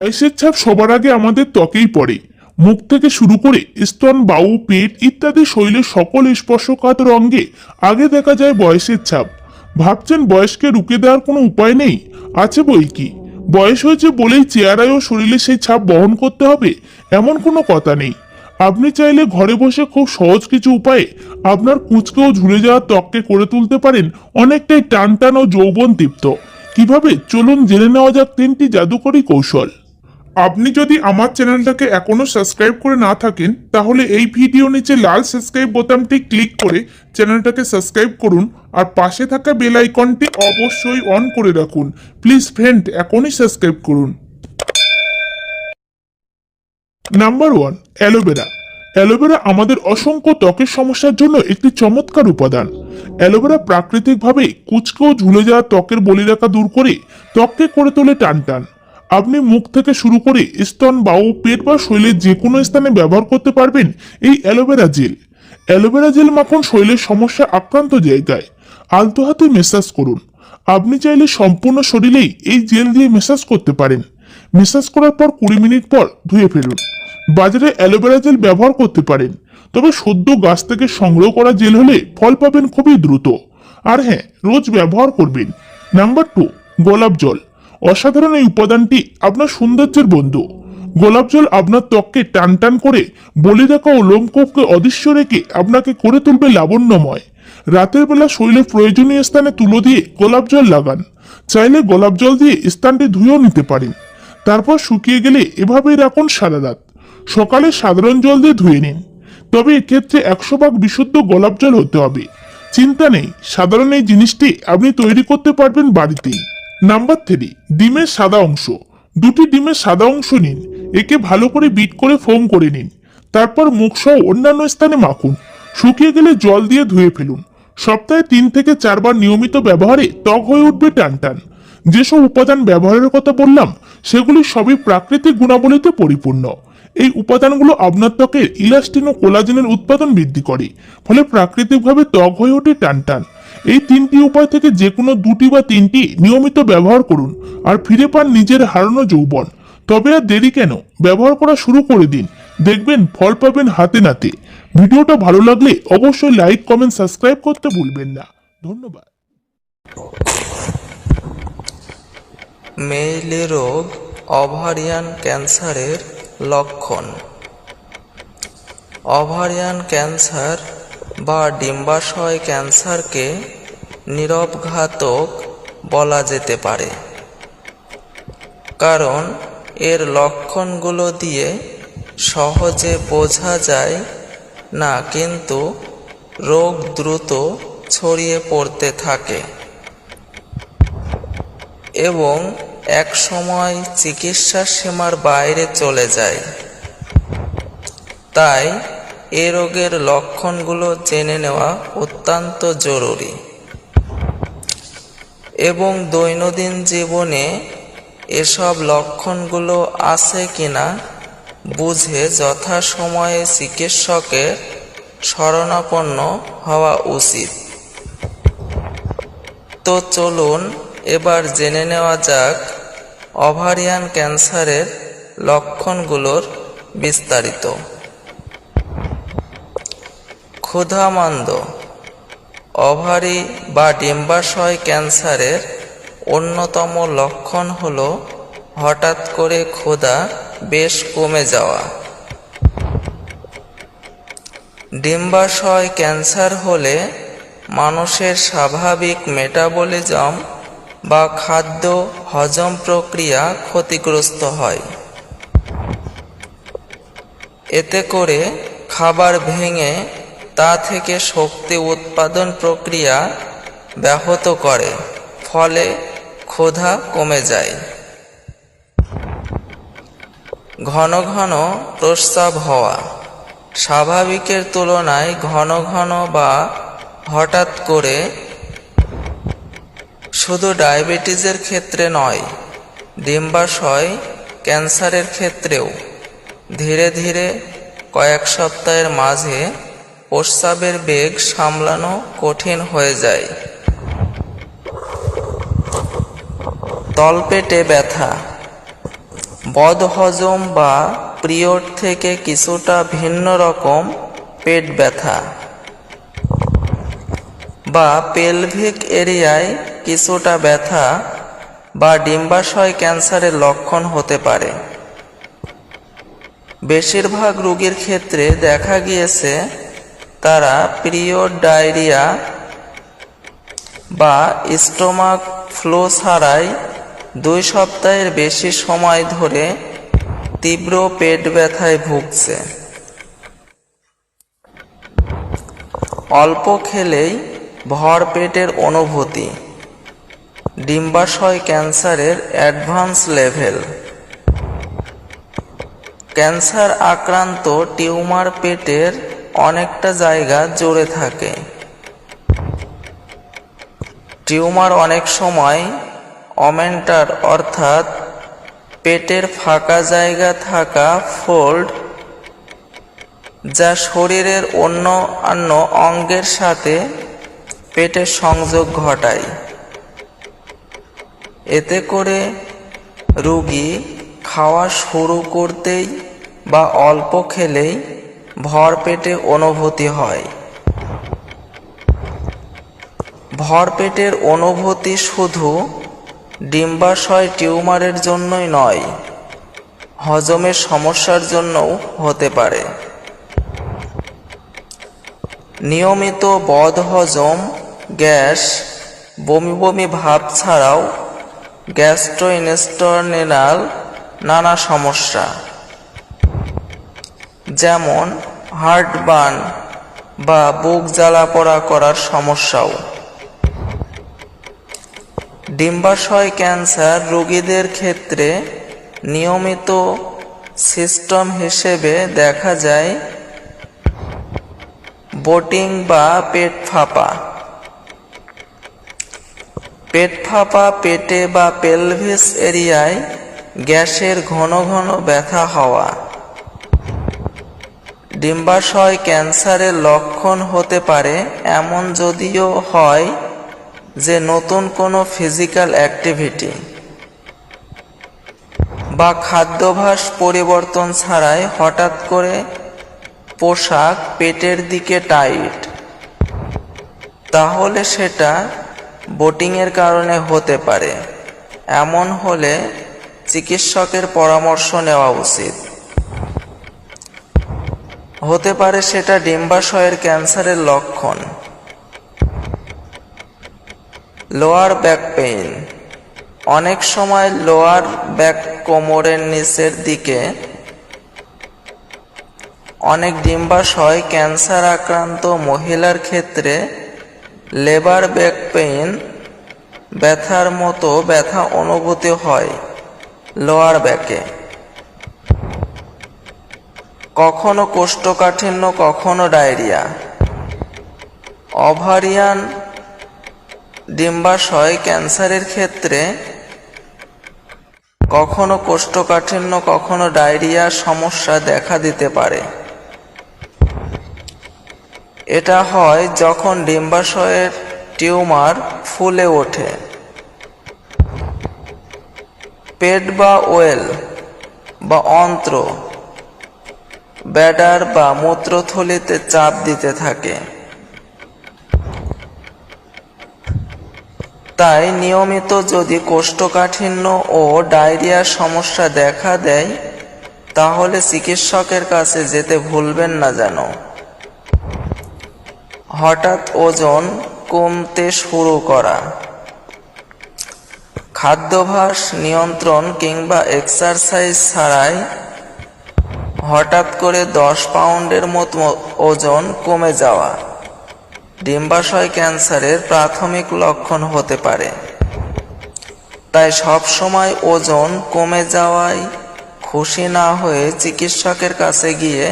বয়সের ছাপ সবার আগে আমাদের ত্বকেই পড়ে। মুখ থেকে শুরু করে স্তন, বাহু, পেট ইত্যাদি শরীরের সকল স্পর্শকাতর অঙ্গে আগে দেখা যায় বয়সের ছাপ। ভাবছেন বয়সকে রুখে দেওয়ার কোনো উপায় নেই? আছে বই কি। বয়স হয়েছে বলেই চেহারায় ও শরীরে সেই ছাপ বহন করতে হবে এমন কোনো কথা নেই। আপনি চাইলে ঘরে বসে খুব সহজ কিছু উপায়ে আপনার কুঁচকে ও ঝুলে যাওয়া ত্বককে করে তুলতে পারেন অনেকটাই টান টান ও যৌবন দীপ্ত। কিভাবে, চলুন জেনে নেওয়া যাক 3টি জাদুকরী কৌশল। আপনি যদি আমার চ্যানেলটাকে এখনো সাবস্ক্রাইব করে না থাকেন তাহলে এই ভিডিও নিচে লাল সাবস্ক্রাইব বোতামটি ক্লিক করে চ্যানেলটাকে সাবস্ক্রাইব করুন আর পাশে থাকা বেল আইকনটি অবশ্যই অন করে রাখুন। প্লিজ ফ্রেন্ড, এখনই সাবস্ক্রাইব করুন। Number 1, aloe vera. অ্যালোভেরা আমাদের অসংখ্য ত্বকের সমস্যার জন্য একটি চমৎকার উপাদান। অ্যালোভেরা প্রাকৃতিকভাবে কুঁচকে ও ঝুলে যাওয়া ত্বকের বলিরেখা দূর করে ত্বককে করে তোলে টান টান। আপনি মুখ থেকে শুরু করে স্তন, বাহু, পেট বা শরীরের যে কোনো স্থানে ব্যবহার করতে পারবেন এই অ্যালোভেরা জেল। অ্যালোভেরা জেল মাখন শরীরের সমস্যা আক্রান্ত জায়গায় আলতো হাতে মেসাজ করুন। আপনি চাইলে সম্পূর্ণ শরীরেই এই জেল দিয়ে মেসাজ করতে পারেন। মেসাজ করার পর 20 মিনিট পর ধুয়ে ফেলুন। বাজারে অ্যালোভেরা জেল ব্যবহার করতে পারেন, তবে সদ্য গাছ থেকে সংগ্রহ করা জেল হলে ফল পাবেন খুবই দ্রুত। আর হ্যাঁ, রোজ ব্যবহার করবেন। নাম্বার 2, গোলাপ জল। অসাধারণ এই উপাদানটি আপনার সৌন্দর্যের বন্ধু। গোলাপ জল আপনার ত্বককে টান টান করে বলিরেখা ও লোমকূপকে অদৃশ্য রেখে আপনাকে করে তুলবে লাবণ্যময়। রাতের বেলা শরীরের প্রয়োজনীয় স্থানে তুলো দিয়ে গোলাপ জল লাগান। চাইলে গোলাপ জল দিয়ে স্থানটি ধুয়েও নিতে পারেন। তারপর শুকিয়ে গেলে এভাবেই রাখুন সারা রাত। সকালে সাধারণ জল দিয়ে ধুয়ে নিন, তবে এক্ষেত্রে 100% বিশুদ্ধ গোলাপ জল হতে হবে। চিন্তা নেই, সাধারণ এই জিনিসটি আপনি তৈরি করতে পারবেন বাড়িতেই। নাম্বার 3, ডিমের সাদা অংশ। 2টি ডিমের সাদা অংশ নিন, একে ভালো করে বিট করে ফোম করে নিন। তারপর মুখ সহ অন্যান্য স্থানে মাখুন। শুকিয়ে গেলে জল দিয়ে ধুয়ে ফেলুন। সপ্তাহে 3 থেকে 4 বার নিয়মিত ব্যবহারে ত্বক হয়ে উঠবে টান টান। যেসব উপাদান ব্যবহারের কথা বললাম সেগুলি সবই প্রাকৃতিক গুণাবলীতে পরিপূর্ণ। এই উপাদানগুলো আপনার ত্বকের ইলাস্টিন ও কোলাজেনের উৎপাদন বৃদ্ধি করে, ফলে প্রাকৃতিকভাবে ত্বক হয়ে ওঠে টান টান। এই 3টি উপায় থেকে যে কোনো 2টি বা 3টি নিয়মিত ব্যবহার করুন আর ফিরে পান নিজের হারানো যৌবন। তবে আর দেরি কেন, ব্যবহার করা শুরু করে দিন, দেখবেন ফল পাবেন হাতে নাতে। ভিডিওটা ভালো লাগলে অবশ্যই লাইক, কমেন্ট, সাবস্ক্রাইব করতে ভুলবেন না। ধন্যবাদ। মেইলি রোগ ওভারিয়ান ক্যান্সারের লক্ষণ। ওভারিয়ান ক্যান্সার বা ডিম্বাশয় ক্যান্সারকে নীরব ঘাতক বলা যেতে পারে, কারণ এর লক্ষণগুলো দিয়ে সহজে বোঝা যায় না, কিন্তু রোগ দ্রুত ছড়িয়ে পড়তে থাকে এবং একসময় চিকিৎসার সীমার বাইরে চলে যায়। তাই এ রোগের লক্ষণগুলো জেনে নেওয়া অত্যন্ত জরুরি এবং দৈনন্দিন জীবনে এসব লক্ষণগুলো আছে কিনা বুঝে যথাসময়ে চিকিৎসকের শরণাপন্ন হওয়া উচিত। তো চলুন এবার জেনে নেওয়া যাক ওভারিয়ান ক্যান্সারের লক্ষণগুলোর বিস্তারিত। ক্ষুধামান্দ। ওভারি বা ডিম্বাশয় ক্যান্সারের অন্যতম লক্ষণ হল হঠাৎ করে ক্ষুধা বেশ কমে যাওয়া। ডিম্বাশয় ক্যান্সার হলে মানুষের স্বাভাবিক মেটাবলিজম বা খাদ্য হজম প্রক্রিয়া ক্ষতিগ্রস্ত হয়। এতে করে খাবার ভেঙে তা থেকে শক্তি উৎপাদন প্রক্রিয়া ব্যাহত করে, ফলে ক্ষুধা কমে যায়। ঘন ঘন প্রস্রাব হওয়া। স্বাভাবিকের তুলনায় ঘন ঘন বা হঠাৎ করে, শুধু ডায়াবেটিসের ক্ষেত্রে নয়, ডিম্বাশয় ক্যান্সারের ক্ষেত্রেও ধীরে ধীরে কয়েক সপ্তাহের মাঝে প্রস্রাবের বেগ সামলানো কঠিন হয়ে যায়। তলপেটে ব্যথা। বদহজম বা পিরিয়ড থেকে কিছুটা ভিন্ন রকম পেট ব্যথা বা পেলভিক এরিয়ায় কিছুটা ব্যথা বা ডিম্বাশয় ক্যান্সারের লক্ষণ হতে পারে। বেশিরভাগ রোগীর ক্ষেত্রে দেখা গিয়েছে তারা পিরিয়ড ডায়রিয়া বা স্টোমাক ফ্লো ছাড়াই 2 সপ্তাহের বেশি সময় ধরে তীব্র পেট ব্যথায় ভুগছে। অল্প খেলেই ভর পেটের অনুভূতি ডিম্বাশয় ক্যান্সারের অ্যাডভান্স লেভেল। ক্যান্সার আক্রান্ত টিউমার পেটের অনেকটা জায়গা জুড়ে থাকে। টিউমার অনেক সময় অমেন্টার অর্থাৎ পেটের ফাঁকা জায়গা থাকা ফোল্ড যা শরীরের অন্যান্য অঙ্গের সাথে পেটের সংযোগ ঘটায়। এতে করে রোগী খাওয়া শুরু করতেই বা অল্প খেলেই ভর পেটে অনুভূতি হয়। ভর পেটের অনুভূতি শুধু ডিম্বাশয় টিউমারের জন্যই নয়, হজমের সমস্যার জন্যও হতে পারে। নিয়মিত বদহজম, গ্যাস, বমি বমি ভাব ছাড়াও গ্যাস্ট্রোইন্টেস্টিনাল নানা সমস্যা যেমন হার্টবার্ন বা বুক জ্বালাপোড়া করার সমস্যাও। ডিম্বাশয় ক্যান্সার রোগীদের ক্ষেত্রে নিয়মিত সিস্টেম হিসেবে দেখা যায় বোটিং বা পেট ফাঁপা। পেট ফাঁপা, পেটে বা পেলভিস এরিয়ায় গ্যাসের ঘন ঘন ব্যথা হওয়া ডিম্বাশয় ক্যান্সারের লক্ষণ হতে পারে। এমন যদিও হয় যে নতুন কোনো ফিজিক্যাল অ্যাক্টিভিটি বা খাদ্যাভ্যাস পরিবর্তন ছাড়াই হঠাৎ করে পোশাক পেটের দিকে টাইট, তাহলে সেটা বোটিংয়ের কারণে হতে পারে। এমন হলে চিকিৎসকের পরামর্শ নেওয়া উচিত। হতে পারে সেটা ডিম্বাশয়ের ক্যান্সারের লক্ষণ। লোয়ার ব্যাক পেইন, অনেক সময় লোয়ার ব্যাক কোমরের নিচের দিকে অনেক ডিম্বাশয় ক্যান্সার আক্রান্ত মহিলার ক্ষেত্রে লেবার ব্যাক পেইন ব্যথার মতো ব্যথা অনুভূতি হয় লোয়ার ব্যাকে। কখনো কোষ্ঠকাঠিন্য, কখনো ডায়রিয়া। ওভারিয়ান ডিম্বাশয় ক্যান্সারের ক্ষেত্রে কখনো কোষ্ঠকাঠিন্য, কখনো ডায়রিয়া সমস্যা দেখা দিতে পারে। এটা হয় যখন ডিম্বাশয়ের টিউমার ফুলে ওঠে। পেট বা ওয়েল বা অন্ত্র, ব্যাডার বা মূত্রথলিতে চাপ দিতে থাকে। তাই নিয়মিত যদি কোষ্ঠকাঠিন্য ও ডায়রিয়ার সমস্যা দেখা দেয় তাহলে চিকিৎসকের কাছে যেতে ভুলবেন না যেন। হঠাৎ ওজন কমতে শুরু করা, খাদ্যাভ্যাস নিয়ন্ত্রণ কিংবা এক্সারসাইজ ছাড়াই হঠাৎ করে 10 পাউন্ডের মতো ওজন কমে যাওয়া ডিম্বাশয় ক্যান্সারের প্রাথমিক লক্ষণ হতে পারে। তাই সব সময় ওজন কমে যাওয়ায় খুশি না হয়ে চিকিৎসকের কাছে গিয়ে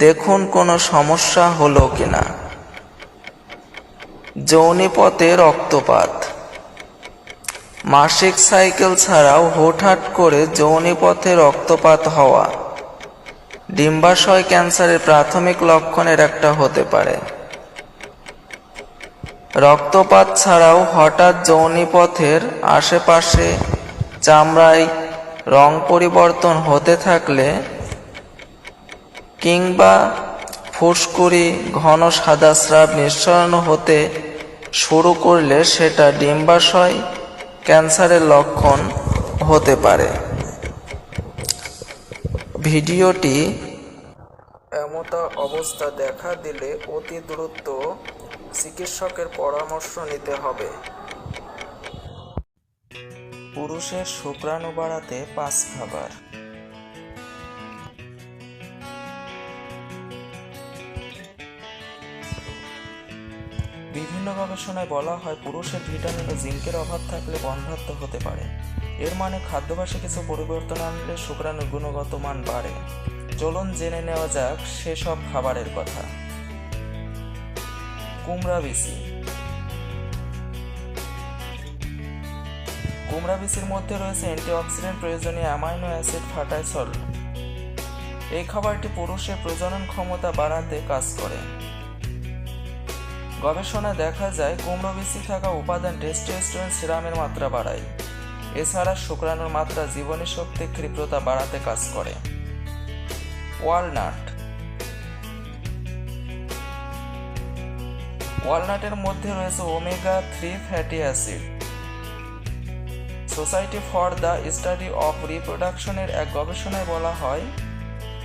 দেখুন কোনো সমস্যা হলো কিনা। যৌনিপথে রক্তপাত, মাসিক সাইকেল ছাড়াও হুটহাট করে যৌনিপথে রক্তপাত হওয়া ডিম্বাশয় ক্যান্সারের প্রাথমিক লক্ষণের একটা হতে পারে। রক্তপাত ছাড়াও হঠাৎ যৌনিপথের আশেপাশে চামড়ায় রং পরিবর্তন হতে থাকলে কিংবা ফুসকুড়ি ঘন সাদা স্রাব নিঃসরণ হতে শুরু করলে সেটা ডিম্বাশয় ক্যান্সারের লক্ষণ হতে পারে। ভিডিওটি এমতা অবস্থা দেখা দিলে অতি দ্রুত চিকিৎসকের পরামর্শ নিতে হবে। পুরুষের শুক্রাণু বাড়াতে 5 খাবার। বিভিন্ন গবেষণায় বলা হয় পুরুষের ভিটামিন ও জিঙ্কের অভাব থাকলে বন্ধ্যাত্ব হতে পারে। এর মানে খাদ্যাভ্যাসে কিছু পরিবর্তন আনলে শুক্রাণুর গুণগত মান বাড়ে। চলুন জেনে নেওয়া যাক সেসব খাবারের কথা। কুমড়া বিচি। কুমড়া বিচির মধ্যে রয়েছে অ্যান্টিঅক্সিডেন্ট, প্রয়োজনীয় অ্যামাইনো অ্যাসিড, ফ্যাটি সল্ট। এই খাবারটি পুরুষের প্রজনন ক্ষমতা বাড়াতে কাজ করে। গবেষণায় দেখা যায় কুমড়ো বিচি থাকা উপাদান টেস্টোস্টেরন সিরামের মাত্রা বাড়ায়। এছাড়া শুক্রাণুর মাত্রা, জীবনী শক্তি, ক্ষিপ্রতা বাড়াতে কাজ করে। ওয়ালনাট। ওয়ালনাটের মধ্যে রয়েছে omega three fatty acid. Society for the study of রিপ্রোডাকশনের এক গবেষণায় বলা হয়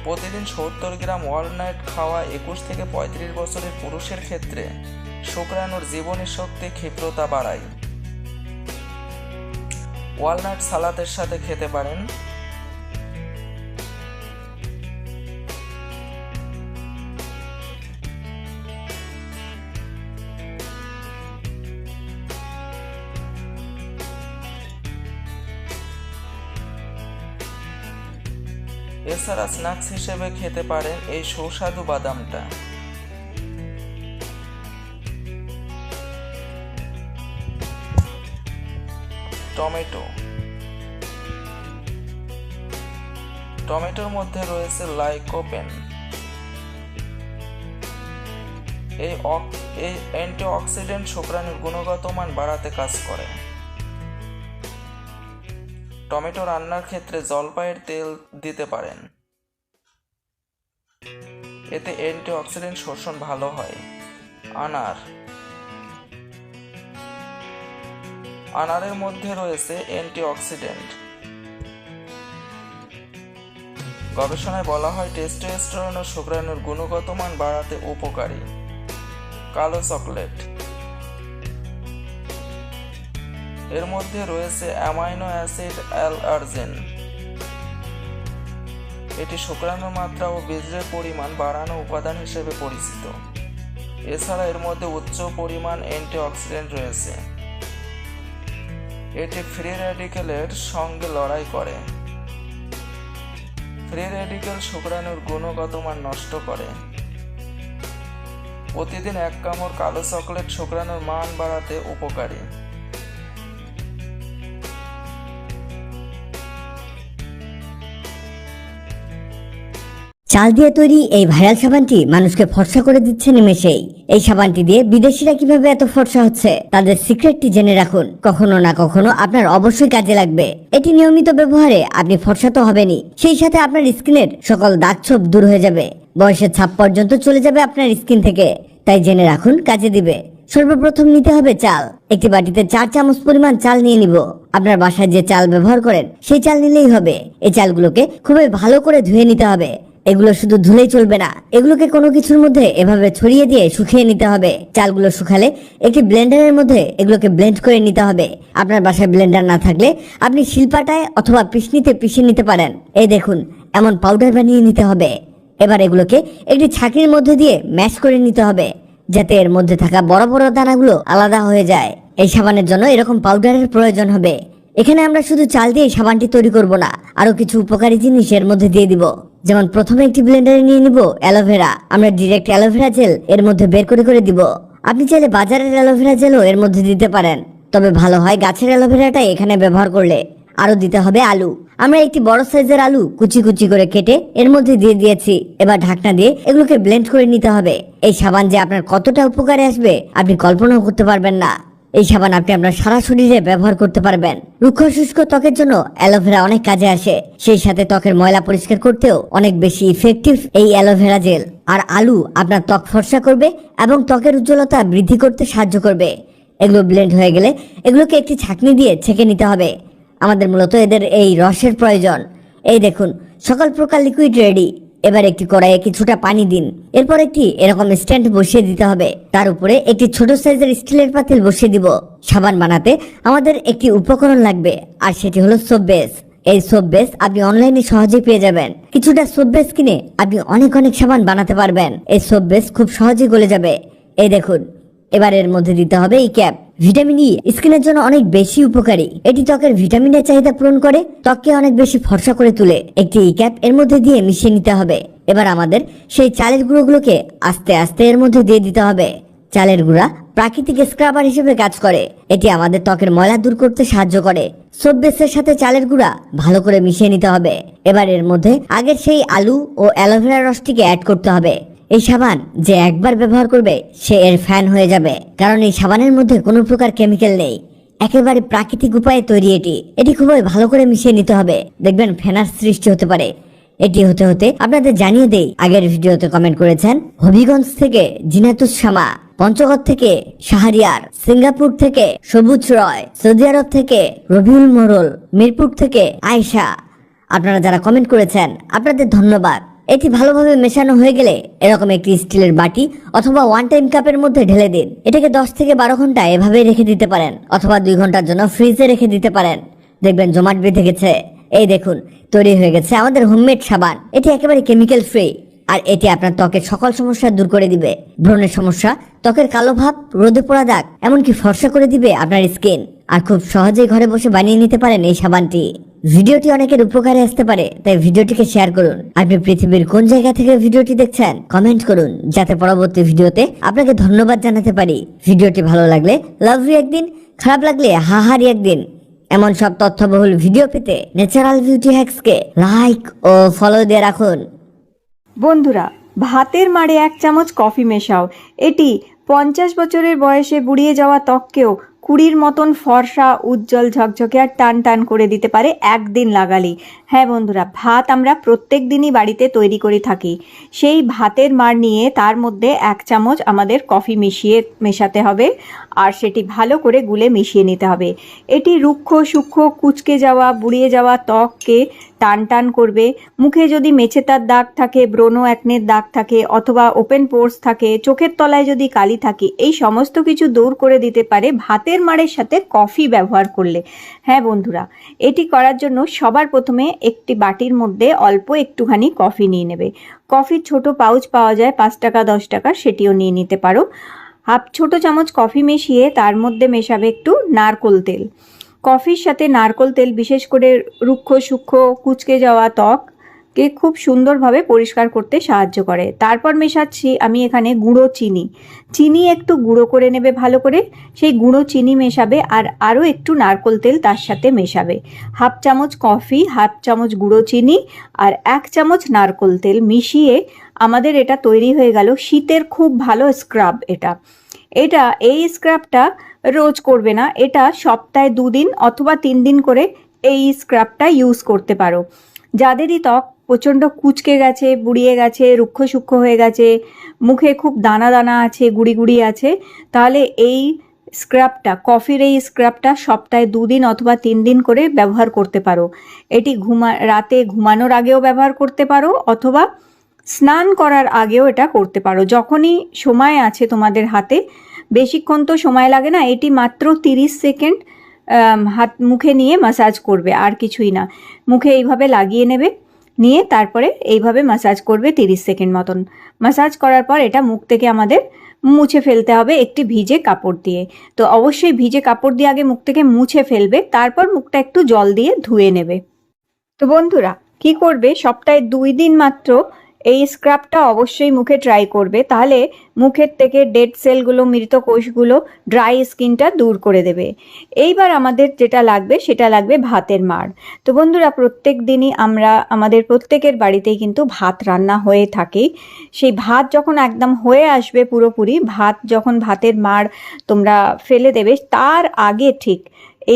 প্রতিদিন 70 গ্রাম ওয়ালনাট খাওয়া 21 থেকে 35 বছরের পুরুষের ক্ষেত্রে শুক্রাণুর জীবনী শক্তি, ক্ষিপ্রতা বাড়ায়। ওয়ালনাট সালাদের সাথে খেতে পারেন। এছাড়া স্ন্যাক্স হিসেবে খেতে পারেন এই সুস্বাদু বাদামটা। টমেটো। টমেটোর মধ্যে রয়েছে লাইকোপেন। এই অ্যান্টিঅক্সিডেন্ট শুক্রাণুর গুণগত মান বাড়াতে কাজ করে। টমেটো রান্নার ক্ষেত্রে জলপাইয়ের তেল দিতে পারেন, এতে অ্যান্টিঅক্সিডেন্ট শোষণ ভালো হয়। আনার। আনারের মধ্যে রয়েছে অ্যান্টিঅক্সিডেন্ট। গবেষণায় বলা হয় টেস্টোস্টেরন ও শুক্রাণুর গুণগত মান বাড়াতে উপকারী। কালো চকলেট। এর মধ্যে রয়েছে অ্যামাইনো অ্যাসিড অ্যাল-আর্জিন। এটি শুক্রাণুর মাত্রা ও বীর্যের পরিমাণ বাড়ানো উপাদান হিসেবে পরিচিত। এছাড়া এর মধ্যে উচ্চ পরিমাণ অ্যান্টিঅক্সিডেন্ট রয়েছে। এটি ফ্রি র্যাডিক্যালের সঙ্গে লড়াই করে। ফ্রি র্যাডিক্যাল শুক্রাণুর গুণগত মান নষ্ট করে। প্রতিদিন 1 কামড় কালো চকলেট শুক্রাণুর মান বাড়াতে উপকারী। চাল দিয়ে তৈরি এই ভাইরাল সাবানটি মানুষকে ফর্সা করে দিচ্ছে নিমেষেই। এই সাবানটি দিয়ে বিদেশিরা কিভাবে এত ফর্সা হচ্ছে তাদের সিক্রেটটি জেনে রাখুন। কখনো না কখনো আপনার অবশ্যই কাজে লাগবে। এটি নিয়মিত ব্যবহারে আপনি ফর্সা তো হবেনই, সেই সাথে আপনার স্কিনের সকল দাগ ছোপ দূর হয়ে যাবে। বয়সের ছাপ পর্যন্ত চলে যাবে আপনার স্কিন থেকে। তাই জেনে রাখুন, কাজে দিবে। সর্বপ্রথম নিতে হবে চাল। একটি বাটিতে 4 চামচ পরিমাণ চাল নিয়ে নিব। আপনার বাসায় যে চাল ব্যবহার করেন সেই চাল নিলেই হবে। এই চালগুলোকে খুবই ভালো করে ধুয়ে নিতে হবে। এগুলো শুধু ধুলেই চলবে না, এগুলোকে কোনো কিছুর মধ্যে এভাবে ছড়িয়ে দিয়ে শুকিয়ে নিতে হবে। চালগুলো শুকালে একটি ব্লেন্ডারের মধ্যে এগুলোকে ব্লেন্ড করে নিতে হবে। আপনার বাসায় ব্লেন্ডার না থাকলে আপনি শিলপাটায় অথবা পিষনিতে পিষে নিতে পারেন। এই দেখুন, এমন পাউডার বানিয়ে নিতে হবে। এবার এগুলোকে একটি ছাঁকনির মধ্যে দিয়ে ম্যাশ করে নিতে হবে, যাতে এর মধ্যে থাকা বড় বড় দানাগুলো আলাদা হয়ে যায়। এই সাবানের জন্য এরকম পাউডারের প্রয়োজন হবে। এখানে আমরা শুধু চাল দিয়ে সাবানটি তৈরি করব না, আরো কিছু উপকারী জিনিস এর মধ্যে দিয়ে দিব। যেমন প্রথমে একটি ব্লেন্ডারে নিয়ে নিব অ্যালোভেরা। আমরা ডিরেক্ট অ্যালোভেরা জেল এর মধ্যে বের করে দিব। আপনি চাইলে বাজারের অ্যালোভেরা জেলও এর মধ্যে দিতে পারেন, তবে ভালো হয় গাছের অ্যালোভেরাটাই এখানে ব্যবহার করলে। আরো দিতে হবে আলু। আমরা একটি বড় সাইজের আলু কুচি কুচি করে কেটে এর মধ্যে দিয়ে দিয়েছি। এবার ঢাকনা দিয়ে এগুলোকে ব্লেন্ড করে নিতে হবে। এই সাবান যে আপনার কতটা উপকারে আসবে আপনি কল্পনাও করতে পারবেন না। এই সাবান আপনি আপনার সারা শরীরে ব্যবহার করতে পারবেন। রুক্ষ শুষ্ক ত্বকের জন্য অ্যালোভেরা অনেক কাজে আসে, সেই সাথে ত্বকের ময়লা পরিষ্কার করতেও অনেক বেশি ইফেক্টিভ এই অ্যালোভেরা জেল। আর আলু আপনার ত্বক ফর্সা করবে এবং ত্বকের উজ্জ্বলতা বৃদ্ধি করতে সাহায্য করবে। এগুলো ব্লেন্ড হয়ে গেলে এগুলোকে একটি ছাঁকনি দিয়ে ছেঁকে নিতে হবে। আমাদের মূলত এদের এই রসের প্রয়োজন। এই দেখুন, সকল প্রকার লিকুইড রেডি। এবার একটি কড়াইয়ে কিছুটা পানি দিন। এরপর একটি এরকম স্ট্যান্ড বসিয়ে দিতে হবে। তার উপরে একটি ছোট সাইজের স্টিলের পাতিল বসিয়ে দিব। সাবান বানাতে আমাদের একটি উপকরণ লাগবে, আর সেটি হলো সোপ বেস। এই সোপ বেস আপনি অনলাইনে সহজেই পেয়ে যাবেন। কিছুটা সোপ বেস কিনে আপনি অনেক অনেক সাবান বানাতে পারবেন। এই সোপ বেস খুব সহজেই গলে যাবে। এই দেখুন, এবার এর মধ্যে দিতে হবে এই ক্যাপ। ভিটামিন ই স্কিনের জন্য অনেক বেশি উপকারী। এটি ত্বকের ভিটামিনের চাহিদা পূরণ করে, ত্বককে অনেক বেশি ফর্সা করে তোলে। একটি ই ক্যাপ এর মধ্যে দিয়ে মিশিয়ে নিতে হবে। এবার আমাদের সেই চালের গুঁড়োগুলোকে আস্তে আস্তে এর মধ্যে দিয়ে দিতে হবে। চালের গুঁড়া প্রাকৃতিক স্ক্রাবার হিসেবে কাজ করে। এটি আমাদের ত্বকের ময়লা দূর করতে সাহায্য করে। সোপ বেসের সাথে চালের গুঁড়া ভালো করে মিশিয়ে নিতে হবে। এবার এর মধ্যে আগের সেই আলু ও অ্যালোভেরা রসটিকে অ্যাড করতে হবে। এই সাবান যে একবার ব্যবহার করবে সে এর ফ্যান হয়ে যাবে, কারণ এই সাবানের মধ্যে কোনো প্রকার কেমিক্যাল নেই, একেবারে প্রাকৃতিক উপায়ে তৈরি। এটি খুবই ভালো করে মিশিয়ে নিতে হবে, দেখবেন ফেনার সৃষ্টি হতে পারে। এটি হতে হতে আপনাদের জানিয়ে দেই, আগের ভিডিওতে কমেন্ট করেছেন হবিগঞ্জ থেকে জিনাতুস শামা, পঞ্চগড় থেকে শাহরিয়ার, সিঙ্গাপুর থেকে সবুজ রয়, সৌদি আরব থেকে রবিউল মোরল, মিরপুর থেকে আয়েশা। আপনারা যারা কমেন্ট করেছেন আপনাদের ধন্যবাদ। এটি ভালোভাবে মেশানো হয়ে গেলে এরকম একটি স্টিলের বাটি অথবা ওয়ান টাইম কাপের মধ্যে ঢেলে দিন। এটাকে 10 থেকে 12 ঘন্টা এভাবে রেখে দিতে পারেন, অথবা 2 ঘন্টার জন্য ফ্রিজে রেখে দিতে পারেন। দেখবেন জমাট বেঁধে গেছে। এই দেখুন, তৈরি হয়ে গেছে আমাদের হোমমেড সাবান। এটি একেবারে কেমিক্যাল ফ্রি, আর এটি আপনার ত্বকের সকল সমস্যা দূর করে দিবে। ব্রণের সমস্যা, ত্বকের কালো ভাব, রোদে পোড়া দাগ, এমনকি ফর্সা করে দিবে আপনার স্কিন। আর খুব সহজেই ঘরে বসে বানিয়ে নিতে পারেন এই সাবানটি। ভিডিওটি অনেকের উপকারে আসতে পারে, তাই ভিডিওটিকে শেয়ার করুন। আপনি পৃথিবীর কোন জায়গা থেকে ভিডিওটি দেখছেন কমেন্ট করুন, যাতে পরবর্তী ভিডিওতে আপনাকে ধন্যবাদ জানাতে পারি। ভিডিওটি ভালো লাগলে লাভ ইউ একদিন, খারাপ লাগলে হাহারি একদিন। এমন সব তথ্যবহুল ভিডিও পেতে ন্যাচারাল বিউটি হ্যাক্সকে লাইক ও ফলো দিয়ে রাখুন। বন্ধুরা, ভাতের মাড়ে 1 চামচ কফি মেশাও। এটি 50 বছরের বয়সে বুড়িয়ে যাওয়া ত্বককেও 20-র মতন ফর্সা, উজ্জ্বল, ঝকঝকে আর টান টান করে দিতে পারে একদিন লাগালেই। হ্যাঁ বন্ধুরা, ভাত আমরা প্রত্যেক দিনই বাড়িতে তৈরি করে থাকি। সেই ভাতের মাড় নিয়ে তার মধ্যে 1 চামচ আমাদের কফি মেশাতে হবে, আর সেটি ভালো করে গুলে মিশিয়ে নিতে হবে। এটি রুক্ষ সূক্ষ্ম, কুঁচকে যাওয়া, বুড়িয়ে যাওয়া ত্বককে টান টান করবে। মুখে যদি মেছেতার দাগ থাকে, ব্রণ অ্যাকনের দাগ থাকে, অথবা ওপেন পোর্স থাকে, চোখের তলায় যদি কালি থাকে, এই সমস্ত কিছু দূর করে দিতে পারে ভাতের মাড়ের সাথে কফি ব্যবহার করলে। হ্যাঁ বন্ধুরা, এটি করার জন্য সবার প্রথমে একটি বাটির মধ্যে অল্প একটুখানি কফি নিয়ে নেবে। কফির ছোট পাউচ পাওয়া যায় 5 টাকা 10 টাকা, সেটিও নিয়ে নিতে পারো। ছোট চামচ কফি মিশিয়ে তার মধ্যে মেশাবে একটু নারকোল তেল। কফির সাথে নারকোল তেল বিশেষ করে রুক্ষ সূক্ষ্ম, কুঁচকে যাওয়া ত্বককে খুব সুন্দরভাবে পরিষ্কার করতে সাহায্য করে। তারপর মেশাচ্ছি আমি এখানে গুঁড়ো চিনি। চিনি একটু গুঁড়ো করে নেবে ভালো করে, সেই গুঁড়ো চিনি মেশাবে, আর আরও একটু নারকোল তেল তার সাথে মেশাবে। 1/2 চামচ কফি, 1/2 চামচ গুঁড়ো চিনি আর 1 চামচ নারকোল তেল মিশিয়ে আমাদের এটা তৈরি হয়ে গেল শীতের খুব ভালো স্ক্রাব। এই স্ক্রাবটা রোজ করবে না, এটা সপ্তাহে 2 দিন অথবা 3 দিন করে এই স্ক্রাবটা ইউজ করতে পারো। যাদেরই ত্বক প্রচণ্ড কুঁচকে গেছে, বুড়িয়ে গেছে, রুক্ষ সূক্ষ্ম হয়ে গেছে, মুখে খুব দানা দানা আছে, গুড়ি গুড়ি আছে, তাহলে এই স্ক্রাবটা, কফির এই স্ক্রাবটা সপ্তাহে 2 দিন অথবা 3 দিন করে ব্যবহার করতে পারো। এটি রাতে ঘুমানোর আগেও ব্যবহার করতে পারো, অথবা স্নান করার আগেও এটা করতে পারো। যখনই সময় আছে তোমাদের হাতে, বেশিক্ষণ তো সময় লাগে না, এটি মাত্র 30 সেকেন্ড হাত মুখে নিয়ে ম্যাসাজ করবে, আর কিছুই না। মুখে এইভাবে লাগিয়ে নেবে, নিয়ে তারপরে এইভাবে ম্যাসাজ করবে 30 সেকেন্ড মতন। ম্যাসাজ করার পর এটা মুখ থেকে আমাদের মুছে ফেলতে হবে একটি ভিজে কাপড় দিয়ে। তো অবশ্যই ভিজে কাপড় দিয়ে আগে মুখ থেকে মুছে ফেলবে, তারপর মুখটা একটু জল দিয়ে ধুয়ে নেবে। তো বন্ধুরা, কি করবে, সপ্তাহে 2 দিন মাত্র এই স্ক্রাবটা অবশ্যই মুখে ট্রাই করবে, তাহলে মুখের থেকে ডেড সেলগুলো, মৃত কোষগুলো, ড্রাই স্কিনটা দূর করে দেবে। এইবার আমাদের যেটা লাগবে সেটা লাগবে ভাতের মাড়। তো বন্ধুরা, প্রত্যেক দিনই আমাদের প্রত্যেকের বাড়িতেই কিন্তু ভাত রান্না হয়ে থাকে। সেই ভাত যখন একদম হয়ে আসবে পুরোপুরি, যখন ভাতের মাড় তোমরা ফেলে দেবে, তার আগে ঠিক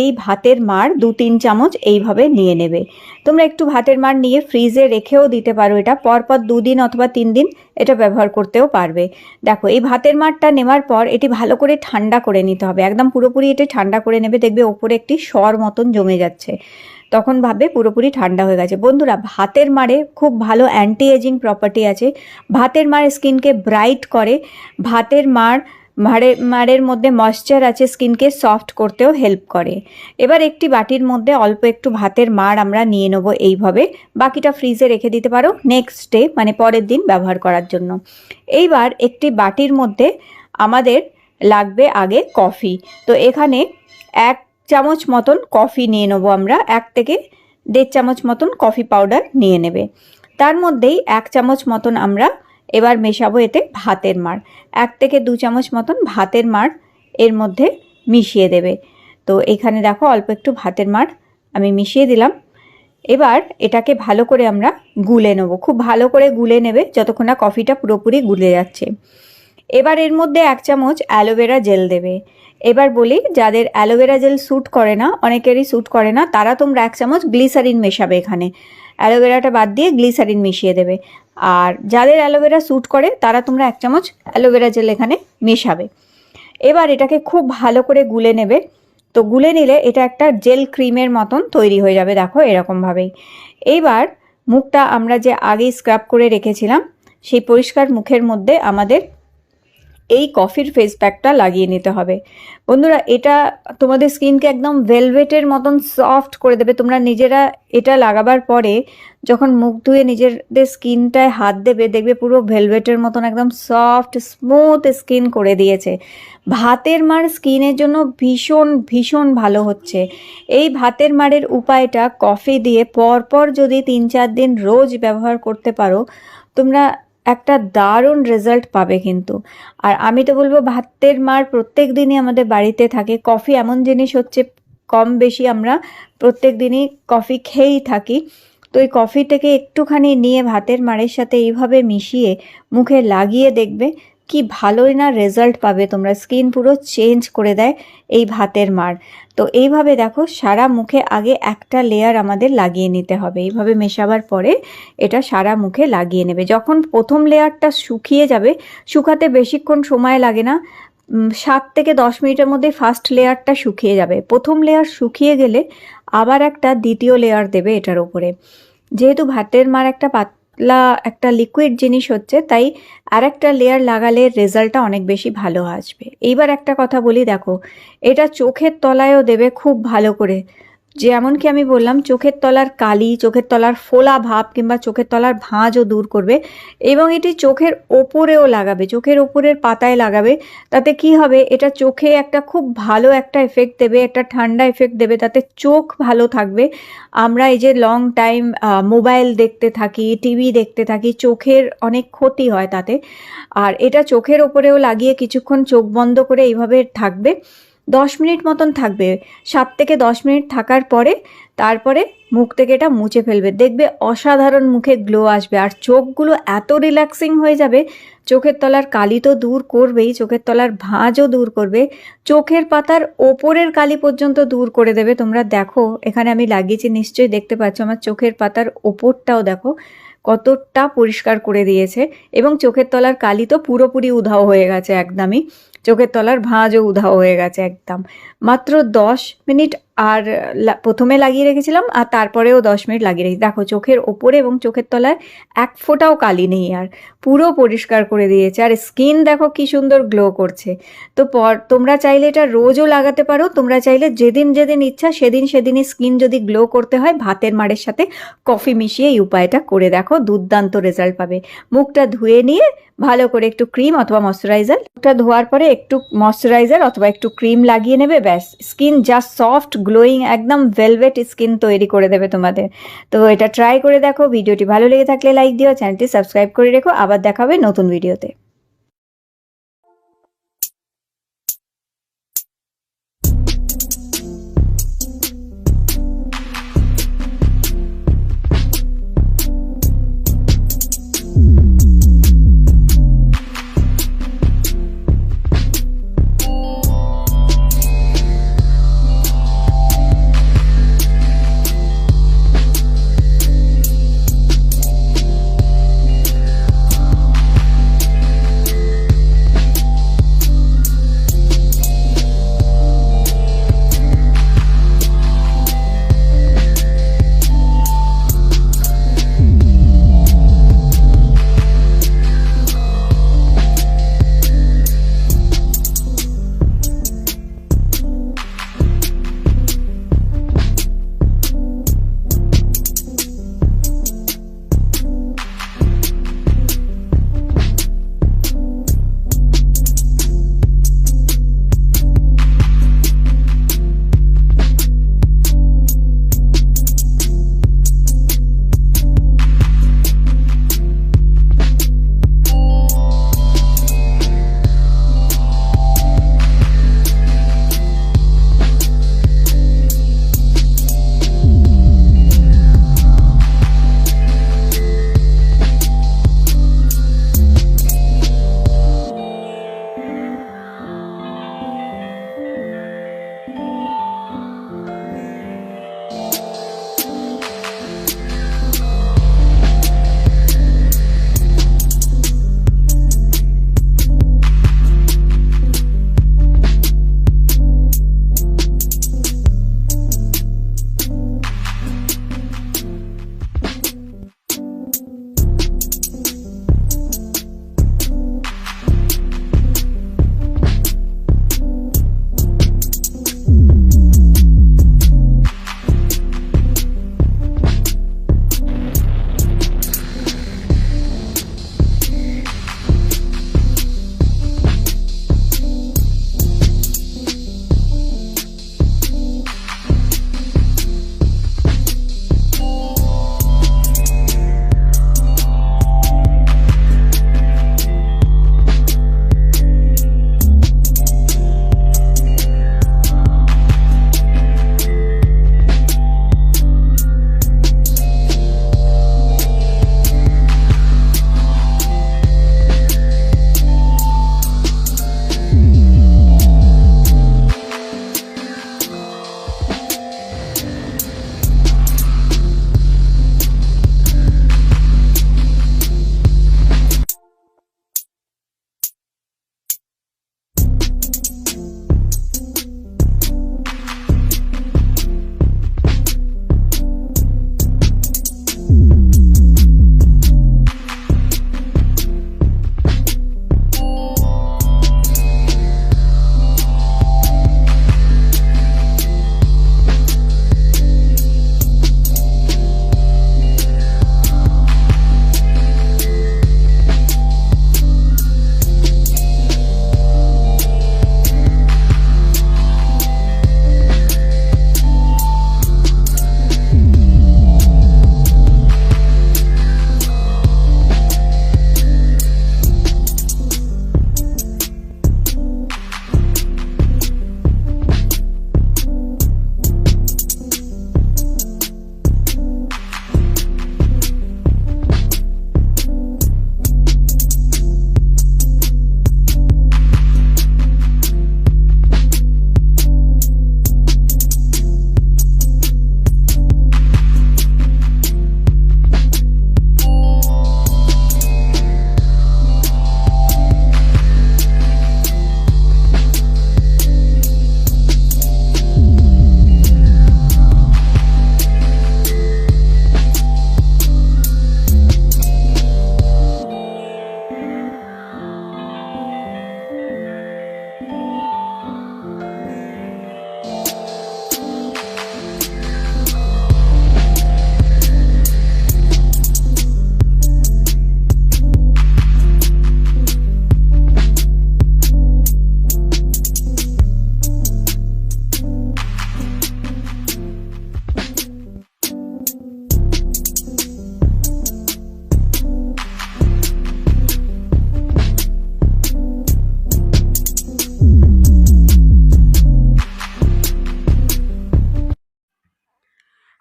এই ভাতের মাড় 2-3 চামচ এইভাবে নিয়ে নেবে। তোমরা একটু ভাতের মাড় নিয়ে ফ্রিজে রেখেও দিতে পারো, এটা পরপর 2 দিন অথবা 3 দিন এটা ব্যবহার করতেও পারবে। দেখো, এই ভাতের মাড়টা নেওয়ার পর এটি ভালো করে ঠান্ডা করে নিতে হবে, একদম পুরোপুরি এটা ঠান্ডা করে নেবে। দেখবে ওপরে একটি সর মতন জমে যাচ্ছে, তখন ভাববে পুরোপুরি ঠান্ডা হয়ে গেছে। বন্ধুরা, ভাতের মাড়ে খুব ভালো অ্যান্টি এজিং প্রপার্টি আছে। ভাতের মাড় স্কিনকে ব্রাইট করে। ভাতের মাড়ের মধ্যে ময়েশ্চার আছে, স্কিনকে সফট করতেও হেল্প করে। এবার একটি বাটির মধ্যে অল্প একটু ভাতের মাড় আমরা নিয়ে নেবো এইভাবে, বাকিটা ফ্রিজে রেখে দিতে পারো নেক্সট ডে, মানে পরের দিন ব্যবহার করার জন্য। এইবার একটি বাটির মধ্যে আমাদের লাগবে আগে কফি। তো এখানে 1 চামচ মতন কফি নিয়ে নেবো আমরা, 1 থেকে 1.5 চামচ মতন কফি পাউডার নিয়ে নেবে। তার মধ্যেই 1 চামচ মতন আমরা এবার মেশাবো এতে ভাতের মাড়। 1 থেকে 2 চামচ মতন ভাতের মাড় এর মধ্যে মিশিয়ে দেবে। তো এখানে দেখো অল্প একটু ভাতের মাড় আমি মিশিয়ে দিলাম। এবার এটাকে ভালো করে আমরা গুলে নেব, খুব ভালো করে গুলে নেবে যতক্ষণ না কফিটা পুরোপুরি গুলে যাচ্ছে। এবার এর মধ্যে 1 চামচ অ্যালোভেরা জেল দেবে। এবার বলি, যাদের অ্যালোভেরা জেল স্যুট করে না, অনেকেরই স্যুট করে না, তারা তোমরা 1 চামচ গ্লিসারিন মেশাবে। এখানে অ্যালোভেরাটা বাদ দিয়ে গ্লিসারিন মিশিয়ে দেবে। আর যাদের অ্যালোভেরা স্যুট করে তারা তোমরা 1 চামচ অ্যালোভেরা জেল এখানে মেশাবে। এবার এটাকে খুব ভালো করে গুলে নেবে। তো গুলে নিলে এটা একটা জেল ক্রিমের মতন তৈরি হয়ে যাবে, দেখো এরকমভাবেই। এইবার মুখটা আমরা যে আগেই স্ক্রাব করে রেখেছিলাম, সেই পরিষ্কার মুখের মধ্যে আমাদের এই কফির ফেস প্যাকটা লাগিয়ে নিতে হবে। বন্ধুরা, এটা তোমাদের স্কিনকে একদম ভেলভেটের মতন সফট করে দেবে। তোমরা নিজেরা এটা লাগাবার পরে যখন মুখ ধুয়ে নিজেদের স্কিনটায় হাত দেবে, দেখবে পুরো ভেলভেটের মতন একদম সফট স্মুথ স্কিন করে দিয়েছে। ভাতের মাড় স্কিনের জন্য ভীষণ ভীষণ ভালো হচ্ছে। এই ভাতের মাড়ের উপায়টা কফি দিয়ে পরপর যদি 3-4 দিন রোজ ব্যবহার করতে পারো, তোমরা একটা দারুণ রেজাল্ট পাবে কিন্তু। আর আমি তো বলবো, ভাতের মাড় প্রত্যেক দিনই আমাদের বাড়িতে থাকে। কফি এমন জিনিস হচ্ছে, কম বেশি আমরা প্রত্যেক দিনই কফি খেয়েই থাকি। তো এই কফি থেকে একটুখানি নিয়ে ভাতের মাড়ের সাথে এইভাবে মিশিয়ে মুখে লাগিয়ে দেখবে কি ভালোই না রেজাল্ট পাবে তোমরা। স্কিন পুরো চেঞ্জ করে দেয় এই ভাতের মাড়। তো এইভাবে দেখো, সারা মুখে আগে একটা লেয়ার আমাদের লাগিয়ে নিতে হবে। এইভাবে মেশাবার পরে এটা সারা মুখে লাগিয়ে নেবে। যখন প্রথম লেয়ারটা শুকিয়ে যাবে, শুকাতে বেশিক্ষণ সময় লাগে না, 7 থেকে 10 মিনিটের মধ্যে ফার্স্ট লেয়ারটা শুকিয়ে যাবে। প্রথম লেয়ার শুকিয়ে গেলে আবার একটা দ্বিতীয় লেয়ার দেবে এটার উপরে। যেহেতু ভাতের মাড় একটা পাতলা একটা লিকুইড জিনিস হচ্ছে, তাই আর একটা লেয়ার লাগালে রেজাল্টটা অনেক বেশি ভালো আসবে। এইবার একটা কথা বলি, দেখো এটা চোখের তলায়ও দেবে খুব ভালো করে। যেমনকি আমি বললাম, চোখের তলার কালি, চোখের তলার ফোলা ভাব কিংবা চোখের তলার ভাঁজও দূর করবে। এবং এটি চোখের ওপরেও লাগাবে, চোখের ওপরের পাতায় লাগাবে। তাতে কি হবে, এটা চোখে একটা খুব ভালো একটা এফেক্ট দেবে, একটা ঠান্ডা এফেক্ট দেবে। তাতে চোখ ভালো থাকবে। আমরা এই যে লং টাইম মোবাইল দেখতে থাকি, টিভি দেখতে থাকি, চোখের অনেক ক্ষতি হয় তাতে। আর এটা চোখের ওপরেও লাগিয়ে কিছুক্ষণ চোখ বন্ধ করে এইভাবে থাকবে, 10 মিনিট মতন থাকবে। 7 থেকে 10 মিনিট থাকার পরে তারপরে মুখ থেকে এটা মুছে ফেলবে। দেখবে অসাধারণ মুখে গ্লো আসবে, আর চোখগুলো এত রিল্যাক্সিং হয়ে যাবে। চোখের তলার কালি তো দূর করবেই, চোখের তলার ভাঁজও দূর করবে, চোখের পাতার ওপরের কালি পর্যন্ত দূর করে দেবে। তোমরা দেখো, এখানে আমি লাগিয়েছি, নিশ্চয়ই দেখতে পাচ্ছ আমার চোখের পাতার ওপরটাও দেখো কতটা পরিষ্কার করে দিয়েছে। এবং চোখের তলার কালি তো পুরোপুরি উধাও হয়ে গেছে একদমই, চোখের তলার ভাঁজও উধাও হয়ে গেছে একদম। মাত্র 10 মিনিট আর প্রথমে লাগিয়ে রেখেছিলাম, আর তারপরেও 10 মিনিট লাগিয়ে রেখেছি। দেখো চোখের ওপরে এবং চোখের তলায় 1 ফোঁটাও কালি নেই, আর পুরো পরিষ্কার করে দিয়েছে। আর স্কিন দেখো কি সুন্দর গ্লো করছে। তো তোমরা চাইলে এটা রোজও লাগাতে পারো। তোমরা চাইলে যেদিন যেদিন ইচ্ছা সেদিনই স্কিন যদি গ্লো করতে হয়, ভাতের মাড়ের সাথে কফি মিশিয়ে এই উপায়টা করে দেখো, দুর্দান্ত রেজাল্ট পাবে। মুখটা ধুয়ে নিয়ে ভালো করে একটু ক্রিম অথবা ময়শ্চারাইজার, মুখটা ধোয়ার পরে একটু ময়শ্চারাইজার অথবা একটু ক্রিম লাগিয়ে নেবে, ব্যাস স্কিন জাস্ট সফট গ্লোয়িং একদম ভেলভেট স্কিন তৈরি করে দেবে তোমাদের। তো এটা ট্রাই করে দেখো, ভিডিওটি ভালো লেগে থাকলে লাইক দিও, চ্যানেলটি সাবস্ক্রাইব করে রেখো। আবার দেখাবে নতুন ভিডিওতে।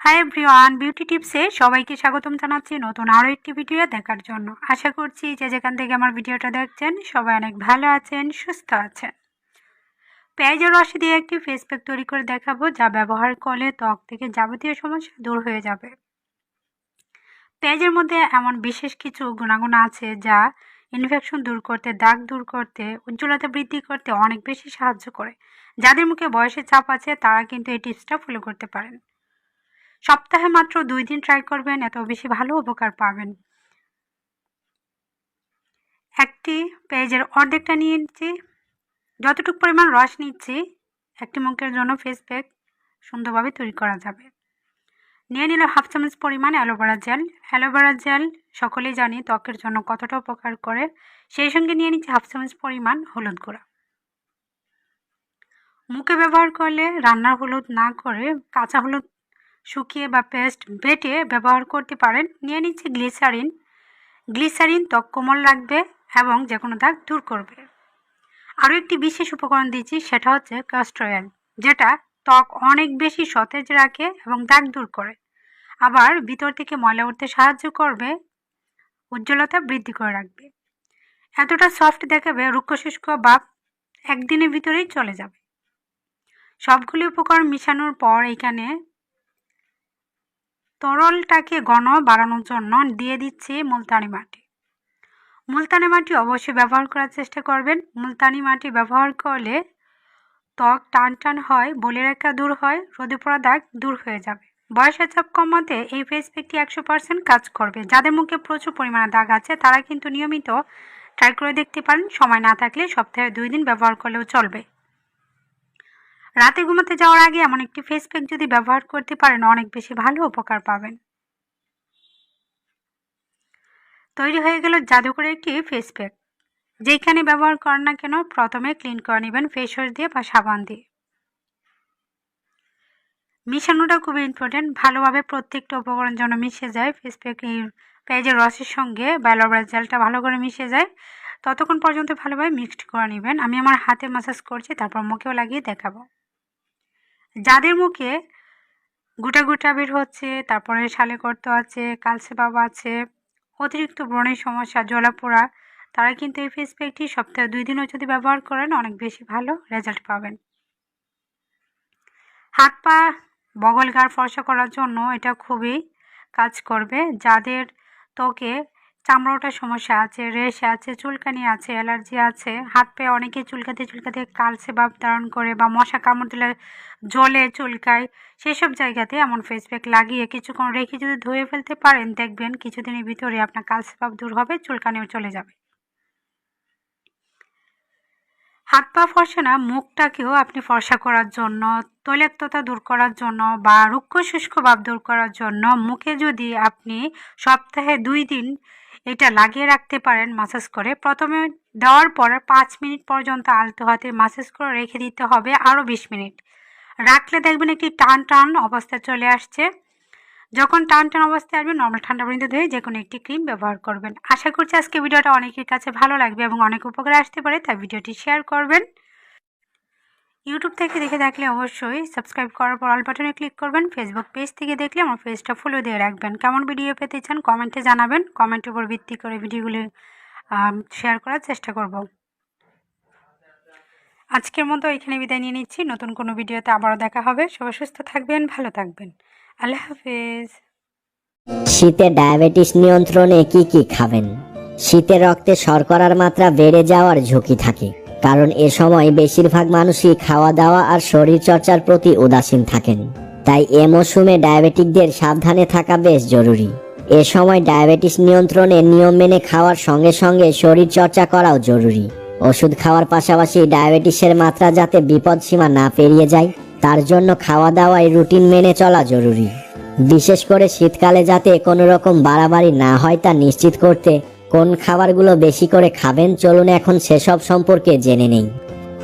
হাই এভরিওয়ান, বিউটি টিপসে সবাইকে স্বাগতম জানাচ্ছি নতুন আরও একটি ভিডিও দেখার জন্য। আশা করছি যে যেখান থেকে আমার ভিডিওটা দেখছেন সবাই অনেক ভালো আছেন, সুস্থ আছেন। পেঁয়াজের রস দিয়ে একটি ফেস প্যাক তৈরি করে দেখাবো, যা ব্যবহার করলে ত্বক থেকে যাবতীয় সমস্যা দূর হয়ে যাবে। পেঁয়াজের মধ্যে এমন বিশেষ কিছু গুণাগুণ আছে যা ইনফেকশন দূর করতে, দাগ দূর করতে, উজ্জ্বলতা বৃদ্ধি করতে অনেক বেশি সাহায্য করে। যাদের মুখে বয়সের চাপ আছে তারা কিন্তু এই টিপসটা ফলো করতে পারেন। সপ্তাহে মাত্র 2 দিন ট্রাই করবেন, এত বেশি ভালো উপকার পাবেন। একটি পেঁয়াজের অর্ধেকটা নিয়ে নিচ্ছি, যতটুকু পরিমাণ রস নিচ্ছি একটি মুখের জন্য ফেস প্যাক সুন্দরভাবে তৈরি করা যাবে। নিয়ে নিলাম 1/2 চামচ পরিমাণ অ্যালোভেরা জেল। অ্যালোভেরা জেল সকলেই জানি ত্বকের জন্য কতটা উপকার করে। সেই সঙ্গে নিয়ে নিচ্ছি 1/2 চামচ পরিমাণ হলুদ গুঁড়া। মুখে ব্যবহার করলে রান্নার হলুদ না করে কাঁচা হলুদ শুকিয়ে বা পেস্ট বেটে ব্যবহার করতে পারেন। নিয়ে নিচ্ছি গ্লিসারিন। গ্লিসারিন ত্বক কোমল রাখবে এবং যে কোনো দাগ দূর করবে। আরও একটি বিশেষ উপকরণ দিচ্ছি, সেটা হচ্ছে ক্যাস্টর অয়েল, যেটা ত্বক অনেক বেশি সতেজ রাখে এবং দাগ দূর করে, আবার ভিতর থেকে ময়লা উঠতে সাহায্য করবে, উজ্জ্বলতা বৃদ্ধি করে রাখবে। এতটা সফট দেখাবে, রুক্ষ শুষ্ক ভাব একদিনের ভিতরেই চলে যাবে। সবগুলি উপকরণ মিশানোর পর এখানে তরলটাকে ঘন বাড়ানোর জন্য দিয়ে দিচ্ছি মুলতানি মাটি। মুলতানি মাটি অবশ্যই ব্যবহার করার চেষ্টা করবেন। মুলতানি মাটি ব্যবহার করলে ত্বক টান টান হয়, বলিরেখা দূর হয়, রোদে পড়া দাগ দূর হয়ে যাবে। বয়সের চাপ কমাতে এই ফেস প্যাকটি 100% কাজ করবে। যাদের মুখে প্রচুর পরিমাণে দাগ আছে তারা কিন্তু নিয়মিত ট্রাই করে দেখতে পারেন। সময় না থাকলে সপ্তাহে 2 দিন ব্যবহার করলেও চলবে। রাতে ঘুমাতে যাওয়ার আগে এমন একটি ফেস প্যাক যদি ব্যবহার করতে পারেন অনেক বেশি ভালো উপকার পাবেন। তৈরি হয়ে গেল জাদুকরের একটি ফেস প্যাক। যেখানে ব্যবহার করেন না কেন প্রথমে ক্লিন করে নেবেন ফেস ওয়াশ দিয়ে বা সাবান দিয়ে। মিশানোটা খুবই ইম্পর্টেন্ট, ভালোভাবে প্রত্যেকটা উপকরণ যেন মিশে যায়। ফেস প্যাক পেঁয়াজের রসের সঙ্গে বা অ্যালোভেরা জেলটা ভালো করে মিশে যায়, ততক্ষণ পর্যন্ত ভালোভাবে মিক্সড করে নেবেন। আমি আমার হাতে ম্যাসাজ করছি, তারপর মুখেও লাগিয়ে দেখাবো। যাদের মুখে গোটা গোটা বের হচ্ছে, তারপরে সালে করত আছে, কালসে বাবা আছে, অতিরিক্ত ব্রণের সমস্যা, জ্বলাপোড়া, তারা কিন্তু এই ফেস প্যাকটি সপ্তাহে 2 দিনও যদি ব্যবহার করেন অনেক বেশি ভালো রেজাল্ট পাবেন। হাত পা বগল গাড় ফর্সা করার জন্য এটা খুবই কাজ করবে। যাদের ত্বকে চামড়াটার সমস্যা আছে, রেশ আছে, চুলকানি আছে, অ্যালার্জি আছে, হাত পায়ে অনেকে চুলকাতে চুলকাতে কালসে ভাব ধারণ করে বা মশা কামড় দিলে জ্বলে চুলকায়, সেসব জায়গাতে এমন ফেস প্যাক লাগিয়ে কিছুক্ষণ রেখে যদি ধুয়ে ফেলতে পারেন, দেখবেন কিছুদিনের ভিতরে আপনার কালসে ভাব দূর হবে, চুলকানিও চলে যাবে। হাত পা ফর্সা না, মুখটাকেও আপনি ফর্সা করার জন্য, তৈলাক্ততা দূর করার জন্য বা রুক্ষ শুষ্ক ভাব দূর করার জন্য মুখে যদি আপনি সপ্তাহে 2 দিন এটা লাগিয়ে রাখতে পারেন ম্যাসাজ করে, প্রথমে দেওয়ার পর 5 মিনিট পর্যন্ত আলতো হাতে ম্যাসাজ করে রেখে দিতে হবে, আরও 20 মিনিট রাখলে দেখবেন একটি টান টান অবস্থা চলে আসছে। যখন টান টান অবস্থায় আসবে নর্মাল ঠান্ডা পানিতে ধুয়ে যে কোনো একটি ক্রিম ব্যবহার করবেন। আশা করছি আজকে ভিডিওটা অনেকের কাছে ভালো লাগবে এবং অনেক উপকারে আসতে পারে, তাই ভিডিওটি শেয়ার করবেন। ইউটিউব থেকে দেখে থাকলে অবশ্যই সাবস্ক্রাইব করার পর অল বাটনে ক্লিক করবেন। ফেসবুক পেজ থেকে দেখলে আমার পেজটা ফলো দিয়ে রাখবেন। কেমন ভিডিও পেতে চান কমেন্টে জানাবেন, কমেন্টের উপর ভিত্তি করে ভিডিওগুলি শেয়ার করার চেষ্টা করব। আজকের মতো এখানে বিদায় নিয়ে নিচ্ছি, নতুন কোনো ভিডিওতে আবারও দেখা হবে। সবাই সুস্থ থাকবেন, ভালো থাকবেন, আল্লাহ হাফেজ। শীতে ডায়াবেটিস নিয়ন্ত্রণে কি কি খাবেন? শীতে রক্তে শর্করার মাত্রা বেড়ে যাওয়ার ঝুঁকি থাকে, কারণ এ সময় বেশিরভাগ মানুষই খাওয়া দাওয়া আর শরীর চর্চার প্রতি উদাসীন থাকেন। তাই এ মৌসুমে ডায়াবেটিকদের সাবধানে থাকা বেশ জরুরি। এ সময় ডায়াবেটিস নিয়ন্ত্রণে নিয়ম মেনে খাওয়ার সঙ্গে সঙ্গে শরীর চর্চা করাও জরুরি। ওষুধ খাওয়ার পাশাপাশি ডায়াবেটিসের মাত্রা যাতে বিপদ সীমা না পেরিয়ে যায়, তার জন্য খাওয়া দাওয়ায় রুটিন মেনে চলা জরুরি। বিশেষ করে শীতকালে যাতে কোনো রকম বাড়াবাড়ি না হয় তা নিশ্চিত করতে কোন খাবারগুলো বেশি করে খাবেন, চলুন এখন সেসব সম্পর্কে জেনে নেই।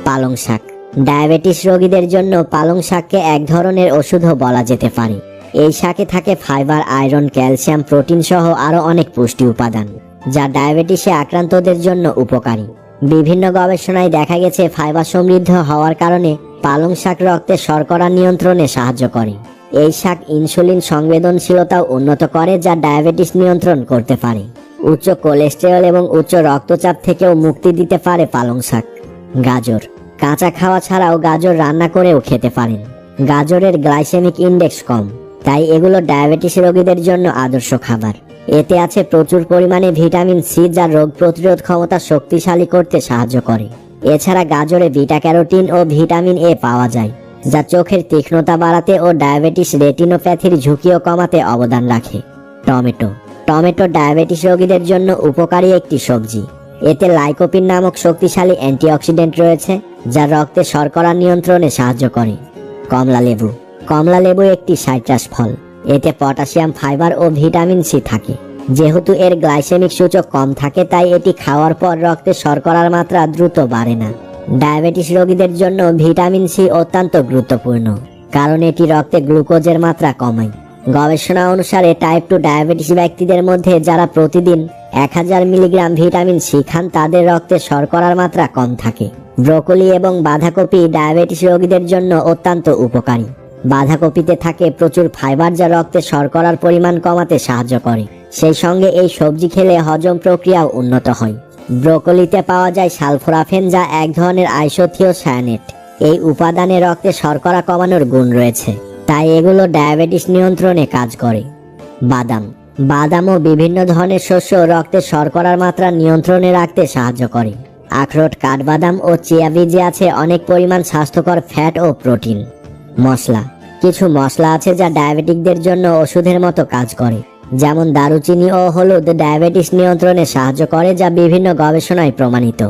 পালং শাক। ডায়াবেটিস রোগীদের জন্য পালং শাককে এক ধরনের ওষুধও বলা যেতে পারে। এই শাকে থাকে ফাইবার, আয়রন, ক্যালসিয়াম, প্রোটিন সহ আরও অনেক পুষ্টি উপাদান, যা ডায়াবেটিসে আক্রান্তদের জন্য উপকারী। বিভিন্ন গবেষণায় দেখা গেছে ফাইবার সমৃদ্ধ হওয়ার কারণে পালং শাক রক্তে শর্করা নিয়ন্ত্রণে সাহায্য করে। এই শাক ইনসুলিন সংবেদনশীলতাও উন্নত করে, যা ডায়াবেটিস নিয়ন্ত্রণ করতে পারে। উচ্চ কোলেস্টেরল এবং উচ্চ রক্তচাপ থেকেও মুক্তি দিতে পারে পালং শাক। গাজর কাঁচা খাওয়া ছাড়াও গাজর রান্না করেও খেতে পারেন। গাজরের গ্লাইসেমিক ইন্ডেক্স কম, তাই এগুলো ডায়াবেটিস রোগীদের জন্য আদর্শ খাবার। এতে আছে প্রচুর পরিমাণে ভিটামিন সি, যা রোগ প্রতিরোধ ক্ষমতা শক্তিশালী করতে সাহায্য করে। এছাড়া গাজরে বিটা ক্যারোটিন ও ভিটামিন এ পাওয়া যায়, যা চোখের তীক্ষ্ণতা বাড়াতে ও ডায়াবেটিস রেটিনোপ্যাথির ঝুঁকিও কমাতে অবদান রাখে। টমেটো ডায়াবেটিস রোগীদের জন্য উপকারী একটি সবজি। এতে লাইকোপিন নামক শক্তিশালী অ্যান্টিঅক্সিডেন্ট রয়েছে, যা রক্তে শর্করা নিয়ন্ত্রণে সাহায্য করে। কমলা লেবু একটি সাইট্রাস ফল। এতে পটাশিয়াম, ফাইবার ও ভিটামিন সি থাকে। যেহেতু এর গ্লাইসেমিক সূচক কম থাকে, তাই এটি খাওয়ার পর রক্তে শর্করার মাত্রা দ্রুত বাড়ে না। ডায়াবেটিস রোগীদের জন্য ভিটামিন সি অত্যন্ত গুরুত্বপূর্ণ, কারণ এটি রক্তে গ্লুকোজের মাত্রা কমায়। গবেষণা অনুসারে টাইপ 2 ডায়াবেটিস ব্যক্তিদের মধ্যে যারা প্রতিদিন 1000 মিলিগ্রাম ভিটামিন সি খান, তাদের রক্তে শর্করার মাত্রা কম থাকে। ব্রোকলি এবং বাঁধাকপি ডায়াবেটিস রোগীদের জন্য অত্যন্ত উপকারী। বাঁধাকপিতে থাকে প্রচুর ফাইবার, যা রক্তে শর্করার পরিমাণ কমাতে সাহায্য করে। সেই সঙ্গে এই সবজি খেলে হজম প্রক্রিয়াও উন্নত হয়। ব্রোকলিতে পাওয়া যায় সালফোরাফেন, যা এক ধরনের আইসোথিওসায়ানেট। এই উপাদানে রক্তে শর্করা কমানোর গুণ রয়েছে, তাই এগুলো ডায়াবেটিস নিয়ন্ত্রণে কাজ করে। বাদামও বিভিন্ন ধরনের শস্য রক্তে শর্করার মাত্রা নিয়ন্ত্রণে রাখতে সাহায্য করে। আখরোট, কাঠবাদাম ও চিয়া বীজে আছে অনেক পরিমাণ স্বাস্থ্যকর ফ্যাট ও প্রোটিন। কিছু মশলা আছে যা ডায়াবেটিকদের জন্য ওষুধের মতো কাজ করে, যেমন দারুচিনি ও হলুদ ডায়াবেটিস নিয়ন্ত্রণে সাহায্য করে, যা বিভিন্ন গবেষণায় প্রমাণিত।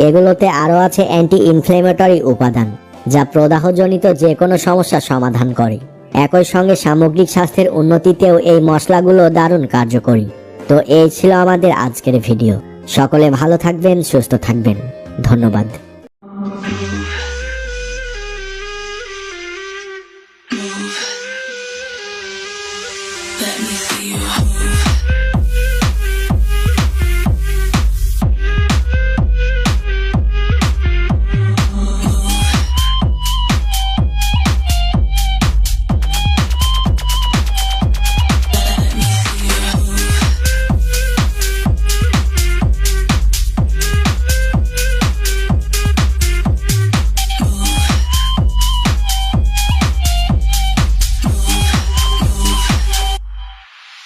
এগুলোতে আরও আছে অ্যান্টি ইনফ্লেমেটরি উপাদান, যা প্রদাহজনিত যে কোনো সমস্যা সমাধান করে। একই সঙ্গে সামগ্রিক স্বাস্থ্যের উন্নতিতেও এই মশলাগুলো দারুণ কার্যকরী। তো এই ছিল আমাদের আজকের ভিডিও। সকলে ভালো থাকবেন, সুস্থ থাকবেন। ধন্যবাদ। Let me see you move.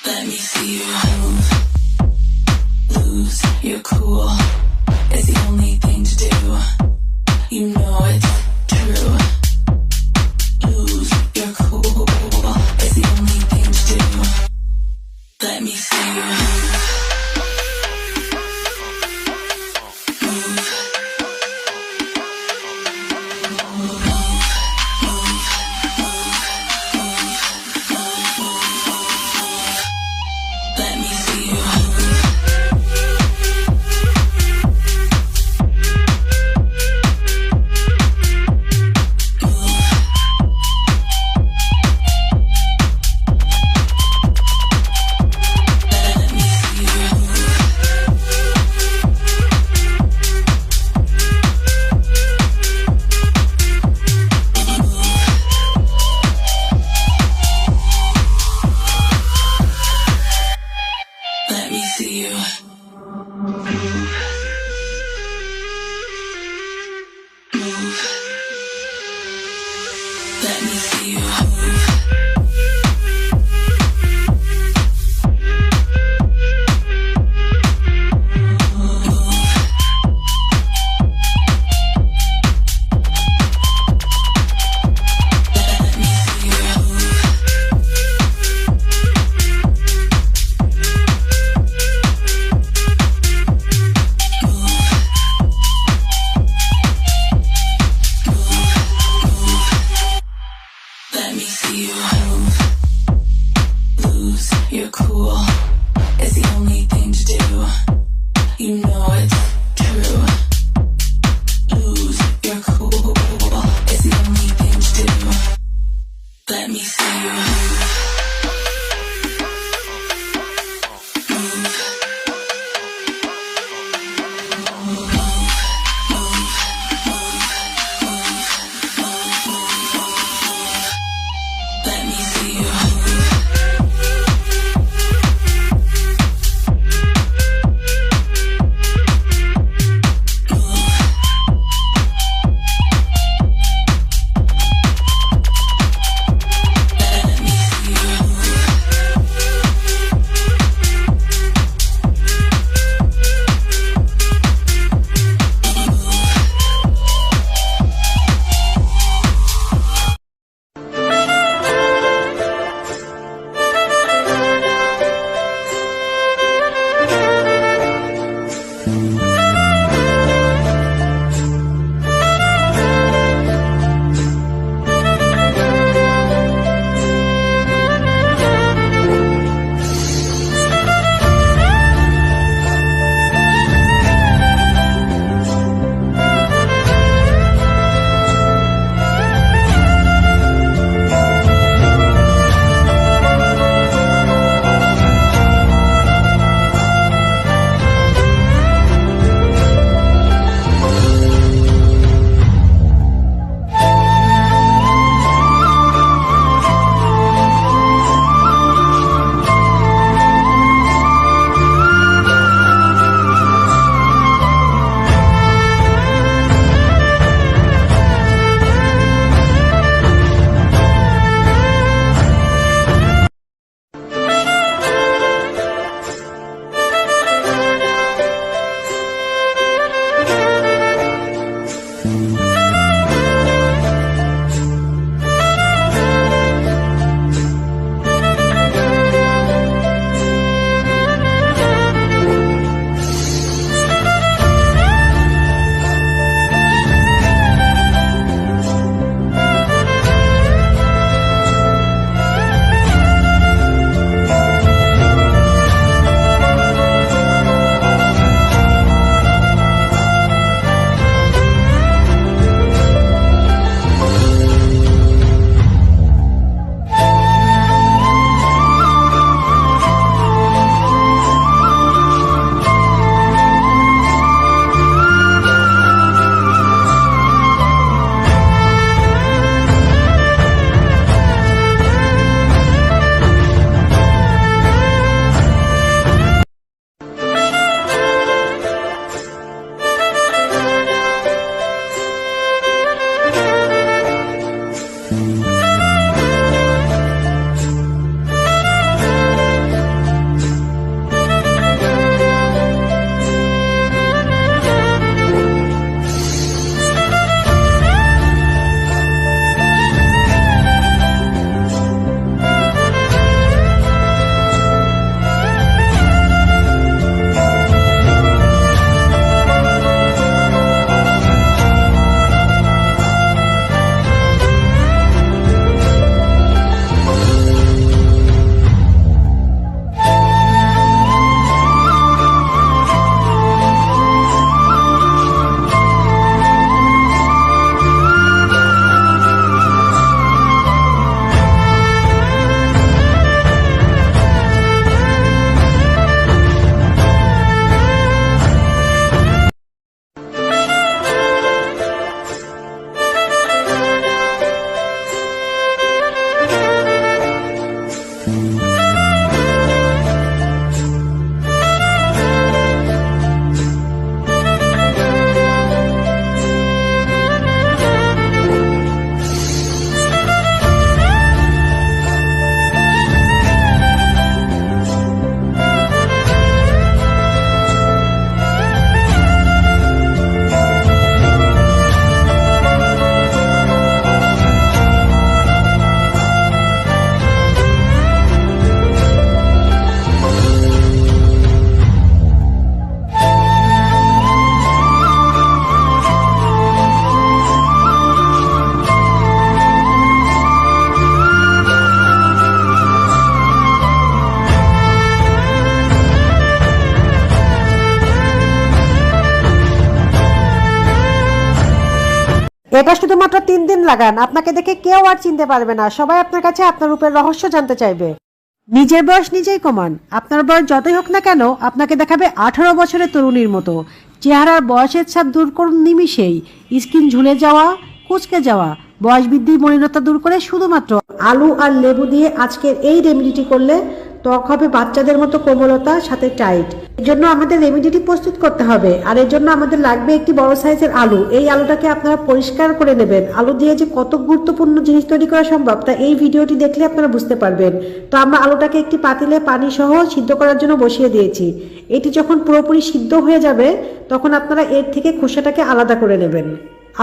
Let me see you move. Lose your cool. It's the only thing to do. You know it's true. Lose your cool. It's the only thing to do. Let me see you move. Let me see you move. Let me see you move. Let me see you. Move. Let me see you move. Let me see you move. Let me see you move. Lose your cool. It's the only thing to do. You know it's true. Lose your cool. It's the only thing to do. Let me see you move. Let me see এটা শুধুমাত্র 3 দিন লাগান, আপনাকে দেখে কেউ আর চিনতে পারবে না। সবাই আপনার কাছে আপনার রূপের রহস্য জানতে চাইবে। নিজের বয়স নিজেই কমান। আপনার বয়স যতই হোক না কেন, আপনাকে দেখাবে 18 বছরের তরুণীর মতো। চেহারার বয়সের ছাপ দূর করুন নিমিষেই। স্কিন ঝুলে যাওয়া, কুঁচকে যাওয়া, বয়স বৃদ্ধি, মলিনতা দূর করে শুধুমাত্র আলু আর লেবু দিয়ে আজকের এই রেমেডিটি করলে ত্বক হবে বাচ্চাদের মতো কোমলতা, সাথে টাইট। এর জন্য আমাদের রেমেডিটি প্রস্তুত করতে হবে, আর এর জন্য আমাদের লাগবে একটি বড় সাইজের আলু। এই আলুটাকে আপনারা পরিষ্কার করে নেবেন। আলু দিয়ে যে কত গুরুত্বপূর্ণ জিনিস তৈরি করা সম্ভব তা এই ভিডিওটি দেখলে আপনারা বুঝতে পারবেন। তো আমরা আলুটাকে একটি পাতিলে পানি সহ সিদ্ধ করার জন্য বসিয়ে দিয়েছি। এটি যখন পুরোপুরি সিদ্ধ হয়ে যাবে তখন আপনারা এর থেকে খোসাটাকে আলাদা করে নেবেন।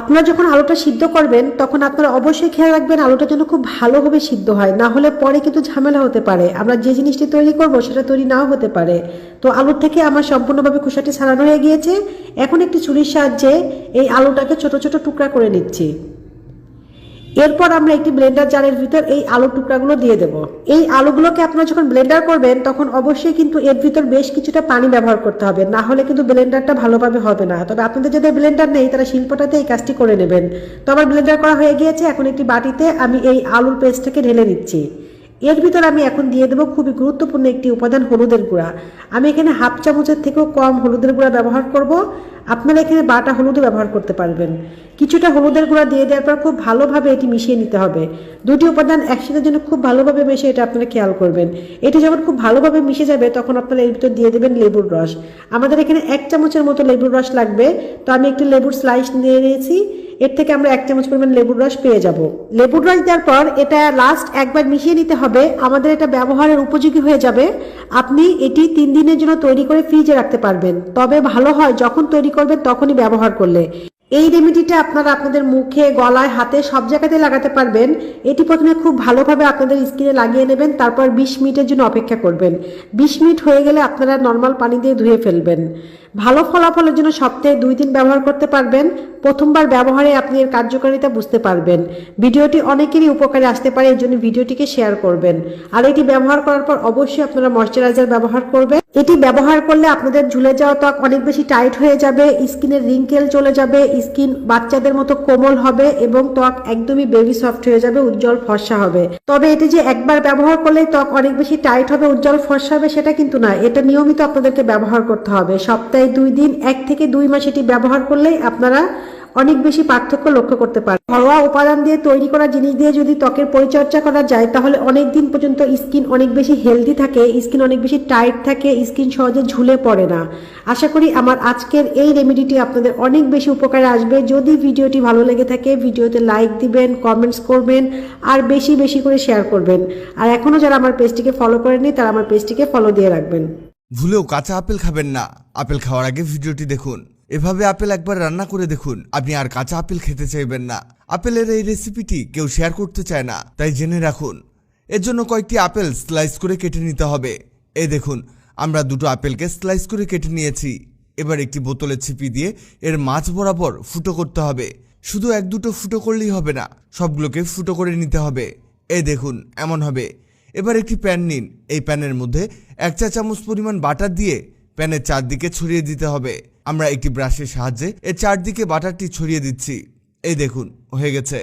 আপনারা যখন আলুটা সিদ্ধ করবেন তখন আপনারা অবশ্যই খেয়াল রাখবেন আলুটা যেন খুব ভালোভাবে সিদ্ধ হয়, না হলে পরে কিন্তু ঝামেলা হতে পারে। আমরা যে জিনিসটি তৈরি করব সেটা তৈরি নাও হতে পারে। তো আলুর থেকে আমার সম্পূর্ণভাবে খোসাটি ছাড়ানো হয়ে গিয়েছে। এখন একটি ছুরির সাহায্যে এই আলুটাকে ছোট ছোট টুকরা করে নিচ্ছি। এরপর আমরা একটি ব্লেন্ডার জারের ভিতর এই আলুর টুকরাগুলো দিয়ে দেব। এই আলুগুলোকে আপনারা যখন ব্লেন্ডার করবেন তখন অবশ্যই কিন্তু এর ভিতর বেশ কিছুটা পানি ব্যবহার করতে হবে, না হলে কিন্তু ব্লেন্ডারটা ভালোভাবে হবে না। তবে আপনাদের যাদের ব্লেন্ডার নেই তারা শিল্পটাতে এই কাজটি করে নেবেন। তো আমার ব্লেন্ডার করা হয়ে গিয়েছে। এখন একটি বাটিতে আমি এই আলুর পেস্টটাকে ঢেলে নিচ্ছি। এর ভিতর আমি এখন দিয়ে দেবো খুবই গুরুত্বপূর্ণ একটি উপাদান, হলুদের গুঁড়া। আমি এখানে হাফ চামচের থেকেও কম হলুদের গুঁড়া ব্যবহার করব। আপনারা এখানে বাটা হলুদও ব্যবহার করতে পারবেন। কিছুটা হলুদের গুঁড়া দিয়ে দেওয়ার পর খুব ভালোভাবে এটি মিশিয়ে নিতে হবে। দুটি উপাদান একসাথে যেন খুব ভালোভাবে মিশে, এটা আপনারা খেয়াল করবেন। এটি যখন খুব ভালোভাবে মিশে যাবে তখন আপনারা এর ভিতর দিয়ে দেবেন লেবুর রস। আমাদের এখানে 1 চামচের মতো লেবুর রস লাগবে। তো আমি একটি লেবুর স্লাইস নিয়ে নিয়েছি। এর থেকে আমরা 1 চামচ পরিমাণ লেবুর রস পেয়ে যাব। লেবুর রস দেওয়ার পর এটা লাস্ট একবার মিশিয়ে নিতে হবে। আমাদের এটা ব্যবহারের উপযোগী হয়ে যাবে। আপনি এটি 3 দিনের জন্য তৈরি করে ফ্রিজে রাখতে পারবেন। তবে ভালো হয় যখন তৈরি করবেন তখনই ব্যবহার করলে। এই রেমেডিটা আপনারা আপনাদের মুখে, গলায়, হাতে সব জায়গাতে লাগাতে পারবেন। এটি প্রথমে খুব ভালোভাবে আপনাদের স্কিনে লাগিয়ে নেবেন, তারপর 20 মিনিটের জন্য অপেক্ষা করবেন। 20 মিনিট হয়ে গেলে আপনারা নর্মাল পানি দিয়ে ধুয়ে ফেলবেন। ভালো ফলাফলের জন্য সপ্তাহে 2 দিন ব্যবহার করতে পারবেন। প্রথমবার ব্যবহারে আপনি এর কার্যকারিতা বুঝতে পারবেন। ভিডিওটি অনেকেরই উপকারে আসতে পারে, এই জন্য ভিডিওটিকে শেয়ার করবেন। আর এটি ব্যবহার করার পর অবশ্যই আপনারা ময়শ্চারাইজার ব্যবহার করবেন। এটি ব্যবহার করলে আপনাদের ঝুলে যাওয়া ত্বক অনেক বেশি টাইট হয়ে যাবে, স্কিনের রিঙ্কেল চলে যাবে, স্কিন বাচ্চাদের মতো কোমল হবে এবং ত্বক একদমই বেবি সফট হয়ে যাবে, উজ্জ্বল ফর্সা হবে। তবে এটি যে একবার ব্যবহার করলে ত্বক অনেক বেশি টাইট হবে, উজ্জ্বল ফর্সা হবে সেটা কিন্তু না। এটা নিয়মিত আপনাদেরকে ব্যবহার করতে হবে। সপ্তাহে 2 দিন, 1 থেকে 2 মাস এটি ব্যবহার করলেই আপনারা অনেক বেশি পার্থক্য লক্ষ্য করতে পারেন। ঘরোয়া উপাদান দিয়ে তৈরি করা জিনিস দিয়ে যদি ত্বকের পরিচর্যা করা যায় তাহলে অনেক দিন পর্যন্ত স্কিন অনেক বেশি হেলদি থাকে, স্কিন অনেক বেশি টাইট থাকে, স্কিন সহজে ঝুলে পড়ে না। আশা করি আমার আজকের এই রেমেডিটি আপনাদের অনেক বেশি উপকারে আসবে। যদি ভিডিওটি ভালো লেগে থাকে ভিডিওতে লাইক দিবেন, কমেন্টস করবেন আর বেশি বেশি করে শেয়ার করবেন। আর এখনো যারা আমার পেজটিকে ফলো করেননি তারা আমার পেজটিকে ফলো দিয়ে রাখবেন। ভুলেও কাঁচা আপেল খাবেন না। আপেল খাওয়ার আগে ভিডিওটি দেখুন। এভাবে আপেল একবার রান্না করে দেখুন, আপনি আর কাঁচা আপেল খেতে চাইবেন না। আপেলের এই রেসিপিটি কেউ শেয়ার করতে চায় না, তাই জেনে রাখুন। এর জন্য কয়েকটি আপেল স্লাইস করে কেটে নিতে হবে। এই দেখুন, আমরা 2টো আপেলকে স্লাইস করে কেটে নিয়েছি। এবার একটি বোতলে ছিপি দিয়ে এর মাঝ বরাবর ফুটো করতে হবে। শুধু 1-2টো ফুটো করলেই হবে না, সবগুলোকে ফুটো করে নিতে হবে। এই দেখুন, এমন হবে। এবার একটি প্যান নিন। এই প্যানের মধ্যে 1 চা চামচ পরিমাণ বাটার দিয়ে প্যানের চারদিকে ছড়িয়ে দিতে হবে। আমরা একটি ব্রাশের সাহায্যে এর চারদিকে বাটারটি ছড়িয়ে দিচ্ছি। এই দেখুন, হয়ে গেছে।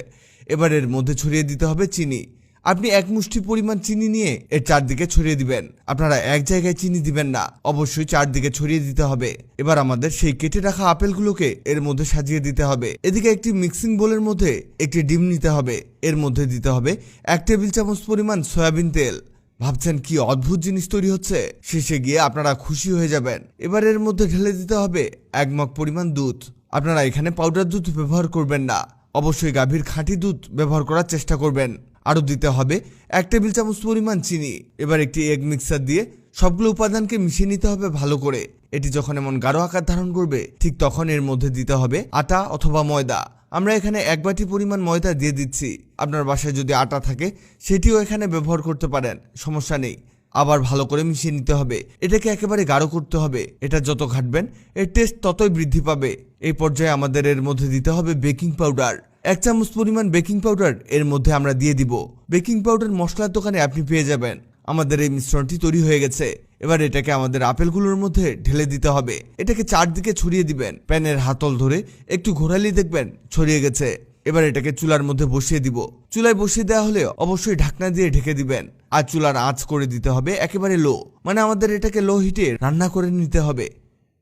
এবার এর মধ্যে ছড়িয়ে দিতে হবে চিনি। আপনি 1 মুষ্টি পরিমাণ চিনি নিয়ে এর চারদিকে ছড়িয়ে দিবেন। আপনারা এক জায়গায় চিনি দিবেন না, অবশ্যই চারদিকে ছড়িয়ে দিতে হবে। এবার আমাদের সেই কেটে রাখা আপেলগুলোকে এর মধ্যে সাজিয়ে দিতে হবে। এদিকে একটি মিক্সিং বোলের মধ্যে একটি ডিম নিতে হবে। এর মধ্যে দিতে হবে 1 টেবিল চামচ পরিমাণ সয়াবিন তেল। ভাবছেন কি অদ্ভুত জিনিস তৈরি হচ্ছে? শেষে গিয়ে আপনারা খুশি হয়ে যাবেন। এবার এর মধ্যে ঢেলে দিতে হবে 1 মগ পরিমাণ দুধ। আপনারা এখানে পাউডার দুধ ব্যবহার করবেন না, অবশ্যই গাভীর খাঁটি দুধ ব্যবহার করার চেষ্টা করবেন। আরও দিতে হবে 1 টেবিল চামচ পরিমাণ চিনি। এবার একটি এগ মিক্সার দিয়ে সবগুলো উপাদানকে মিশিয়ে নিতে হবে ভালো করে। এটি যখন এমন গাঢ় আকার ধারণ করবে ঠিক তখন এর মধ্যে দিতে হবে আটা অথবা ময়দা। আমরা এখানে 1 বাটি পরিমাণ ময়দা দিয়ে দিচ্ছি। আপনার বাসায় যদি আটা থাকে সেটিও এখানে ব্যবহার করতে পারেন, সমস্যা নেই। আবার ভালো করে মিশিয়ে নিতে হবে। এটাকে একেবারে গাঢ় করতে হবে। এটা যত ঘাটবেন এর টেস্ট ততই বৃদ্ধি পাবে। এই পর্যায়ে আমাদের এর মধ্যে দিতে হবে বেকিং পাউডার। 1 চামচ পরিমাণ বেকিং পাউডার এর মধ্যে আমরা দিয়ে দিব। বেকিং পাউডার মশলার দোকানে আপনি পেয়ে যাবেন। আমাদের এই মিশ্রণটি তৈরি হয়ে গেছে। এবার এটাকে আমাদের আপেলগুলোর মধ্যে ঢেলে দিতে হবে। এটাকে চারদিকে ছড়িয়ে দিবেন। প্যানের হাতল ধরে একটু ঘোরালি দেখবেন ছড়িয়ে গেছে। এবার এটাকে চুলার মধ্যে বসিয়ে দিব। চুলায় বসিয়ে দেওয়া হলে অবশ্যই ঢাকনা দিয়ে ঢেকে দিবেন। আর চুলার আঁচ করে দিতে হবে একেবারে লো, মানে আমাদের এটাকে লো হিটে রান্না করে নিতে হবে।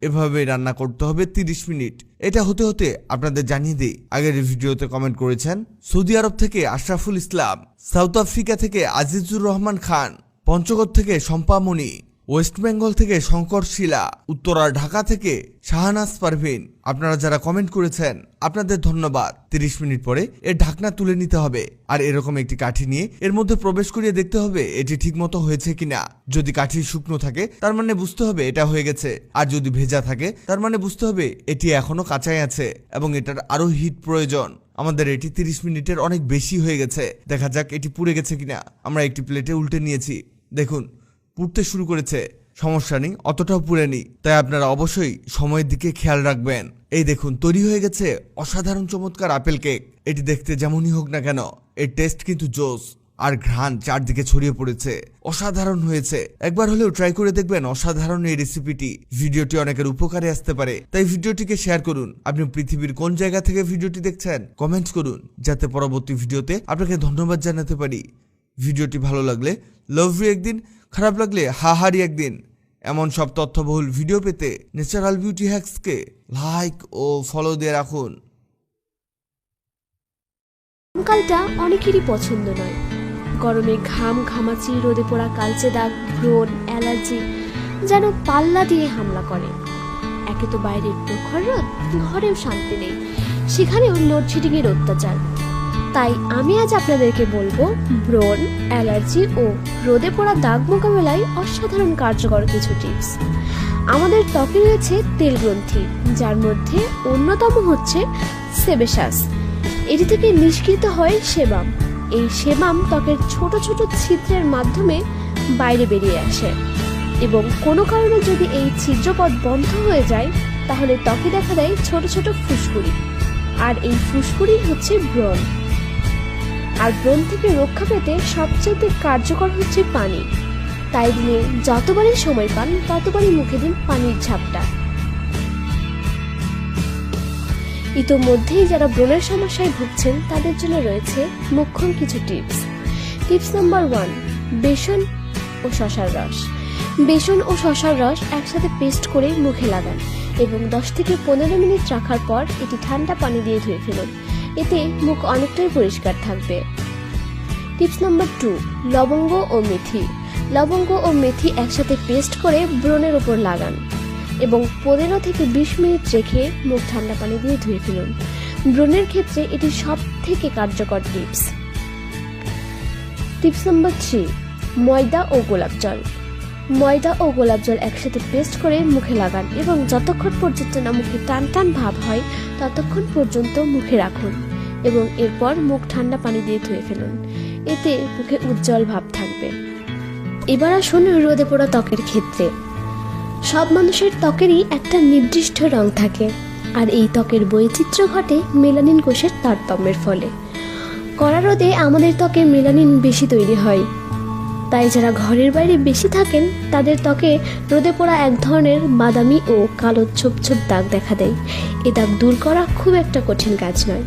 এভাবে রান্না করতে হবে 30 মিনিট। এটা হতে হতে আপনাদের জানিয়ে দিই, আগের ভিডিওতে কমেন্ট করেছেন সৌদি আরব থেকে আশরাফুল ইসলাম, সাউথ আফ্রিকা থেকে আজিজুর রহমান খান, পঞ্চগড় থেকে শম্পামণি, ওয়েস্ট বেঙ্গল থেকে শঙ্কর শিলা, উত্তরা ঢাকা থেকে শাহানাজ পারভিন। আপনারা যারা কমেন্ট করেছেন আপনাদের ধন্যবাদ। 30 মিনিট পরে এর ঢাকনা তুলে নিতে হবে আর এরকম একটি কাঠি নিয়ে এর মধ্যে প্রবেশ করিয়ে দেখতে হবে এটি ঠিকমতো হয়েছে কিনা। যদি কাঠি শুকনো থাকে তার মানে বুঝতে হবে এটা হয়ে গেছে, আর যদি ভেজা থাকে তার মানে বুঝতে হবে এটি এখনো কাঁচাই আছে এবং এটার আরো হিট প্রয়োজন। আমাদের এটি 30 মিনিটের অনেক বেশি হয়ে গেছে। দেখা যাক এটি পুড়ে গেছে কিনা। আমরা একটি প্লেটে উল্টে নিয়েছি, দেখুন পুড়তে শুরু করেছে। সমস্যা নেই, অতটাও পুড়েনি, তাই আপনারা অবশ্যই সময়ের দিকে খেয়াল রাখবেন। এই দেখুন তৈরি হয়ে গেছে অসাধারণ চমৎকার আপেল কেক। এটি দেখতে যেমনই হোক না কেন এর টেস্ট কিন্তু জোস, আর ঘ্রাণ চারদিকে ছড়িয়ে পড়েছে, অসাধারণ হয়েছে। একবার হলেও ট্রাই করে দেখবেন অসাধারণ এই রেসিপিটি। ভিডিওটি অনেকের উপকারে আসতে পারে, তাই ভিডিওটিকে শেয়ার করুন। আপনি পৃথিবীর কোন জায়গা থেকে ভিডিওটি দেখছেন কমেন্ট করুন, যাতে পরবর্তী ভিডিওতে আপনাকে ধন্যবাদ জানাতে পারি। ভিডিওটি ভালো লাগলে লাভ ইউ একদিন, খারাপ লাগলে হাহারি একদিন। এমন সব তথ্যবহুল ভিডিও পেতে ন্যাচারাল বিউটি হ্যাক্সকে লাইক ও ফলো দিয়ে রাখুন। গরমকালটা অনেকেরই পছন্দ নয়। গরমে ঘাম ঘামাচি, রোদে পোড়া কালচে দাগ, ব্রণ, অ্যালার্জি যেন পাল্লা দিয়ে হামলা করে। একে তো বাইরের প্রখর রোদ, ঘরেও শান্তি নেই, সেখানেও লোডশেডিং এর অত্যাচার। তাই আমি আজ আপনাদেরকে বলবো ব্রণ, অ্যালার্জি ও রোদে পোড়া দাগ মোকাবেলায় অসাধারণ কার্যকর কিছু টিপস। আমাদের ত্বকে রয়েছে তেল গ্রন্থি, যার মধ্যে অন্যতম হচ্ছে সেবেসাস। এটি থেকে নিষ্কৃত হয় সেবাম। এই সেবাম ত্বকের ছোট ছোট ছিদ্রের মাধ্যমে বাইরে বেরিয়ে আসে এবং কোনো কারণে যদি এই ছিদ্রপথ বন্ধ হয়ে যায় তাহলে ত্বকে দেখা দেয় ছোট ছোট ফুসকুড়ি, আর এই ফুসকুড়ি হচ্ছে ব্রণ। আর ব্রণ থেকে রক্ষা পেতে সবচেয়ে কার্যকর হচ্ছে পানি। তাই দিনে যতবারই সময় পান ততবারই মুখে দিন পানির ঝাপটা। ইতোমধ্যেই যারা ব্রণের সমস্যায় ভুগছেন তাদের জন্য রয়েছে মোক্ষম কিছু টিপস। টিপস নাম্বার 1, বেসন ও শসার রস। বেসন ও শসার রস একসাথে পেস্ট করে মুখে লাগান এবং 10 থেকে 15 মিনিট রাখার পর এটি ঠান্ডা পানি দিয়ে ধুয়ে ফেলুন। এতে মুখ অনেকটাই পরিষ্কার থাকবে। টিপস নাম্বার 2, লবঙ্গ ও মেথি। লবঙ্গ ও মেথি একসাথে পেস্ট করে ব্রণের উপর লাগান এবং 15 থেকে 20 মিনিট রেখে মুখ ঠান্ডা পানি দিয়ে ধুয়ে ফেলুন। ব্রণের ক্ষেত্রে এটি সব থেকে কার্যকর টিপস। টিপস নাম্বার 3, ময়দা ও গোলাপ জল। ময়দা ও গোলাপ জল একসাথে পেস্ট করে মুখে লাগান এবং যতক্ষণ পর্যন্ত না মুখে টান টান ভাব হয় ততক্ষণ পর্যন্ত মুখে রাখুন এবং এরপর মুখ ঠান্ডা পানি দিয়ে ধুয়ে ফেলুন। এতে মুখে উজ্জ্বল ভাব থাকবে। এবার আসুন রোদে পোড়া ত্বকের ক্ষেত্রে। সব মানুষের ত্বকেরই একটা নির্দিষ্ট রং থাকে, আর এই ত্বকের বৈচিত্র্য ঘটে মেলানিন কোষের তারতম্যের ফলে। কড়া রোদে আমাদের ত্বকে মেলানিন বেশি তৈরি হয়, তাই যারা ঘরের বাইরে বেশি থাকেন তাদের ত্বকে রোদে পোড়া এক ধরনের বাদামি ও কালো ছোপ ছোপ দাগ দেখা দেয়। এ দাগ দূর করা খুব একটা কঠিন কাজ নয়,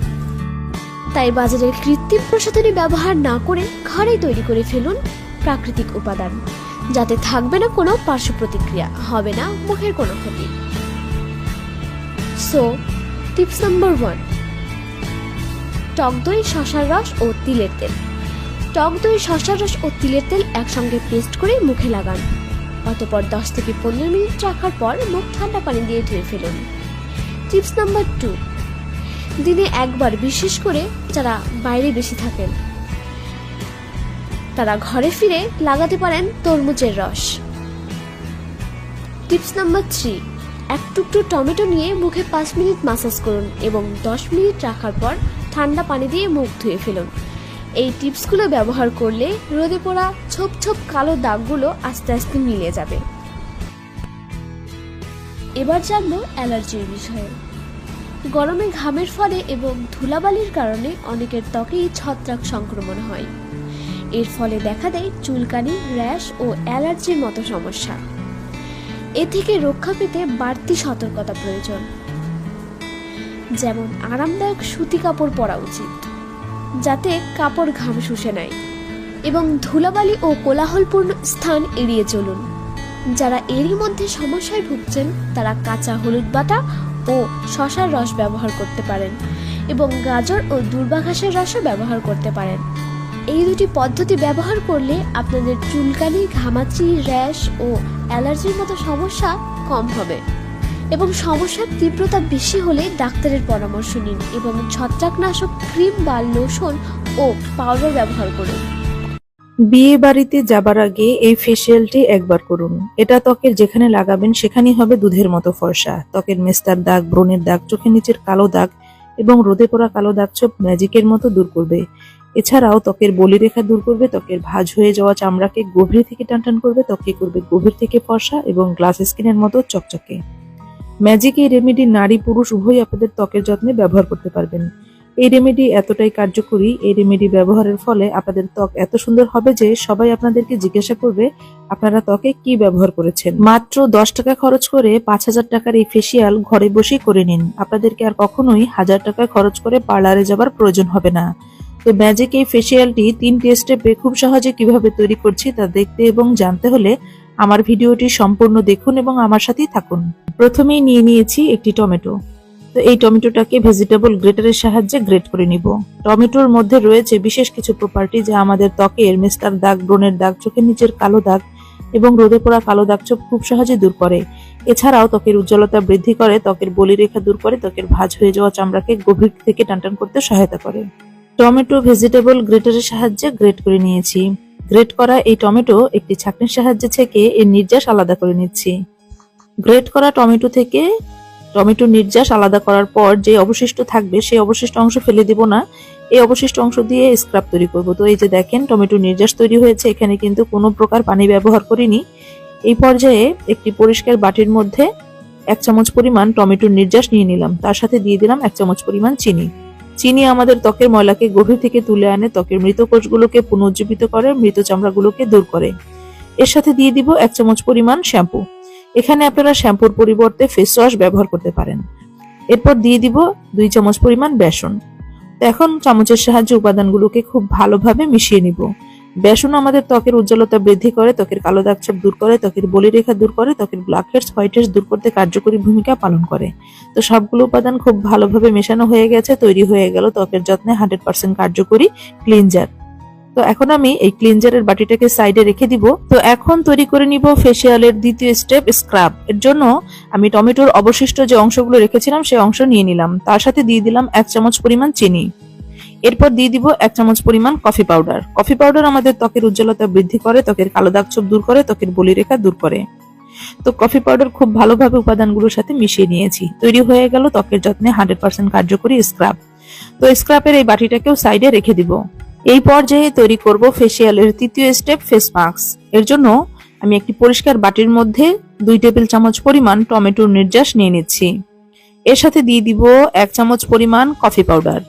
তাই বাজারের কৃত্রিম প্রসাধনী ব্যবহার না করে ঘরেই তৈরি করে ফেলুন প্রাকৃতিক উপাদান, যাতে থাকবে না কোনো পার্শ্ব প্রতিক্রিয়া, হবে না মুখের কোনো ক্ষতি। সো টিপস নাম্বার 1, টক দই, শসার রস ও তিলের তেল। টক দই, শসার রস ও তিলের তেল একসঙ্গে পেস্ট করে মুখে লাগান। অতঃপর 10 থেকে 15 মিনিট রাখার পর মুখ ঠান্ডা পানি দিয়ে ধুয়ে ফেলুন। টিপস নাম্বার 2, দিনে একবার, বিশেষ করে যারা বাইরে বেশি থাকেন তারা ঘরে ফিরে লাগাতে পারেন তরমুজের রস। টিপস নাম্বার 3, এক টুকরো টমেটো নিয়ে মুখে 5 মিনিট মাসাজ করুন এবং 10 মিনিট রাখার পর ঠান্ডা পানি দিয়ে মুখ ধুয়ে ফেলুন। এই টিপসগুলো ব্যবহার করলে রোদে পোড়া ছোপ ছোপ কালো দাগগুলো আস্তে আস্তে মিলে যাবে। এবার জানবো অ্যালার্জির বিষয়ে। গরমে ঘামের ফলে এবং ধুলাবালির কারণে অনেকের ত্বকেই ছত্রাক সংক্রমণ হয়। এর ফলে দেখা দেয় চুলকানি, র্যাশ ও অ্যালার্জির মতো সমস্যা। এ থেকে রক্ষা পেতে বাড়তি সতর্কতা প্রয়োজন। যেমন আরামদায়ক সুতি কাপড় পরা উচিত, যাতে কাপড় ঘাম শুষে নেয়, এবং ধুলাবালি ও কোলাহলপূর্ণ স্থান এড়িয়ে চলুন। যারা এরই মধ্যে সমস্যায় ভুগছেন তারা কাঁচা হলুদ বাটা ও শসার রস ব্যবহার করতে পারেন এবং গাজর ও দূর্বা ঘাসের রসও ব্যবহার করতে পারেন। এই দুটি পদ্ধতি ব্যবহার করলে আপনাদের চুলকানি, ঘামাচি, র্যাশ ও অ্যালার্জির মতো সমস্যা কম হবে। এবং সমস্যার তীব্রতা বেশি হলে ডাক্তারের পরামর্শ নিন এবং ছত্রাকনাশক ক্রিম বা লোশন ও পাউডার ব্যবহার করুন। বিয়ে বাড়িতে যাবার আগে এই ফেসিয়ালটি একবার করুন। এটা ত্বকের যেখানে লাগাবেন সেখানেই হবে দুধের মতো ফর্সা। ত্বকের মেস্তার দাগ, ব্রণের দাগ, চোখের নিচের কালো দাগ এবং রোদে পোড়া কালো দাগ ছোপ ম্যাজিকের মতো দূর করবে। এছাড়াও ত্বকের বলিরেখা দূর করবে, ত্বকের ভাঁজ হয়ে যাওয়া চামড়াকে গভীর থেকে টানটান করবে, ত্বককে করবে গভীর থেকে ফর্সা এবং গ্লাস স্কিনের মতো চকচকে। ম্যাজিক এই রেমেডি নারী পুরুষ উভয়ই আপনাদের ত্বকের যত্নে ব্যবহার করতে পারবেন। এই রেমেডি এতটাই কার্যকরী, এই রেমেডি ব্যবহারের ফলে আপনাদের ত্বক এত সুন্দর হবে যে সবাই আপনাদেরকে জিজ্ঞাসা করবে আপনারা ত্বকে কি ব্যবহার করেছেন। মাত্র 10 টাকা খরচ করে 5000 টাকার এই ফেসিয়াল ঘরে বসেই করে নিন। আপনাদেরকে আর কখনোই 1000 টাকা খরচ করে পার্লারে যাবার প্রয়োজন হবে না। তো ম্যাজিক এই ফেসিয়ালটি 3টি স্টেপে খুব সহজে কিভাবে তৈরি করছি তা দেখতে এবং জানতে হলে আমার ভিডিওটি সম্পূর্ণ দেখুন এবং আমার সাথেই থাকুন। প্রথমেই নিয়ে নিয়েছি একটি টমেটো। তো এই টমেটোটাকে ভেজিটেবল গ্রেটারের সাহায্যে গ্রেট করে নিব। টমেটোর মধ্যে রয়েছে বিশেষ কিছু প্রপার্টি যা আমাদের ত্বকের মেস্তার দাগ, ব্রণের দাগ, চোখের নিচের কালো দাগ এবং রোদে পোড়া কালো দাগ ছোপ খুব সহজে দূর করে। এছাড়াও ত্বকের উজ্জ্বলতা বৃদ্ধি করে, ত্বকের বলিরেখা দূর করে, ত্বকের ভাঁজ হয়ে যাওয়া চামড়াকে গভীর থেকে টানটান করতে সহায়তা করে। টমেটো ভেজিটেবল গ্রেটারের সাহায্যে গ্রেট করে নিয়েছি। গ্রেট করা এই টমেটো একটি ছাঁকনির সাহায্যে ছেঁকে এর নির্যাস আলাদা করে নিচ্ছি। গ্রেট করা টমেটো থেকে টমেটো নির্যাস আলাদা করার পর যে অবশিষ্ট থাকবে সেই অবশিষ্ট অংশ ফেলে দিব না, এই অবশিষ্ট অংশ দিয়ে স্ক্রাব তৈরি করব। তো এই যে দেখেন টমেটো নির্যাস তৈরি হয়েছে, এখানে কিন্তু কোনো প্রকার পানি ব্যবহার করিনি। এই পর্যায়ে একটি পরিষ্কার বাটির মধ্যে 1 চামচ পরিমাণ টমেটোর নির্যাস নিয়ে নিলাম, তার সাথে দিয়ে দিলাম 1 চামচ পরিমাণ চিনি। চিনি আমাদের ত্বকের ময়লাকে গভীর থেকে তুলে আনে, ত্বকের মৃত কোষগুলোকে পুনরুজ্জীবিত করে, মৃত চামড়াগুলোকে দূর করে। এর সাথে দিয়ে দিব 1 চামচ পরিমাণ শ্যাম্পু। এখানে আপনারা শ্যাম্পুর পরিবর্তে ফেস ওয়াশ ব্যবহার করতে পারেন। এরপর দিয়ে দিব 2 চামচ পরিমাণ বেসন। তো এখন চামচের সাহায্যে উপাদানগুলোকে খুব ভালোভাবে মিশিয়ে নিব। বেসন আমাদের ত্বকের উজ্জ্বলতা বৃদ্ধি করে, ত্বকের কালো দাগ ছোপ দূর করে, ত্বকের বলিরেখা দূর করে, ত্বকের ব্ল্যাক হেডস, হোয়াইট হেডস দূর করতে কার্যকরী ভূমিকা পালন করে। তো সবগুলো উপাদান খুব ভালোভাবে মেশানো হয়ে গেছে, তৈরি হয়ে গেল ত্বকের যত্নে 100% কার্যকরী ক্লিনজার। তো এখন আমি এই ক্লিনজারের বাটিটাকে সাইডে রেখে দিব। তো এখন তৈরি করে নিব ফেসিয়ালের দ্বিতীয় স্টেপ, স্ক্রাব। এর জন্য আমি টমেটোর অবশিষ্ট যে অংশগুলো রেখেছিলাম সেই অংশ নিয়ে নিলাম, তার সাথে দিয়ে দিলাম 1 চামচ পরিমাণ চিনি। এরপর দিয়ে দিব 1 চামচ পরিমাণ কফি পাউডার। কফি পাউডার আমাদের ত্বকের উজ্জ্বলতা বৃদ্ধি করে, ত্বকের কালো দাগ ছোপ দূর করে, ত্বকের বলিরেখা দূর করে। তো কফি পাউডার খুব ভালোভাবে উপাদানগুলোর সাথে মিশিয়ে নিয়েছি, তৈরি হয়ে গেল ত্বকের যত্নে 100% কার্যকরী স্ক্রাব। তো স্ক্রাবের এই বাটিটাকেও সাইডে রেখে দিব। এই পর্যায়ে তৈরি করব ফেসিয়ালের তৃতীয় স্টেপ, ফেস মাস্ক। এর জন্য আমি একটি পরিষ্কার বাটির মধ্যে 2 টেবিল চামচ পরিমাণ টমেটোর নির্যাস নিয়ে নিচ্ছি। এর সাথে দিয়ে দিব 1 চামচ পরিমাণ কফি পাউডার।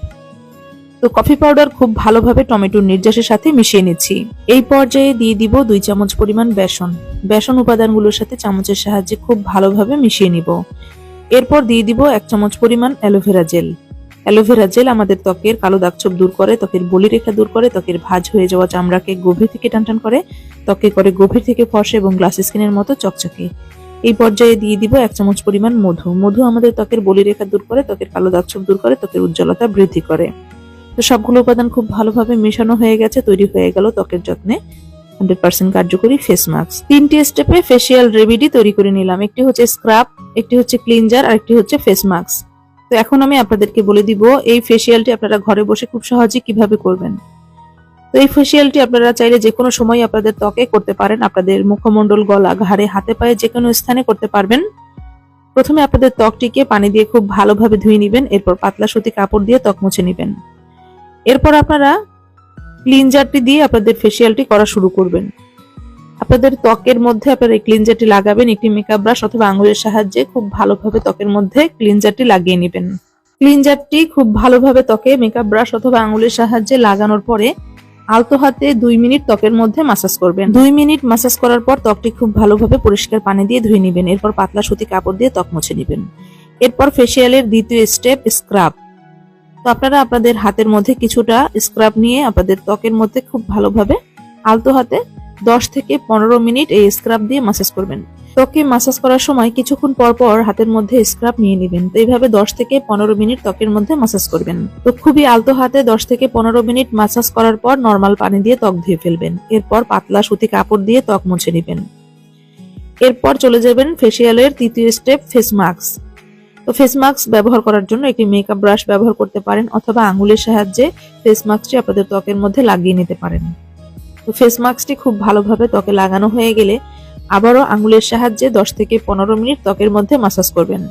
তো কফি পাউডার খুব ভালোভাবে টমেটোর নির্যাসের সাথে মিশিয়ে নিচ্ছি। এই পর্যায়ে দিয়ে দিব 2 চামচ পরিমাণ বেসন। বেসন উপাদানগুলোর সাথে চামচের সাহায্যে খুব ভালোভাবে মিশিয়ে নিব। এরপর দিয়ে দিব 1 চামচ পরিমাণ অ্যালোভেরা জেল। অ্যালোভেরা জেল আমাদের ত্বকের কালো দাগ ছোপ দূর করে, ত্বকের বলিরেখা দূর করে, ত্বকের ভাঁজ হয়ে যাওয়া চামড়াকে গভীর থেকে টানটান করে, ত্বকে করে গভীর থেকে ফর্সা এবং গ্লাস স্কিনের মতো চকচকে। এই পর্যায়ে দিয়ে দিব 1 চামচ পরিমাণ মধু। মধু আমাদের ত্বকের বলিরেখা দূর করে, ত্বকের কালো দাগ ছোপ দূর করে, ত্বকের উজ্জ্বলতা বৃদ্ধি করে। তো সবগুলো উপাদান খুব ভালোভাবে মেশানো হয়ে গেছে, তৈরি হয়ে গেল ত্বকের যত্নে 100% কার্যকরী ফেস মাস্ক। 3টি স্টেপে ফেসিয়াল রেমেডি তৈরি করে নিলাম। একটি হচ্ছে স্ক্রাব, একটি হচ্ছে ক্লিনজার, আর একটি হচ্ছে ফেস মাস্ক। তো এখন আমি আপনাদেরকে বলে দিব এই ফেসিয়ালটি আপনারা ঘরে বসে খুব সহজে কিভাবে করবেন। তো এই ফেসিয়ালটি আপনারা চাইলে যে কোনো সময় আপনাদের ত্বকে করতে পারেন, আপনাদের মুখমণ্ডল, গলা, ঘাড়ে, হাতে পায়ে যে কোনো স্থানে করতে পারবেন। প্রথমে আপনাদের ত্বকটিকে পানি দিয়ে খুব ভালোভাবে ধুয়ে নেবেন, এরপর পাতলা সুতি কাপড় দিয়ে ত্বক মুছে নেবেন। এরপর আপনারা ক্লিনজারটি দিয়ে আপনাদের ফেসিয়ালটি করা শুরু করবেন। আপনাদের ত্বকের মধ্যে আপনারা এই ক্লিনজারটি লাগাবেন একটি মেকআপ ব্রাশ অথবা আঙুলের সাহায্যে খুব ভালোভাবে ত্বকের মধ্যে ক্লিনজারটি লাগিয়ে নেবেন। ক্লিনজারটি খুব ভালোভাবে ত্বকে মেকআপ ব্রাশ অথবা আঙুলের সাহায্যে লাগানোর পরে আলতো হাতে 2 মিনিট ত্বকের মধ্যে মাসাজ করবেন। 2 মিনিট মাসাজ করার পর ত্বকটি খুব ভালোভাবে পরিষ্কার পানি দিয়ে ধুয়ে নেবেন। এরপর পাতলা সুতি কাপড় দিয়ে ত্বক মুছে নেবেন। এরপর ফেসিয়ালের দ্বিতীয় স্টেপ স্ক্রাব। তো আপনারা আপনাদের হাতের মধ্যে কিছুটা স্ক্রাব নিয়ে আপনাদের ত্বকের মধ্যে খুব ভালোভাবে আলতো হাতে 10 থেকে 15 মিনিট এই স্ক্রাব দিয়ে মাসাজ করবেন। ত্বকে মাসাজ করার সময় কিছুক্ষণ পর পর হাতের মধ্যে স্ক্রাব নিয়ে নেবেন। তো এইভাবে 10 থেকে 15 মিনিট ত্বকের মধ্যে মাসাজ করবেন। তো খুবই আলতো হাতে 10 থেকে 15 মিনিট মাসাজ করার পর নরমাল পানি দিয়ে ত্বক ধুয়ে ফেলবেন। এরপর পাতলা সুতি কাপড় দিয়ে ত্বক মুছে নেবেন। এরপর চলে যাবেন ফেসিয়ালের তৃতীয় স্টেপ ফেস মাস্ক। তো ফেস মাস্ক ব্যবহার করার জন্য একটি মেকআপ ব্রাশ ব্যবহার করতে পারেন অথবা আঙুলের সাহায্যে ফেস মাস্কটি আপনাদের ত্বকের মধ্যে লাগিয়ে নিতে পারেন। তো ফেস মাস্কটি খুব ভালোভাবে ত্বকে লাগানো হয়ে গেলে আবারও আঙুলের সাহায্যে 10 থেকে 15 মিনিট ত্বকের মধ্যে মাসাজ করবেন।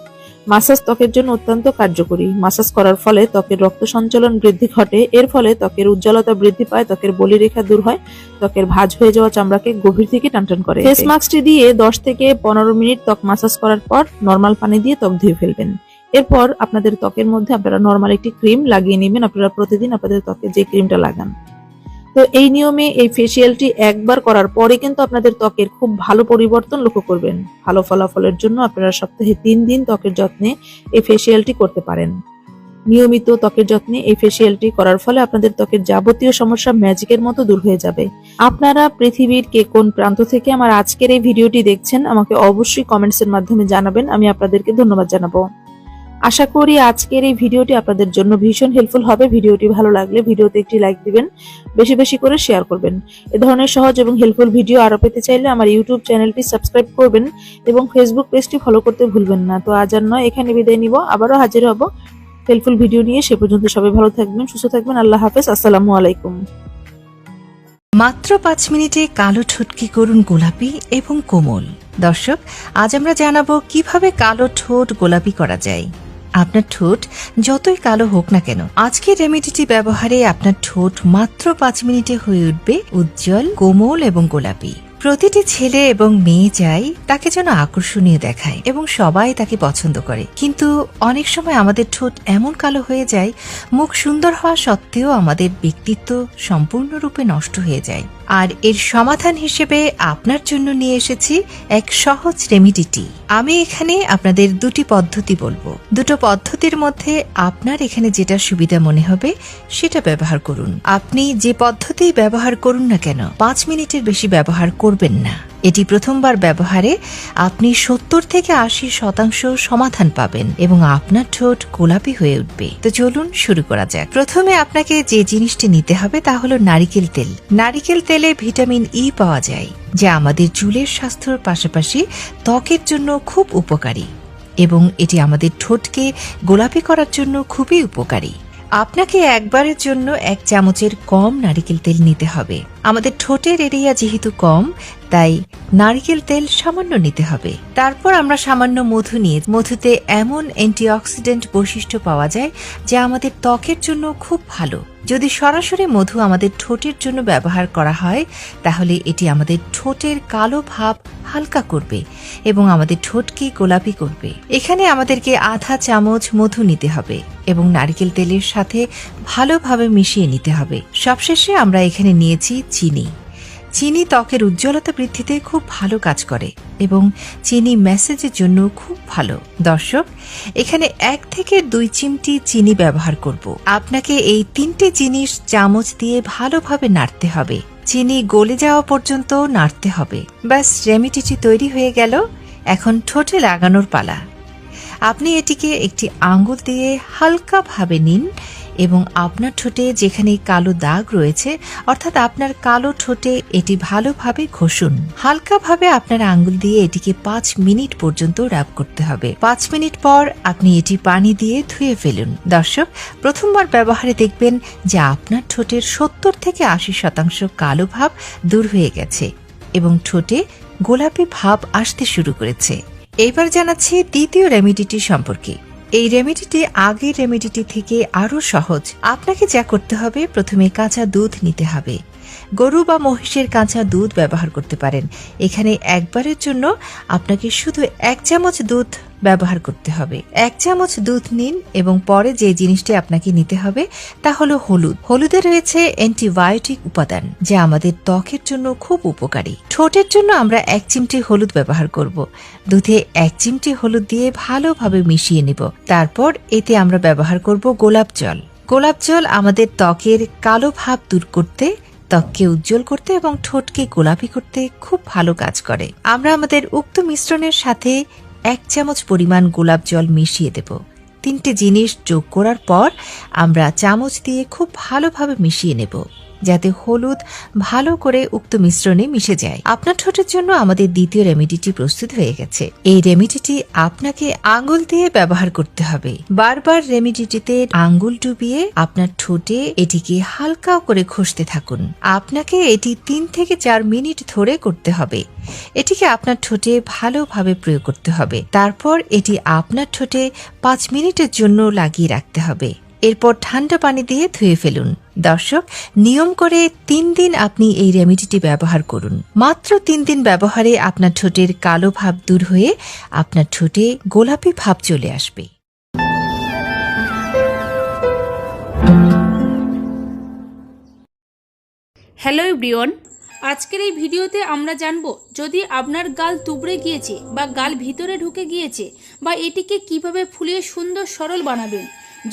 মাসাজ ত্বকের জন্য অত্যন্ত কার্যকরী। মাসাজ করার ফলে ত্বকের রক্ত সঞ্চালন বৃদ্ধি ঘটে, এর ফলে ত্বকের উজ্জ্বলতা বৃদ্ধি পায়, ত্বকের বলিরেখা দূর হয়, ত্বকের ভাঁজ হয়ে যাওয়া চামড়াকে গভীর থেকে টানটান করে। ফেস মাস্কটি দিয়ে 10 থেকে 15 মিনিট ত্বক মাসাজ করার পর নরমাল পানি দিয়ে ত্বক ধুয়ে ফেলবেন। এরপর আপনাদের ত্বকের মধ্যে আপনারা নরমাল একটি ক্রিম লাগিয়ে নেবেন। আপনারা প্রতিদিন আপনাদের ত্বকে যে ক্রিমটা লাগান। তো এই নিয়মে এই ফেসিয়ালটি একবার করার পরে কিন্তু আপনাদের ত্বকের খুব ভালো পরিবর্তন লক্ষ্য করবেন। ভালো ফলাফলের জন্য আপনারা সপ্তাহে 3 দিন ত্বকের যত্নে এই ফেসিয়ালটি করতে পারেন। নিয়মিত ত্বকের যত্নে এই ফেসিয়ালটি করার ফলে আপনাদের ত্বকের যাবতীয় সমস্যা ম্যাজিকের মতো দূর হয়ে যাবে। আপনারা পৃথিবীর কে কোন প্রান্ত থেকে আমার আজকের এই ভিডিওটি দেখছেন আমাকে অবশ্যই কমেন্টসের মাধ্যমে জানাবেন। আমি আপনাদেরকে ধন্যবাদ জানাবো। আশা করি আজকের এই ভিডিওটি আপনাদের জন্য ভীষণ হেল্পফুল হবে। ভিডিওটি ভালো লাগলে ভিডিওতে একটি লাইক দিবেন, বেশি বেশি করে শেয়ার করবেন। এ ধরনের সহজ এবং হেল্পফুল ভিডিও আরো পেতে চাইলে আমার ইউটিউব চ্যানেলটি সাবস্ক্রাইব করবেন এবং ফেসবুক পেজটি ফলো করতে ভুলবেন না। তো আজ আর নয়, এখানে বিদায় নিব। আবারও হাজির হব হেল্পফুল ভিডিও নিয়ে। সে পর্যন্ত সবাই ভালো থাকবেন, সুস্থ থাকবেন। আল্লাহ হাফেজ। আসসালামু আলাইকুম। মাত্র 5 মিনিটে কালো ঠোঁটকে করুন গোলাপি এবং কোমল। দর্শক, আজ আমরা জানাবো কিভাবে কালো ঠোঁট গোলাপি করা যায়। আপনার ঠোঁট যতই কালো হোক না কেন, আজকের রেমেডিটি ব্যবহারে আপনার ঠোঁট মাত্র 5 মিনিটে হয়ে উঠবে উজ্জ্বল, কোমল এবং গোলাপি। প্রতিটি ছেলে এবং মেয়ে চাই তাকে যেন আকর্ষণীয় দেখায় এবং সবাই তাকে পছন্দ করে, কিন্তু অনেক সময় আমাদের ঠোঁট এমন কালো হয়ে যায়, মুখ সুন্দর হওয়া সত্ত্বেও আমাদের ব্যক্তিত্ব সম্পূর্ণরূপে নষ্ট হয়ে যায়। আর এর সমাধান হিসেবে আপনার জন্য নিয়ে এসেছি এক সহজ রেমিডিটি। আমি এখানে আপনাদের 2টি পদ্ধতি বলবো। দুটো পদ্ধতির মধ্যে আপনার এখানে যেটা সুবিধা মনে হবে সেটা ব্যবহার করুন। আপনি যে পদ্ধতি ব্যবহার করুন না কেন, 5 মিনিটের বেশি ব্যবহার করবেন না। এটি প্রথমবার ব্যবহারে আপনি 70 থেকে 80% সমাধান পাবেন এবং আপনার ঠোঁট গোলাপি হয়ে উঠবে। তো চলুন শুরু করা যাক। প্রথমে আপনাকে যে জিনিসটি নিতে হবে তা হলো নারিকেল তেল। নারিকেল তেলে ভিটামিন ই পাওয়া যায়, যা আমাদের চুলের স্বাস্থ্যের পাশাপাশি ত্বকের জন্য খুব উপকারী এবং এটি আমাদের ঠোঁটকে গোলাপি করার জন্য খুবই উপকারী। আপনাকে একবারের জন্য 1 চামচের কম নারিকেল তেল নিতে হবে। আমাদের ঠোঁটের এরিয়া যেহেতু কম, তাই নারিকেল তেল সামান্য নিতে হবে। তারপর আমরা সামান্য মধু নিয়ে, মধুতে এমন অ্যান্টিঅক্সিডেন্ট বৈশিষ্ট্য পাওয়া যায় যা আমাদের ত্বকের জন্য খুব ভালো। যদি সরাসরি মধু আমাদের ঠোঁটের জন্য ব্যবহার করা হয় তাহলে এটি আমাদের ঠোঁটের কালো ভাব হালকা করবে এবং আমাদের ঠোঁটকে গোলাপি করবে। এখানে আমাদেরকে আধা চামচ মধু নিতে হবে এবং নারকেল তেলের সাথে ভালোভাবে মিশিয়ে নিতে হবে। সবশেষে আমরা এখানে নিয়েছি চিনি। চিনি ত্বকের উজ্জ্বলতা বৃদ্ধিতে খুব ভালো কাজ করে এবং চিনি ম্যাসেজের জন্য খুব ভালো। দর্শক, এখানে 1 থেকে 2 চিমটি চিনি ব্যবহার করব। আপনাকে এই 3টে জিনিস চামচ দিয়ে ভালোভাবে নাড়তে হবে। চিনি গলে যাওয়া পর্যন্ত নাড়তে হবে। ব্যাস, রেমিডিটি তৈরি হয়ে গেল। এখন ঠোঁটে লাগানোর পালা। আপনি এটিকে একটি আঙ্গুল দিয়ে হালকাভাবে নিন এবং আপনার ঠোঁটে যেখানে কালো দাগ রয়েছে, অর্থাৎ আপনার কালো ঠোঁটে এটি ভালোভাবে ঘষুন। হালকাভাবে আপনার আঙ্গুল দিয়ে এটিকে 5 মিনিট পর্যন্ত রাব করতে হবে। 5 মিনিট পর আপনি এটি পানি দিয়ে ধুয়ে ফেলুন। দর্শক, প্রথমবার ব্যবহারে দেখবেন যে আপনার ঠোঁটের 70 থেকে 80% কালো ভাব দূর হয়ে গেছে এবং ঠোঁটে গোলাপি ভাব আসতে শুরু করেছে। এবার জানাচ্ছি দ্বিতীয় রেমিডিটি সম্পর্কে। এই রেমিডিটি আগের রেমিডিটি থেকে আরো সহজ। আপনাকে যা করতে হবে, প্রথমে কাঁচা দুধ নিতে হবে। গরু বা মহিষের কাঁচা দুধ ব্যবহার করতে পারেন। এখানে একবারের জন্য আপনাকে শুধু 1 চামচ দুধ ব্যবহার করতে হবে। 1 চামচ দুধ নিন এবং পরে যে জিনিসটি আপনাকে নিতে হবে তা হলো হলুদ। হলুদে রয়েছে অ্যান্টিবায়োটিক উপাদান যা আমাদের ত্বকের জন্য খুব উপকারী। ঠোঁটের জন্য আমরা 1 চিমটি হলুদ ব্যবহার করব। দুধে 1 চিমটি হলুদ দিয়ে ভালোভাবে মিশিয়ে নেব। তারপর এতে আমরা ব্যবহার করব গোলাপ জল। গোলাপ জল আমাদের ত্বকের কালো ভাব দূর করতে, ত্বককে উজ্জ্বল করতে এবং ঠোঁটকে গোলাপি করতে খুব ভালো কাজ করে। আমরা আমাদের উক্ত মিশ্রণের সাথে 1 চামচ পরিমাণ গোলাপ জল মিশিয়ে দেব। 3টে জিনিস যোগ করার পর আমরা চামচ দিয়ে খুব ভালোভাবে মিশিয়ে নেব যাতে হলুদ ভালো করে উক্ত মিশ্রণে মিশে যায়। আপনার ঠোঁটের জন্য আমাদের দ্বিতীয় রেমেডিটি প্রস্তুত হয়ে গেছে। এই রেমেডিটি আপনাকে আঙ্গুল দিয়ে ব্যবহার করতে হবে। বারবার রেমেডিটিতে আঙ্গুল ডুবিয়ে আপনার ঠোঁটে এটিকে হালকা করে ঘষতে থাকুন। আপনাকে এটি 3 থেকে 4 মিনিট ধরে করতে হবে। এটিকে আপনার ঠোঁটে ভালোভাবে প্রয়োগ করতে হবে। তারপর এটি আপনার ঠোঁটে 5 মিনিটের জন্য লাগিয়ে রাখতে হবে। এরপর ঠান্ডা পানি দিয়ে ধুয়ে ফেলুন। দর্শক, নিয়ম করে 3 দিন আপনি এই রেমেডিটি ব্যবহার করুন। মাত্র 3 দিন ব্যবহারে আপনার ঠোঁটের কালো ভাব দূর হয়ে আপনার ঠোঁটে গোলাপি ভাব চলে আসবে। হ্যালো এভরিওয়ান, আজকের এই ভিডিওতে আমরা জানব যদি আপনার গাল তুবড়ে গিয়েছে বা গাল ভিতরে ঢুকে গিয়েছে বা এটিকে কিভাবে ফুলিয়ে সুন্দর সরল বানাবেন।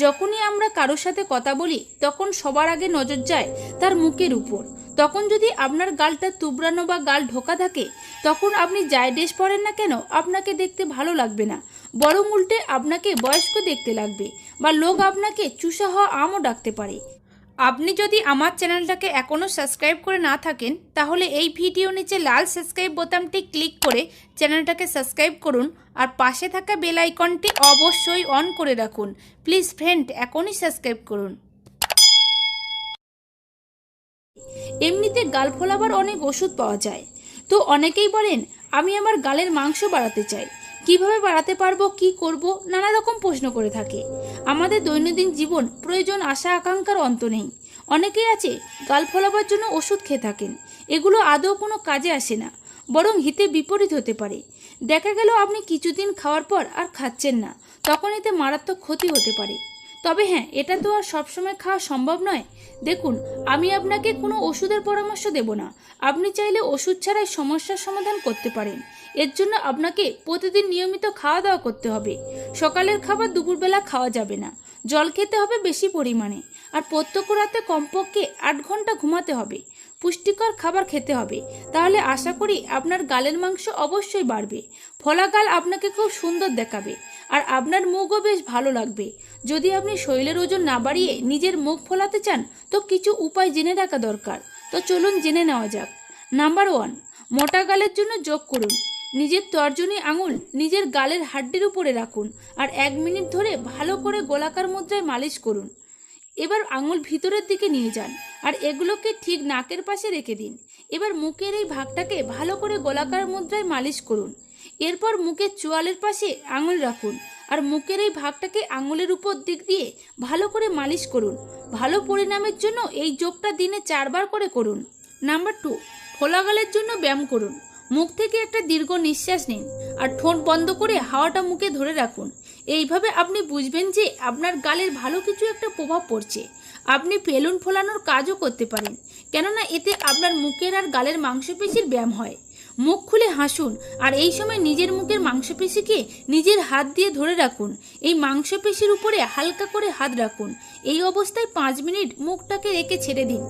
যখনই আমরা কারোর সাথে কথা বলি তখন সবার আগে নজর যায় তার মুখের উপর। তখন যদি আপনার গালটা তুবড়ানো বা গাল ঢোকা থাকে তখন আপনি যাই ড্রেস পরেন না কেন আপনাকে দেখতে ভালো লাগবে না, বরং উল্টে আপনাকে বয়স্ক দেখতে লাগবে বা লোক আপনাকে চুষা হওয়া আমও ডাকতে পারে। আপনি যদি আমার চ্যানেলটাকে এখনও সাবস্ক্রাইব করে না থাকেন তাহলে এই ভিডিও নিচে লাল সাবস্ক্রাইব বোতামটি ক্লিক করে চ্যানেলটাকে সাবস্ক্রাইব করুন আর পাশে থাকা বেল আইকনটি অবশ্যই অন করে রাখুন। প্লিজ ফ্রেন্ড, এখনই সাবস্ক্রাইব করুন। এমনিতে গাল ফোলাবার অনেক ওষুধ পাওয়া যায়, তো অনেকেই বলেন আমি আমার গালের মাংস বাড়াতে চাই, কিভাবে বাড়াতে পারবো, কি করব, নানা রকম প্রশ্ন করে থাকে। আমাদের দৈনন্দিন জীবন প্রয়োজন আশা আকাঙ্ক্ষার অন্ত নেই। অনেকেই আছে গাল ফোলাবার জন্য ওষুধ খেয়ে থাকেন, এগুলো আদৌ কোনো কাজে আসে না, বরং হিতে বিপরীত হতে পারে। দেখা গেল আপনি কিছুদিন খাওয়ার পর আর খাচ্ছেন না, তখন এতে মারাত্মক ক্ষতি হতে পারে। তবে হ্যাঁ, এটা তো আর সবসময় খাওয়া সম্ভব নয়। দেখুন, আমি আপনাকে কোনো ওষুধের পরামর্শ দেব না, আপনি চাইলে ওষুধ ছাড়াই সমস্যার সমাধান করতে পারেন। এর জন্য আপনাকে প্রতিদিন নিয়মিত খাওয়া দাওয়া করতে হবে। সকালের খাবার দুপুরবেলা খাওয়া যাবে না, জল খেতে হবে বেশি পরিমাণে, আর প্রত্যেক রাতে কমপক্ষে 8 ঘন্টা ঘুমাতে হবে। পুষ্টিকর খাবার খেতে হবে, তাহলে আশা করি আপনার গালের মাংস অবশ্যই বাড়বে। ফলা গাল আপনাকে খুব সুন্দর দেখাবে আর আপনার মুখও বেশ ভালো লাগবে। যদি আপনি শরীরের ওজন না বাড়িয়ে নিজের মুখ ফোলাতে চান তো কিছু উপায় জেনে রাখা দরকার। তো চলুন জেনে নেওয়া যাক। নাম্বার 1, মোটা গালের জন্য যোগ করুন। নিজের তর্জনী আঙুল নিজের গালের হাড্ডির উপরে রাখুন আর 1 মিনিট ধরে ভালো করে গোলাকার মুদ্রায় মালিশ করুন। এবার আঙুল ভিতরের দিকে নিয়ে যান আর এগুলোকে ঠিক নাকের পাশে রেখে দিন। এবার মুখের এই ভাগটাকে ভালো করে গোলাকার মুদ্রায় মালিশ করুন। এরপর মুখের চোয়ালের পাশে আঙুল রাখুন আর মুখের এই ভাগটাকে আঙুলের উপর দিক দিয়ে ভালো করে মালিশ করুন। ভালো পরিণামের জন্য এই যোগটা দিনে 4 বার করে করুন। নাম্বার 2, ফোলা গালের জন্য ব্যায়াম করুন। মুখ থেকে একটা দীর্ঘ নিঃশ্বাস নিন আর ঠোঁট বন্ধ করে হাওয়াটা মুখে ধরে রাখুন। এইভাবে আপনি বুঝবেন যে আপনার গালের ভালো কিছু একটা প্রভাব পড়ছে। আপনি বেলুন ফোলানোর কাজও করতে পারেন, কেননা এতে আপনার মুখের আর গালের মাংসপেশির ব্যায়াম হয়। মুখ খুলে হাসুন আর এই সময় নিজের মুখের মাংসপেশিকে নিজের হাত দিয়ে ধরে রাখুন। এই মাংসপেশির উপরে হালকা করে হাত রাখুন। এই অবস্থায় 5 মিনিট মুখটাকে রেখে ছেড়ে দিন।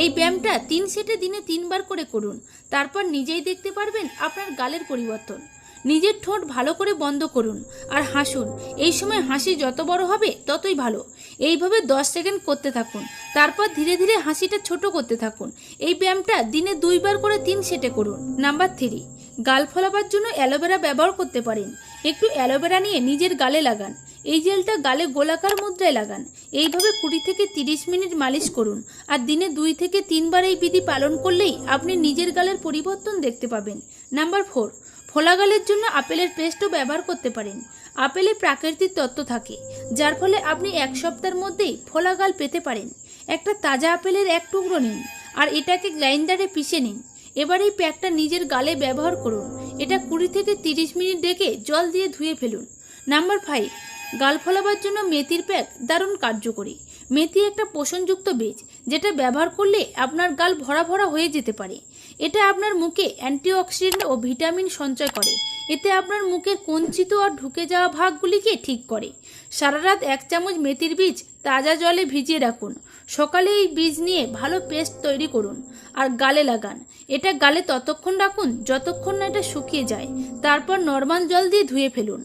এই ব্যায়ামটা 3 সেটে দিনে 3 বার করে করুন। তারপর নিজেই দেখতে পারবেন আপনার গালের পরিবর্তন। নিজের ঠোঁট ভালো করে বন্ধ করুন আর হাসুন। এই সময় হাসি যত বড় হবে ততই ভালো। এইভাবে 10 সেকেন্ড করতে থাকুন, তারপর ধীরে ধীরে হাসিটা ছোট করতে থাকুন। এই ব্যায়ামটা দিনে 2 বার করে 3 সেটে করুন। নাম্বার 3, গাল ফোলাবার জন্য অ্যালোভেরা ব্যবহার করতে পারেন। একটু অ্যালোভেরা নিয়ে নিজের গালে লাগান। এই জেলটা গালে গোলাকার মুদ্রায় লাগান। এইভাবে 20 থেকে 30 মিনিট মালিশ করুন আর দিনে 2 থেকে 3 বার এই বিধি পালন করলেই আপনি নিজের গালের পরিবর্তন দেখতে পাবেন। নাম্বার 4, ফোলা গালের জন্য আপেলের পেস্টও ব্যবহার করতে পারেন। আপেলে প্রাকৃতিক তত্ত্ব থাকে, যার ফলে আপনি 1 সপ্তাহের মধ্যেই ফোলা গাল পেতে পারেন। একটা তাজা আপেলের 1 টুকরো নিন আর এটাকে গ্রাইন্ডারে পিষে নিন। এবার এই প্যাকটা নিজের গালে ব্যবহার করুন। এটা 20 থেকে 30 মিনিট রেখে জল দিয়ে ধুয়ে ফেলুন। নাম্বার 5, গাল ফোলাবার জন্য মেথির প্যাক দারুণ কার্যকরী। মেথি একটা পোষণযুক্ত বীজ, যেটা ব্যবহার করলে আপনার গাল ভরা ভরা হয়ে যেতে পারে। এটা আপনার মুখে অ্যান্টিঅক্সিডেন্ট ও ভিটামিন সঞ্চয় করে। এতে আপনার মুখের কঞ্চিত আর ঢুকে যাওয়া ভাগগুলিকে ঠিক করে। সারা রাত 1 চামচ মেথির বীজ তাজা জলে ভিজিয়ে রাখুন। সকালে এই বীজ নিয়ে ভালো পেস্ট তৈরি করুন আর গালে লাগান। এটা গালে ততক্ষণ রাখুন যতক্ষণ না এটা শুকিয়ে যায়। তারপর নর্মাল জল দিয়ে ধুয়ে ফেলুন।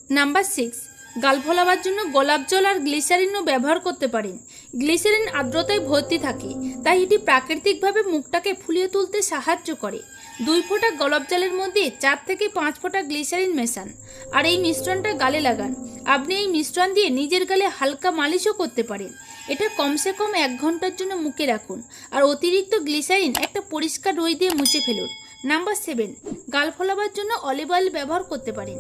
নাম্বার 6, গাল ফোলাবার জন্য গোলাপ জল আর গ্লিসারিনও ব্যবহার করতে পারেন। গ্লিসারিন আর্দ্রতায় ভর্তি থাকে, তাই এটি প্রাকৃতিকভাবে মুখটাকে ফুলিয়ে তুলতে সাহায্য করে। 2 ফোঁটা গোলাপ জলের মধ্যে 4 থেকে 5 ফোঁটা গ্লিসারিন মেশান আর এই মিশ্রণটা গালে লাগান। আপনি এই মিশ্রণ দিয়ে নিজের গালে হালকা মালিশও করতে পারেন। এটা কমসে কম 1 ঘন্টার জন্য মুখে রাখুন আর অতিরিক্ত গ্লিসারিন একটা পরিষ্কার রই দিয়ে মুছে ফেলুন। নাম্বার 7, গাল ফোলাবার জন্য অলিভ অয়েল ব্যবহার করতে পারেন।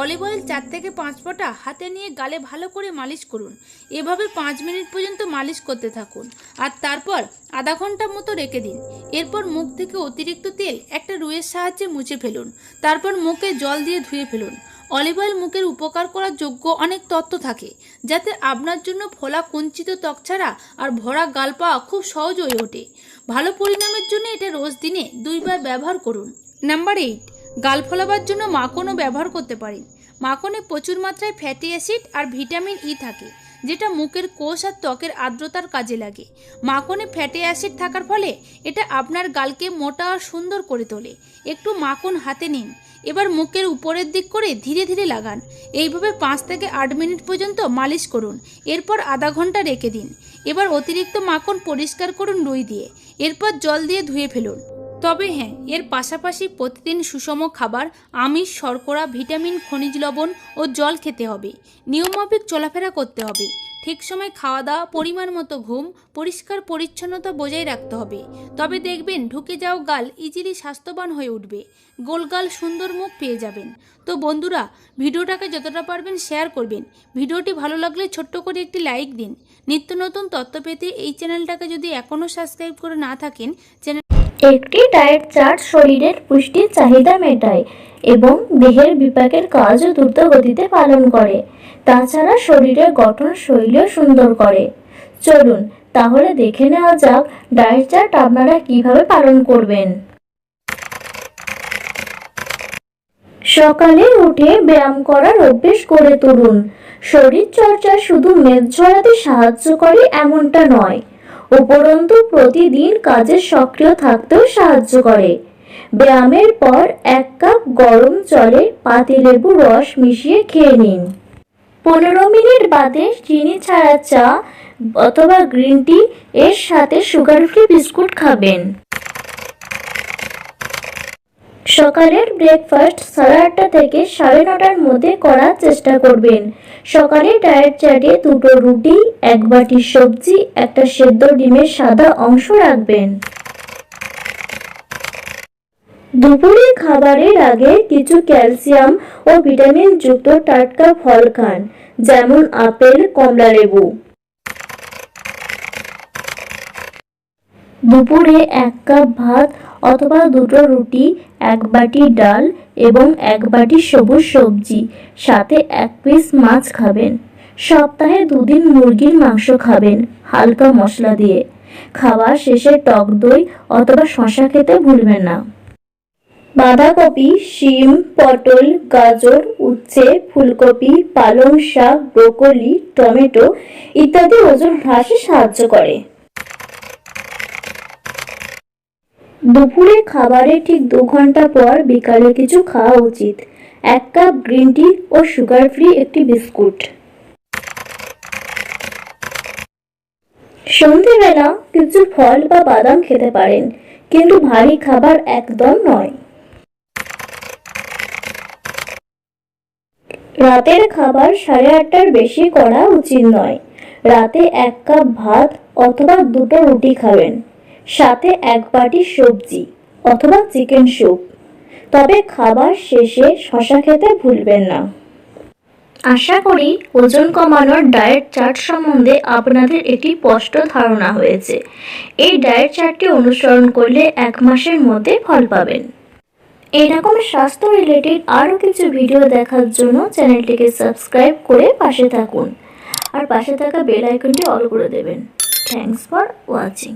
অলিভ অয়েল 4 থেকে 5 ফোঁটা হাতে নিয়ে গালে ভালো করে মালিশ করুন। এভাবে 5 মিনিট পর্যন্ত মালিশ করতে থাকুন আর তারপর আধা ঘন্টা মতো রেখে দিন। এরপর মুখ থেকে অতিরিক্ত তেল একটা রুইয়ের সাহায্যে মুছে ফেলুন। তারপর মুখে জল দিয়ে ধুয়ে ফেলুন। অলিভ অয়েল মুখের উপকার করার যোগ্য অনেক তথ্য থাকে, যাতে আপনার জন্য ফোলা কুঞ্চিত ত্বক ছাড়া আর ভরা গাল পাওয়া খুব সহজ হয়ে ওঠে। ভালো পরিণামের জন্য এটা রোজ দিনে 2 বার ব্যবহার করুন। নাম্বার 8, গাল ফোলাবার জন্য মাখনও ব্যবহার করতে পারেন। মাখনে প্রচুর মাত্রায় ফ্যাটি অ্যাসিড আর ভিটামিন ই থাকে, যেটা মুখের কোষ আর ত্বকের আর্দ্রতার কাজে লাগে। মাখনে ফ্যাটি অ্যাসিড থাকার ফলে এটা আপনার গালকে মোটা আর সুন্দর করে তোলে। একটু মাখন হাতে নিন, এবার মুখের উপরের দিক করে ধীরে ধীরে লাগান। এইভাবে 5 থেকে 8 মিনিট পর্যন্ত মালিশ করুন। এরপর আধা ঘন্টা রেখে দিন। এবার অতিরিক্ত মাখন পরিষ্কার করুন রুই দিয়ে। এরপর জল দিয়ে ধুয়ে ফেলুন। তবে হ্যাঁ, এর পাশাপাশি প্রতিদিন সুষম খাবার, আমিষ, শর্করা, ভিটামিন, খনিজ লবণ ও জল খেতে হবে। নিয়মমাফিক চলাফেরা করতে হবে। ঠিক সময় খাওয়া দাওয়া, পরিমাণ মতো ঘুম, পরিষ্কার পরিচ্ছন্নতা বজায় রাখতে হবে। তবে দেখবেন ঢুকে যাওয়া গাল ইজিলি স্বাস্থ্যবান হয়ে উঠবে। গোলগাল সুন্দর মুখ পেয়ে যাবেন। তো বন্ধুরা, ভিডিওটাকে যতটা পারবেন শেয়ার করবেন। ভিডিওটি ভালো লাগলে ছোট্ট করে একটি লাইক দিন। নিত্য নতুন তথ্য পেতে এই চ্যানেলটাকে যদি এখনও সাবস্ক্রাইব করে না থাকেন, একটি ডায়েট চার্ট শরীরের পুষ্টির চাহিদা মেটায় এবং দেহের বিপাকের কাজও দ্রুত গতিতে পালন করে। তাছাড়া শরীরের গঠন শৈলীও সুন্দর করে। চলুন তাহলে দেখে নেওয়া যাক ডায়েট চার্ট আপনারা কিভাবে পালন করবেন। সকালে উঠে ব্যায়াম করার অভ্যেস করে তুলুন। শরীর চর্চা শুধু মেদ ঝরাতে সাহায্য করে এমনটা নয়, উপরন্তু প্রতিদিন কাজে সক্রিয় থাকতেও সাহায্য করে। ব্যায়ামের পর 1 কাপ গরম জলে পাতিলেবুর রস মিশিয়ে খেয়ে নিন। 15 মিনিট বাদে চিনি ছাড়া চা অথবা গ্রিন টি এর সাথে সুগার ফ্রি বিস্কুট খাবেন। সকালের ব্রেকফাস্ট 8:30 থেকে 9:30টার মধ্যে করার চেষ্টা করবেন। সকালে ডায়েট চার্টে 2টো রুটি, 1 বাটি সবজি, একটা সেদ্ধ ডিমের সাদা অংশ রাখবেন। দুপুরে খাবারের আগে কিছু ক্যালসিয়াম ও ভিটামিন যুক্ত টাটকা ফল খান, যেমন আপেল, কমলা লেবু। দুপুরে 1 কাপ ভাত অথবা 2টো রুটি, 1 বাটি ডাল এবং 1 বাটি সবুজ সবজি, সাথে 1 পিস মাছ খাবেন। সপ্তাহে 2 দিন মুরগির মাংস খাবেন, হালকা মশলা দিয়ে। খাওয়া শেষে টক দই অথবা শসা খেতে ভুলবেন না। বাঁধাকপি, শিম, পটল, গাজর, উচ্ছে, ফুলকপি, পালং শাক, ব্রোকলি, টমেটো ইত্যাদি ওজন হ্রাসে সাহায্য করে। দুপুরে খাবারের ঠিক 2 ঘন্টা পর বিকালে কিছু খাওয়া উচিত। 1 কাপ গ্রিন টি ও সুগার ফ্রি একটি বিস্কুট। সন্ধ্যেবেলা কিছু ফল বা বাদাম খেতে পারেন, কিন্তু ভারী খাবার একদম নয়। রাতের খাবার 8:30টার বেশি করা উচিত নয়। রাতে 1 কাপ ভাত অথবা 2টো রুটি খাবেন, সাথে 1 বাটি সবজি অথবা চিকেন স্যুপ। তবে খাবার শেষে শসা খেতে ভুলবেন না। আশা করি ওজন কমানোর ডায়েট চার্ট সম্বন্ধে আপনাদের একটি স্পষ্ট ধারণা হয়েছে। এই ডায়েট চার্টটি অনুসরণ করলে 1 মাসের মধ্যে ফল পাবেন। এরকম স্বাস্থ্য রিলেটেড আরও কিছু ভিডিও দেখার জন্য চ্যানেলটিকে সাবস্ক্রাইব করে পাশে থাকুন আর পাশে থাকা বেল আইকনটি অল করে দেবেন। Thanks for watching.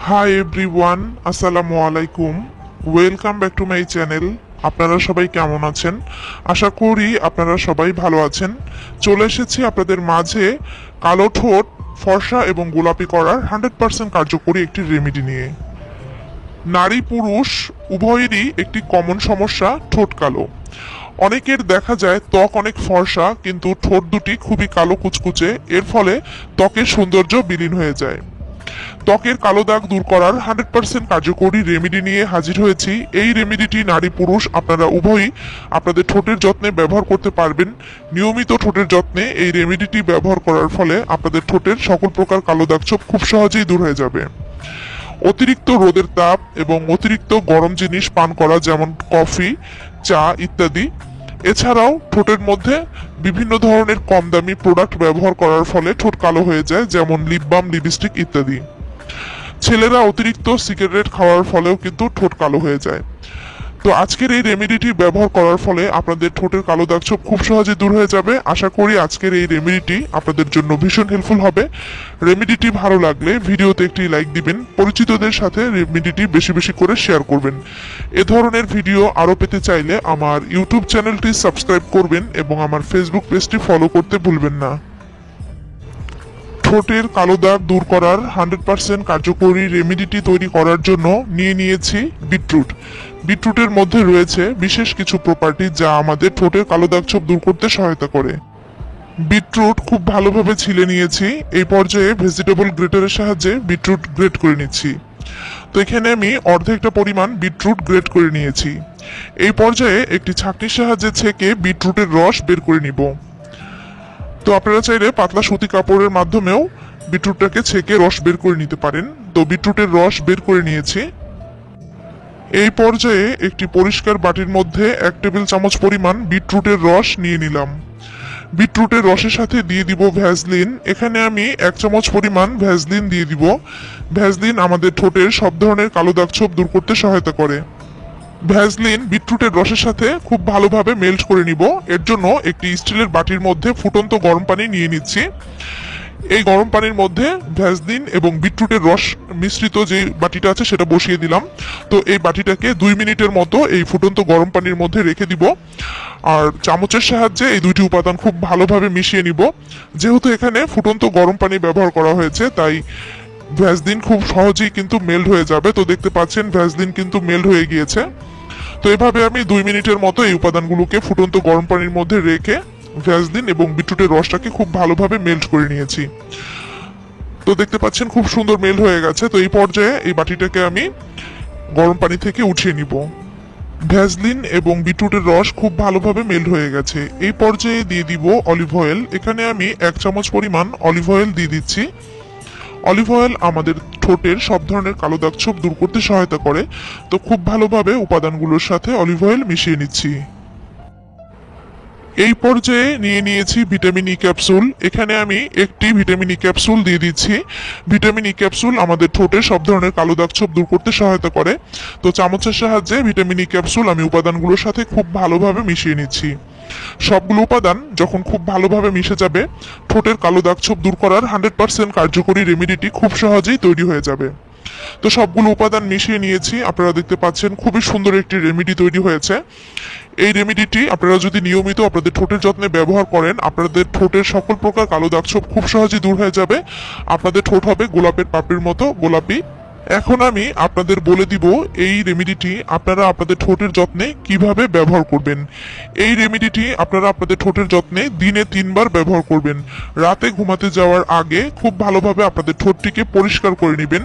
Hi everyone, আসসালামু আলাইকুম। Welcome back to my channel. আপনারা সবাই কেমন আছেন? আশা করি আপনারা সবাই ভালো আছেন। চলে এসেছি আপনাদের মাঝে কালো ঠোঁট ফর্সা এবং গোলাপি করার 100% কার্যকরী একটি রেমেডি নিয়ে। নারী পুরুষ উভয়েরই একটি কমন সমস্যা ঠোঁট কালো। অনেকের দেখা যায় ত্বক অনেক ফর্সা কিন্তু ঠোঁট দুটি খুবই কালো কুচকুচে, এর ফলে ত্বকের সৌন্দর্য বিলীন হয়ে যায়। ত্বকের কালো দাগ দূর করার 100% কার্যকরী রেমেডি নিয়ে হাজির হয়েছি। এই রেমেডিটি নারী পুরুষ আপনারা উভয়ই আপনাদের ঠোঁটের যত্নে ব্যবহার করতে পারবেন। নিয়মিত ঠোঁটের যত্নে এই রেমেডিটি ব্যবহার করার ফলে আপনাদের ঠোঁটের সকল প্রকার কালো দাগ ছোপ খুব সহজেই দূর হয়ে যাবে। অতিরিক্ত রোদের তাপ এবং অতিরিক্ত গরম জিনিস পান করা, যেমন কফি, চা ইত্যাদি, এছাড়াও ঠোঁটের মধ্যে বিভিন্ন ধরনের কম দামি প্রোডাক্ট ব্যবহার করার ফলে ঠোঁট কালো হয়ে যায়, যেমন লিপ বাম, লিপস্টিক ইত্যাদি। ছেলেরা অতিরিক্ত সিগারেট খাওয়ার ফলেও কিন্তু ঠোঁট কালো হয়ে যায়। তো আজকের এই রেমেডিটি ব্যবহার করার ফলে আপনাদের ঠোঁটের কালো দাগ ছোপ খুব সহজে দূর হয়ে যাবে। আশা করি আজকের এই রেমেডিটি আপনাদের জন্য ভীষণ হেল্পফুল হবে। রেমেডিটি ভালো লাগলে ভিডিওতে একটি লাইক দিবেন, পরিচিতদের সাথে রেমেডিটি বেশি বেশি করে শেয়ার করবেন। এ ধরনের ভিডিও আরও পেতে চাইলে আমার ইউটিউব চ্যানেলটি সাবস্ক্রাইব করবেন এবং আমার ফেসবুক পেজটি ফলো করতে ভুলবেন না। ঠোঁটের কালো দাগ দূর করার 100% কার্যকরী রেমেডিটি তৈরি করার জন্য নিয়েছি বিটরুট। বিটরুটের মধ্যে রয়েছে বিশেষ কিছু প্রপার্টি যা আমাদের ঠোঁটের কালো দাগ ছোপ দূর করতে সহায়তা করে। বিটরুট খুব ভালোভাবে ছিলে নিয়েছি। এই পর্যায়ে ভেজিটেবল গ্রেটারের সাহায্যে বিটরুট গ্রেট করে নিচ্ছি। তো এখানে আমি অর্ধেকটা পরিমাণ বিটরুট গ্রেট করে নিয়েছি। এই পর্যায়ে একটি ছাঁকনির সাহায্যে ছেঁকে বিটরুটের রস বের করে নিব। তো আপনারা চাইলে পাতলা সুতি কাপড়ের মাধ্যমেও বিটরুটটাকে ছেঁকে রস বের করে নিতে পারেন। তো বিটরুটের রস বের করে নিয়েছি। এই পর্যায়ে একটি পরিষ্কার বাটির মধ্যে 1 টেবিল চামচ পরিমাণ বিটরুটের রস নিয়ে নিলাম। বিটরুটের রসের সাথে দিয়ে দিব ভ্যাসলিন। এখানে আমি 1 চামচ পরিমাণ ভ্যাসলিন দিয়ে দিব। ভ্যাসলিন আমাদের ঠোঁটের সব ধরনের কালো দাগ ছোপ দূর করতে সহায়তা করে। ভ্যাসলিন বিটরুটের রসের সাথে খুব ভালোভাবে মেল্ট করে নিব। এর জন্য একটি স্টিলের বাটির মধ্যে ফুটন্ত গরম পানি নিয়ে নিচ্ছি। এই গরম পানির মধ্যে ভ্যাসলিন এবং বিটরুটের রস মিশ্রিত যে বাটিটা আছে সেটা বসিয়ে দিলাম। তো এই বাটিটাকে 2 মিনিটের মতো এই ফুটন্ত গরম পানির মধ্যে রেখে দিব। আর চামচের সাহায্যে এই দুইটি উপাদান খুব ভালোভাবে মিশিয়ে নিব। যেহেতু এখানে ফুটন্ত গরম পানি ব্যবহার করা হয়েছে, তাই ভ্যাসলিন খুব সহজেই কিন্তু মেল্ট হয়ে যাবে। তো দেখতে পাচ্ছেন ভ্যাসলিন কিন্তু মেল্ট হয়ে গিয়েছে। তো এভাবে আমি 2 মিনিটের মতো এই উপাদানগুলোকে ফুটন্ত গরম পানির মধ্যে রেখে ভ্যাসলিন এবং বিটরুটের রসটাকে খুব ভালোভাবে মেল্ট করে নিয়েছি। তো দেখতে পাচ্ছেন খুব সুন্দর মেল্ট হয়ে গেছে। তো এই পর্যায়ে এই বাটিটাকে আমি গরম পানি থেকে উঠিয়ে নিব। ভ্যাসলিন এবং বিটরুটের রস খুব ভালোভাবে মেল্ট হয়ে গেছে। এই পর্যায়ে দিয়ে দিব অলিভ অয়েল। এখানে আমি 1 চামচ পরিমাণ অলিভ অয়েল দিয়ে দিচ্ছি। অলিভ অয়েল আমাদের ঠোঁটের সব ধরনের কালো দাগ ছোপ দূর করতে সহায়তা করে। তো খুব ভালোভাবে উপাদানগুলোর সাথে অলিভ অয়েল মিশিয়ে নিচ্ছি। এই পর্যায়ে নিয়েছি ভিটামিন ই ক্যাপসুল। এখানে আমি একটি ভিটামিন ই ক্যাপসুল দিয়ে দিচ্ছি। ভিটামিন ই ক্যাপসুল আমাদের ঠোঁটের সব ধরনের কালো দাগ ছোপ দূর করতে সহায়তা করে। তো চামচের সাহায্যে ভিটামিন ই ক্যাপসুল আমি উপাদানগুলোর সাথে খুব ভালোভাবে মিশিয়ে নিচ্ছি। সবগুলো উপাদান যখন খুব ভালোভাবে মিশে যাবে, ঠোঁটের কালো দাগ ছোপ দূর করার 100% কার্যকরী রেমেডিটি খুব সহজেই তৈরি হয়ে যাবে। তো সবগুলো উপাদান মিশিয়ে নিয়েছি। আপনারা দেখতে পাচ্ছেন খুবই সুন্দর একটি রেমেডি তৈরি হয়েছে। এই রেমেডিটি আপনারা যদি নিয়মিত আপনাদের ঠোঁটের যত্নে ব্যবহার করেন, আপনাদের ঠোঁটের সকল প্রকার কালো দাগ ছোপ খুব সহজেই দূর হয়ে যাবে। আপনাদের ঠোঁট হবে গোলাপের পাপড়ির মতো গোলাপি। এখন আমি আপনাদের বলে দিব এই রেমেডিটি আপনারা আপনাদের ঠোঁটের যত্নে কিভাবে ব্যবহার করবেন। এই রেমেডিটি আপনারা আপনাদের ঠোঁটের যত্নে দিনে 3 বার ব্যবহার করবেন। রাতে ঘুমাতে যাওয়ার আগে খুব ভালোভাবে আপনাদের ঠোঁটটিকে পরিষ্কার করে নেবেন।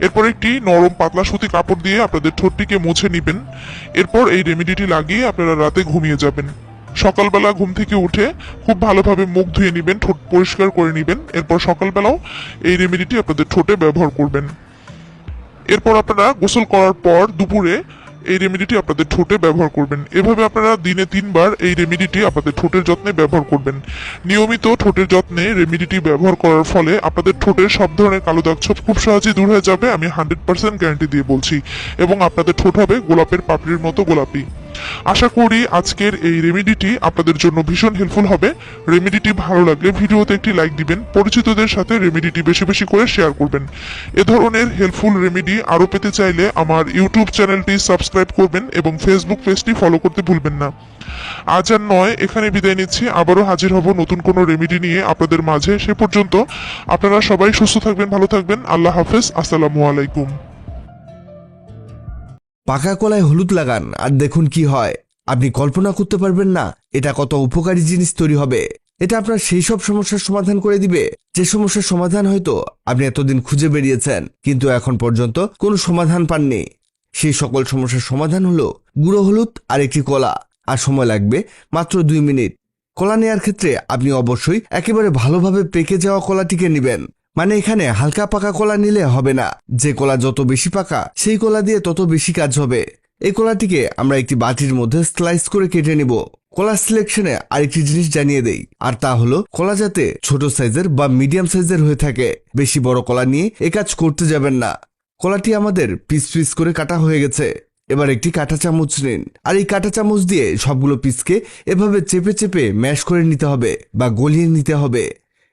এরপর একটি নরম পাতলা সুতি কাপড় দিয়ে আপনাদের ঠোঁটটিকে মুছে নেবেন। এরপর এই রেমেডিটি লাগিয়ে আপনারা রাতে ঘুমিয়ে যাবেন। সকালবেলা ঘুম থেকে উঠে খুব ভালোভাবে মুখ ধুয়ে নেবেন, ঠোঁট পরিষ্কার করে নেবেন। এরপর সকালবেলাও এই রেমেডিটি আপনাদের ঠোঁটে ব্যবহার করবেন। এরপর আপনারা গোসল করার পর দুপুরে এই রেমেডিটি আপনাদের ঠোঁটে ব্যবহার করবেন। এভাবে আপনারা দিনে 3 বার এই রেমেডিটি আপনাদের ঠোঁটের যত্নে ব্যবহার করবেন। নিয়মিত ঠোঁটের যত্নে রেমেডিটি ব্যবহার করার ফলে আপনাদের ঠোঁটের সব ধরনের কালো দাগ ছোপ খুব সহজেই দূর হয়ে যাবে, আমি 100% গ্যারান্টি দিয়ে বলছি। এবং আপনাদের ঠোঁট হবে গোলাপের পাপড়ির মতো গোলাপি। আশা করি আজকের এই রেমেডিটি আপনাদের জন্য ভীষণ হেল্পফুল হবে। রেমেডিটি ভালো লাগলে ভিডিওতে একটি লাইক দিবেন, পরিচিতদের সাথে রেমেডিটি বেশি বেশি করে শেয়ার করবেন। এ ধরনের হেল্পফুল রেমেডি আরও পেতে চাইলে আমার ইউটিউব চ্যানেলটি সাবস্ক্রাইব করবেন এবং ফেসবুক পেজটি ফলো করতে ভুলবেন না। আজ আর নয়, এখানে বিদায় নিচ্ছি। আবারও হাজির হব নতুন কোনো রেমেডি নিয়ে আপনাদের মাঝে। সে পর্যন্ত আপনারা সবাই সুস্থ থাকবেন, ভালো থাকবেন। আল্লাহ হাফেজ, আসসালামু আলাইকুম। পাকা কলায় হলুদ লাগান আর দেখুন কি হয়। আপনি কল্পনা করতে পারবেন না এটা কত উপকারী জিনিস তৈরি হবে। এটা আপনার সেই সব সমস্যার সমাধান করে দিবে যে সমস্যার সমাধান হয়তো আপনি এতদিন খুঁজে বেরিয়েছেন কিন্তু এখন পর্যন্ত কোনো সমাধান পাননি। সেই সকল সমস্যার সমাধান হলো গুঁড়ো হলুদ আর একটি কলা, আর সময় লাগবে মাত্র 2 মিনিট। কলা নেওয়ার ক্ষেত্রে আপনি অবশ্যই একেবারে ভালোভাবে পেকে যাওয়া কলাটিকে নেবেন। মানে এখানে হালকা পাকা কলা নিলে হবে না, যে কলা যত বেশি পাকা সেই কলা দিয়ে তত বেশি কাজ হবে। এই কলাটিকে আমরা একটি বাটির মধ্যে স্লাইস করে কেটে নিব। কলা সিলেকশনে আরেকটি জিনিস জানিয়ে দেই, আর তা হলো কলা যাতে ছোট সাইজের বা মিডিয়াম সাইজের হয়ে থাকে। বেশি বড় কলা নিয়ে এ কাজ করতে যাবেন না। কলাটি আমাদের পিস পিস করে কাটা হয়ে গেছে। এবার একটি কাঁটা চামচ নিন, আর এই কাঁটা চামচ দিয়ে সবগুলো পিসকে এভাবে চেপে চেপে ম্যাশ করে নিতে হবে বা গলিয়ে নিতে হবে।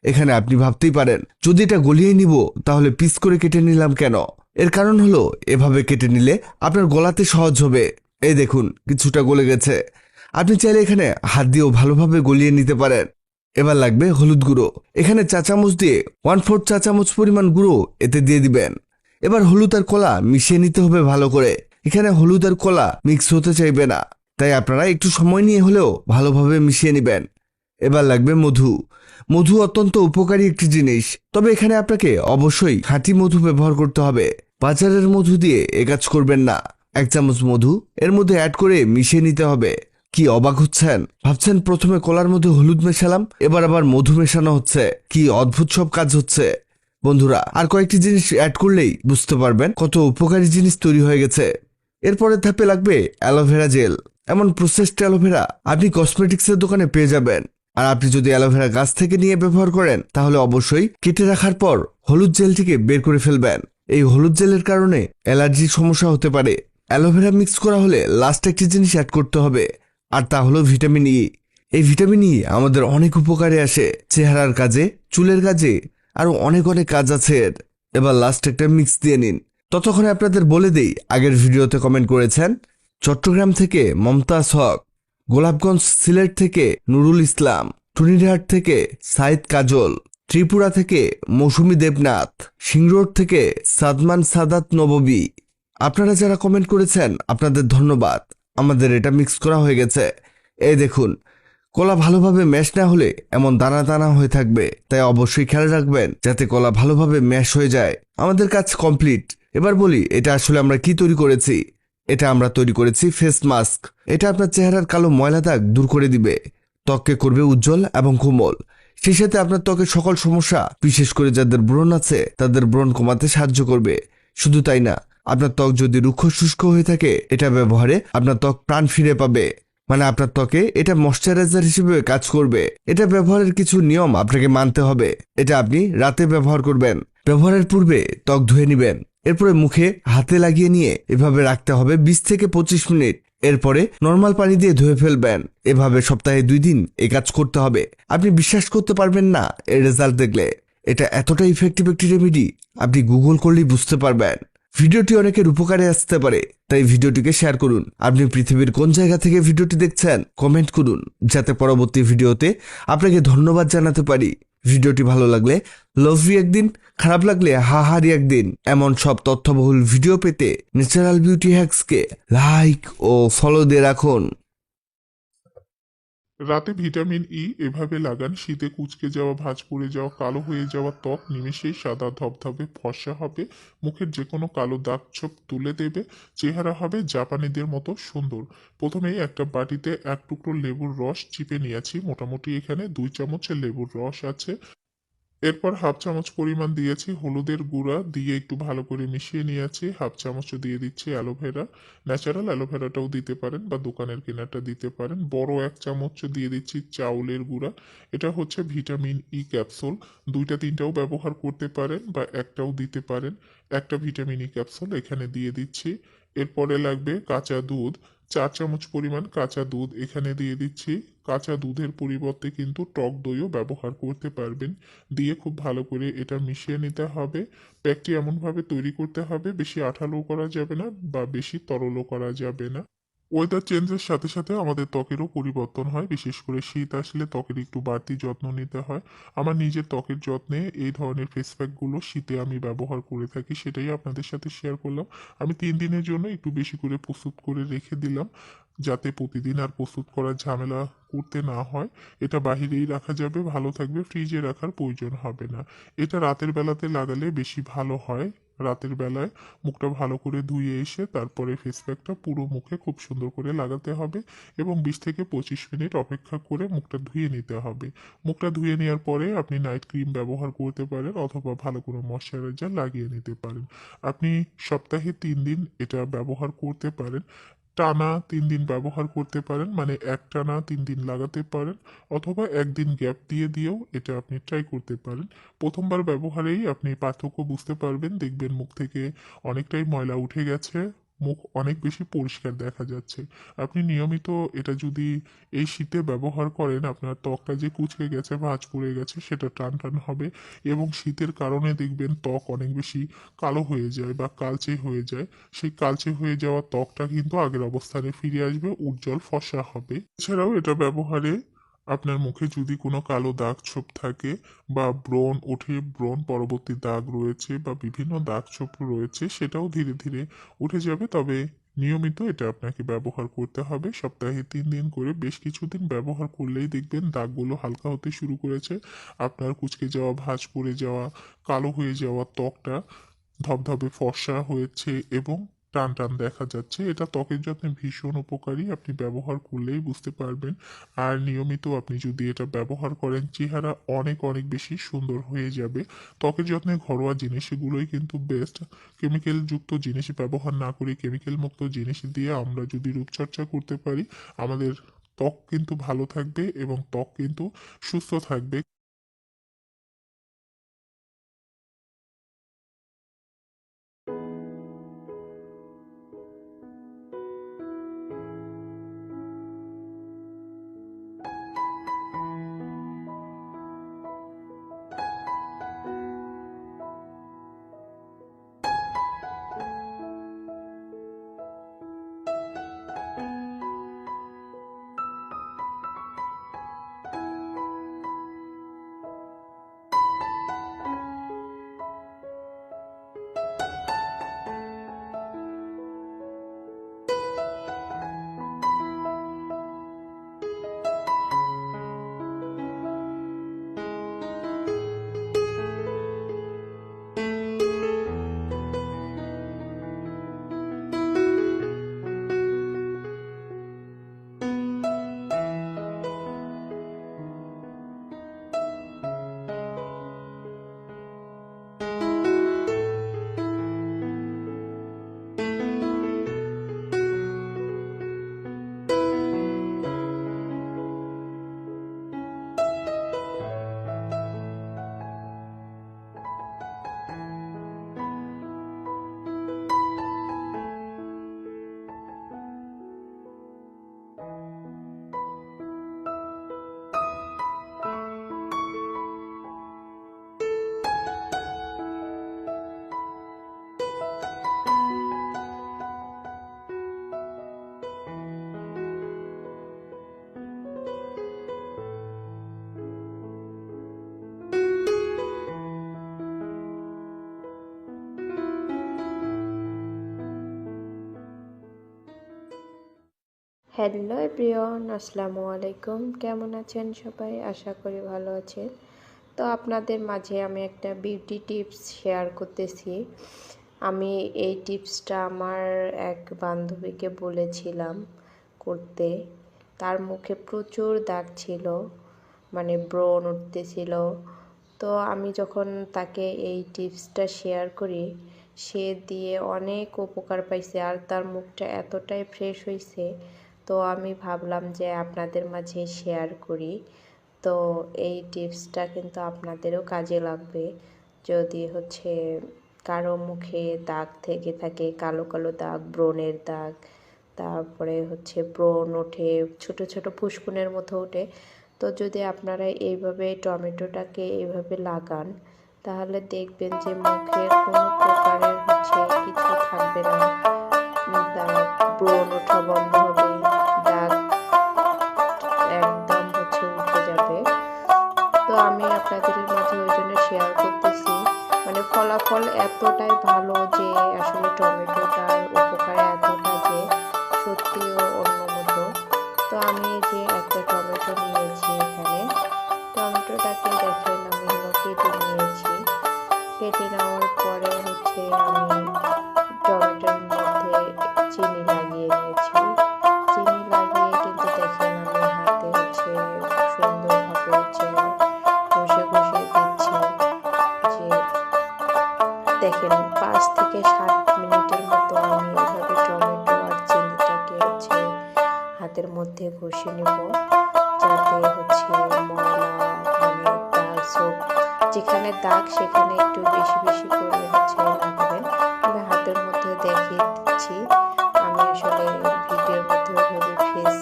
এখানে আপনি ভাবতেই পারেন, যদি এটা গলিয়ে নিব তাহলে পিস করে কেটে নিলাম কেন? এর কারণ হলো এভাবে কেটে নিলে আপনার গলাতে সহজ হবে। এই দেখুন কিছুটা গলে গেছে। আপনি চাইলে এখানে হাত দিয়েও ভালোভাবে গলিয়ে নিতে পারেন। এবার লাগবে হলুদ গুঁড়ো। এখানে চা চামচ দিয়ে 1/4 চা চামচ পরিমাণ গুঁড়ো এতে দিয়ে দিবেন। এবার হলুদ আর কলা মিশিয়ে নিতে হবে ভালো করে। এখানে হলুদ আর কলা মিক্স হতে চাইবে না, তাই আপনারা একটু সময় নিয়ে হলেও ভালোভাবে মিশিয়ে নেবেন। এবার লাগবে মধু। মধু অত্যন্ত উপকারী একটি জিনিস, তবে এখানে আপনাকে অবশ্যই খাঁটি মধু ব্যবহার করতে হবে। বাজারের মধু দিয়ে এ কাজ করবেন না। 1 চামচ মধু এর মধ্যে অ্যাড করে মিশিয়ে নিতে হবে। কি অবাক হচ্ছেন? ভাবছেন প্রথমে কলার মধ্যে হলুদ মেশালাম, এবার আবার মধু মেশানো হচ্ছে। কি অদ্ভুত সব কাজ হচ্ছে। বন্ধুরা, আর কয়েকটি জিনিস অ্যাড করলেই বুঝতে পারবেন কত উপকারী জিনিস তৈরি হয়ে গেছে। এরপরের ধাপে লাগবে অ্যালোভেরা জেল। এমন প্রসেসড অ্যালোভেরা আপনি কসমেটিক্সের দোকানে পেয়ে যাবেন। আর আপনি যদি অ্যালোভেরা গাছ থেকে নিয়ে ব্যবহার করেন তাহলে অবশ্যই কেটে রাখার পর হলুদ জেলটিকে বের করে ফেলবেন। এই হলুদ জেলের কারণে অ্যালার্জির সমস্যা হতে পারে। অ্যালোভেরা মিক্স করা হলে লাস্ট একটি জিনিস অ্যাড করতে হবে, আর তা হলো ভিটামিন ই। এই ভিটামিন ই আমাদের অনেক উপকারে আসে, চেহারার কাজে, চুলের কাজে, আরো অনেক অনেক কাজ আছে এর। এবার লাস্ট একটা মিক্স দিয়ে নিন। ততক্ষণে আপনাদের বলে দেই, আগের ভিডিওতে কমেন্ট করেছেন চট্টগ্রাম থেকে মমতাজ হক, গোলাপগঞ্জ সিলেট থেকে নুরুল ইসলাম, টুনিরহাট থেকে সাইদ কাজল, ত্রিপুরা থেকে মৌসুমী দেবনাথ, সিংরোড থেকে সাদমান সাদাত নববী। আপনারা যারা কমেন্ট করেছেন আপনাদের ধন্যবাদ। আমাদের এটা মিক্স করা হয়ে গেছে। এই দেখুন, কলা ভালোভাবে ম্যাশ না হলে এমন দানা দানা হয়ে থাকবে, তাই অবশ্যই খেয়াল রাখবেন যাতে কলা ভালোভাবে ম্যাশ হয়ে যায়। আমাদের কাজ কমপ্লিট। এবার বলি এটা আসলে আমরা কি তৈরি করেছি। এটা আমরা তৈরি করেছি ফেস মাস্ক। এটা আপনার চেহারার কালো ময়লা দাগ দূর করে দিবে, ত্বককে করবে উজ্জ্বল এবং কোমল। সেই সাথে আপনার ত্বকের সকল সমস্যা, বিশেষ করে যাদের ব্রণ আছে তাদের ব্রণ কমাতে সাহায্য করবে। শুধু তাই না, আপনার ত্বক যদি রুক্ষ শুষ্ক হয়ে থাকে এটা ব্যবহারে আপনার ত্বক প্রাণ ফিরে পাবে। মানে আপনার ত্বকে এটা ময়শ্চারাইজার হিসেবে কাজ করবে। এটা ব্যবহারের কিছু নিয়ম আপনাকে মানতে হবে। এটা আপনি রাতে ব্যবহার করবেন। ব্যবহারের পূর্বে ত্বক ধুয়ে নেবেন, এরপরে মুখে হাতে লাগিয়ে নিয়ে এভাবে রাখতে হবে 20 থেকে 25 মিনিট। এরপরে নর্মাল পানি দিয়ে ধুয়ে ফেলবেন। এভাবে সপ্তাহে 2 দিন এই কাজ করতে হবে। আপনি বিশ্বাস করতে পারবেন না এর রেজাল্ট দেখলে। এটা এতটা ইফেক্টিভ একটি রেমেডি আপনি গুগল করলেই বুঝতে পারবেন। ভিডিওটি অনেকের উপকারে আসতে পারে, তাই ভিডিওটিকে শেয়ার করুন। আপনি পৃথিবীর কোন জায়গা থেকে ভিডিওটি দেখছেন কমেন্ট করুন, যাতে পরবর্তী ভিডিওতে আপনাকে ধন্যবাদ জানাতে পারি। ভিডিওটি ভালো লাগলে লাভ ইউ একদিন, খারাপ লাগলে হাহারি একদিন। এমন সব তথ্যবহুল ভিডিও পেতে ন্যাচারাল বিউটি হ্যাক্সকে লাইক ও ফলো দিয়ে রাখুন। রাতে ভিটামিন ই এভাবে লাগান, শীতে কুঁচকে যাওয়া, ভাঁজ পড়ে যাওয়া, কালো হয়ে যাওয়া ত্বক নিমেষেই সাদা ধবধবে ফর্সা হবে। মুখের যে কোনো কালো দাগ ছোপ তুলে দেবে। চেহারা হবে জাপানিদের মতো সুন্দর। প্রথমেই একটা বাটিতে 1 টুকরো লেবুর রস চিপে নিয়েছি। মোটামুটি এখানে 2 চামচের লেবুর রস আছে। এরপর 1/2 চামচ পরিমাণ দিয়েছি হলুদের গুঁড়া, দিয়ে একটু ভালো করে মিশিয়ে নিয়েছি। 1/2 চামচও দিয়ে দিচ্ছি অ্যালোভেরা। ন্যাচারাল অ্যালোভেরাটাও দিতে পারেন বা দোকানের কেনাটা দিতে পারেন। বড় 1 চামচ দিয়ে দিচ্ছি চাউলের গুঁড়া। এটা হচ্ছে ভিটামিন ই ক্যাপসুল। 2টা 3টাও ব্যবহার করতে পারেন বা একটাও দিতে পারেন। একটা ভিটামিন ই ক্যাপসুল এখানে দিয়ে দিচ্ছি। এরপরে লাগবে কাঁচা দুধ, 4 চামচ পরিমাণ কাঁচা দুধ এখানে দিয়ে দিচ্ছি। কাঁচা দুধের পরিবর্তে কিন্তু টক দইও ব্যবহার করতে পারবেন। দিয়ে খুব ভালো করে এটা মিশিয়ে নিতে হবে। প্যাকটি এমনভাবে তৈরি করতে হবে, বেশি আঠালো করা যাবে না বা বেশি তরলও করা যাবে না। ওয়েদার চেঞ্জের সাথে সাথে আমাদের ত্বকেরও পরিবর্তন হয়, বিশেষ করে শীত আসলে ত্বকের একটু বাড়তি যত্ন নিতে হয়। আমার নিজের ত্বকের যত্নে এই ধরনের ফেস প্যাকগুলো শীতে আমি ব্যবহার করে থাকি, সেটাই আপনাদের সাথে শেয়ার করলাম। আমি 3 দিনের জন্য একটু বেশি করে প্রস্তুত করে রেখে দিলাম, যাতে প্রতিদিন আর প্রস্তুত করার ঝামেলা করতে না হয়। এটা বাহিরেই রাখা যাবে, ভালো থাকবে, ফ্রিজে রাখার প্রয়োজন হবে না। এটা রাতের বেলাতে লাগালে বেশি ভালো হয়। রাতের বেলায় মুখটা ভালো করে ধুয়ে এসে তারপরে ফেস প্যাকটা পুরো মুখে খুব সুন্দর করে লাগাতে হবে এবং 20 থেকে 25 মিনিট অপেক্ষা করে মুখটা ধুয়ে নিতে হবে। মুখটা ধুয়ে নেওয়ার পরে আপনি নাইট ক্রিম ব্যবহার করতে পারেন অথবা ভালো কোনো ময়শ্চারাইজার লাগিয়ে নিতে পারেন। আপনি সপ্তাহে 3 দিন এটা ব্যবহার করতে পারেন। টানা 3 দিন ব্যবহার করতে পারেন, মানে একটানা 3 দিন লাগাতে পারেন অথবা একদিন গ্যাপ দিয়ে দিয়েও এটা আপনি ট্রাই করতে পারেন। প্রথমবার ব্যবহারেই আপনি পার্থক্য বুঝতে পারবেন, দেখবেন মুখ থেকে অনেকটাই ময়লা উঠে গেছে, মুখ অনেক বেশি পরিষ্কার দেখা যাচ্ছে। আপনি নিয়মিত এটা যদি এই শীতে ব্যবহার করেন, আপনার ত্বকটা যে কুঁচকে গেছে, ভাঁজ পড়ে গেছে, সেটা টান টান হবে এবং শীতের কারণে দেখবেন ত্বক অনেক বেশি কালো হয়ে যায় বা কালচে হয়ে যায়। সেই কালচে হয়ে যাওয়া ত্বকটা কিন্তু আগের অবস্থানে ফিরে আসবে, উজ্জ্বল ফর্সা হবে। এছাড়াও এটা ব্যবহারে আপনার মুখে যদি কোনো কালো দাগ ছোপ থাকে বা ব্রণ ওঠে, ব্রণ পরবর্তী দাগ রয়েছে বা বিভিন্ন দাগ ছোপ রয়েছে, সেটাও ধীরে ধীরে উঠে যাবে। তবে নিয়মিত এটা আপনাকে ব্যবহার করতে হবে, সপ্তাহে 3 দিন করে বেশ কিছুদিন ব্যবহার করলেই দেখবেন দাগগুলো হালকা হতে শুরু করেছে। আপনার কুঁচকে যাওয়া, ভাঁজ পড়ে যাওয়া, কালো হয়ে যাওয়া ত্বকটা ধবধবে ফর্সা হয়েছে এবং টান টান দেখা যাচ্ছে। এটা ত্বকের যত্নে ভীষণ উপকারী, আপনি ব্যবহার করলেই বুঝতে পারবেন। আর নিয়মিত আপনি যদি এটা ব্যবহার করেন, চেহারা অনেক অনেক বেশি সুন্দর হয়ে যাবে। ত্বকের যত্নে ঘরোয়া জিনিস এগুলোই কিন্তু বেস্ট। কেমিক্যাল যুক্ত জিনিস ব্যবহার না করে কেমিক্যাল মুক্ত জিনিস দিয়ে আমরা যদি রূপচর্চা করতে পারি, আমাদের ত্বক কিন্তু ভালো থাকবে এবং ত্বক কিন্তু সুস্থ থাকবে। হ্যালো এভরিওয়ান, আসসালামু আলাইকুম। কেমন আছেন সবাই? আশা করি ভালো আছেন। তো আপনাদের মাঝে আমি একটা বিউটি টিপস শেয়ার করতেছি। আমি এই টিপসটা আমার এক বান্ধবীকে বলেছিলাম করতে। তার মুখে প্রচুর দাগ ছিল, মানে ব্রণ উঠতেছিল। তো আমি যখন তাকে এই টিপসটা শেয়ার করি, সে দিয়ে অনেক উপকার পাইছে আর তার মুখটা এতটাই ফ্রেশ হয়েছে। তো আমি ভাবলাম যে আপনাদের মাঝে শেয়ার করি। তো এই টিপসটা কিন্তু আপনাদেরও কাজে লাগবে যদি কারো মুখে দাগ থেকে থাকে, কালো কালো দাগ, ব্রণের দাগ, তারপরে হচ্ছে ব্রণ ওঠে, ছোট ছোট ফুসকুনের মতো ওঠে। তো যদি আপনারা এইভাবে টমেটোটাকে এইভাবে লাগান তাহলে দেখবেন যে মুখের কোনো প্রকারের হচ্ছে কিছু থাকবে না, দাগ ব্রণ ওঠা বন্ধ হবে, দাগ একদম হচ্ছে উঠে যাবে। তো আমি আপনাদের মাঝে ওই জন্য শেয়ার করতেছি, মানে ফলাফল এতটাই ভালো যে আসলে টমেটোটার উপকার এতটা যে সত্যিও অন্যমতো। তো আমি এই যে একটা টমেটো নিয়েছি, এখানে টমেটোটাকে দেখেন আমি হলো কেটে নিয়েছি। কেটে নেওয়ার পরে হচ্ছে আমি টমেটোর মধ্যে চিনি লাগিয়ে নিয়েছি। চিনি লাগিয়ে কিন্তু দেখেন আমি হাতে হচ্ছে সুন্দরভাবে হচ্ছে ঘষে ঘষে দিচ্ছি। যে দেখেন 5 থেকে 7 মিনিটের মতো আমি এইভাবে টমেটো আর চিনিটাকে হচ্ছে হাতের মধ্যে ঘষে নেব, যাতে হচ্ছে ময়লা মানে দাগ সব যেখানে দাগ সেখানে একটু বেশি বেশি করে হচ্ছে লাগাবেন। আমি হাতের মধ্যে দেখিয়ে দিচ্ছি, আমি আসলে ভিডিওর মধ্যে ওইভাবে ফেস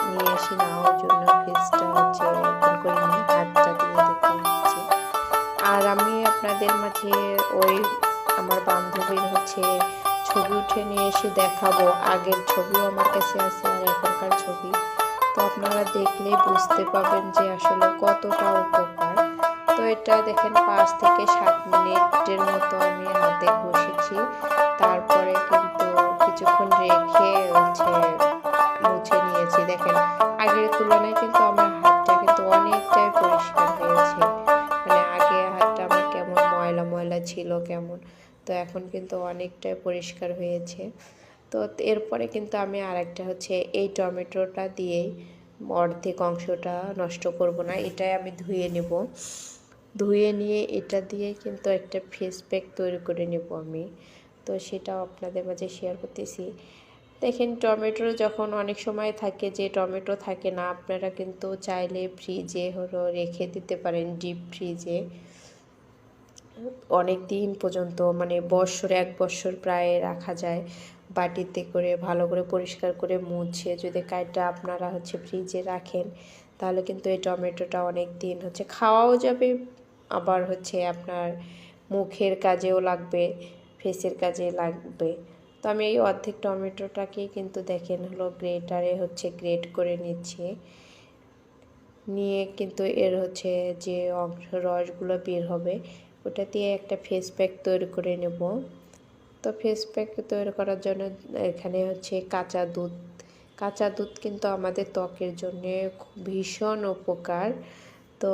নিয়ে আসি না, ওই জন্য ফেসটা হচ্ছে ওপেন করে নিয়ে হাতটা দিয়ে দেখিয়ে দিচ্ছি। আর আমি আপনাদের মাঝে ওই আমার বান্ধবীর হচ্ছে ছবি উঠে নিয়ে এসে দেখাবো, আগের ছবিও আমার কাছে আছে আর এখনকার ছবি। তো আপনারা দেখলেই বুঝতে পারবেন যে আসলে কতটা উপকার। তো এটা দেখেন 5 থেকে 7 মিনিটের মতো আমি হাতে ঘষেছি, তারপরে কিন্তু কিছুক্ষণ রেখে হচ্ছে মুছে নিয়েছি। দেখেন আগের তুলনায় কিন্তু আমার হাতটা কিন্তু অনেকটাই পরিষ্কার হয়েছে, মানে আগে হাতটা আমার কেমন ময়লা ময়লা ছিল কেমন, তো এখন কিন্তু অনেকটাই পরিষ্কার হয়েছে। তো এরপরে কিন্তু আমি আরেকটা হচ্ছে এই টমেটোটা দিয়েই অর্ধেক অংশটা নষ্ট করব না, এটাই আমি ধুয়ে নেব। ধুয়ে নিয়ে এটা দিয়ে কিন্তু একটা ফেস প্যাক তৈরি করে নেব আমি, তো সেটাও আপনাদের মাঝে শেয়ার করতেছি। দেখেন টমেটো যখন অনেক সময় থাকে যে টমেটো থাকে না, আপনারা কিন্তু চাইলে ফ্রিজে হলো রেখে দিতে পারেন, ডিপ ফ্রিজে অনেক দিন পর্যন্ত, মানে বছর 1 বছর প্রায় রাখা যায়। বাটিতে করে ভালো করে পরিষ্কার করে মুছে যদি কাইটা আপনারা হচ্ছে ফ্রিজে রাখেন তাহলে কিন্তু এই টমেটোটা অনেক দিন হচ্ছে খাওয়াও যাবে, আবার হচ্ছে আপনার মুখের কাজেও লাগবে, ফেসের কাজে লাগবে। তো আমি এই অর্ধেক টমেটোটাকে কিন্তু দেখেন হলো গ্রেটারে হচ্ছে গ্রেট করে নিচ্ছি, নিয়ে কিন্তু এর হচ্ছে যে রসগুলো বের হবে ওটা দিয়ে একটা ফেস প্যাক তৈরি করে নেব। তো ফেস প্যাক তৈরি করার জন্য এখানে হচ্ছে কাঁচা দুধ কিন্তু আমাদের ত্বকের জন্য ভীষণ উপকার। তো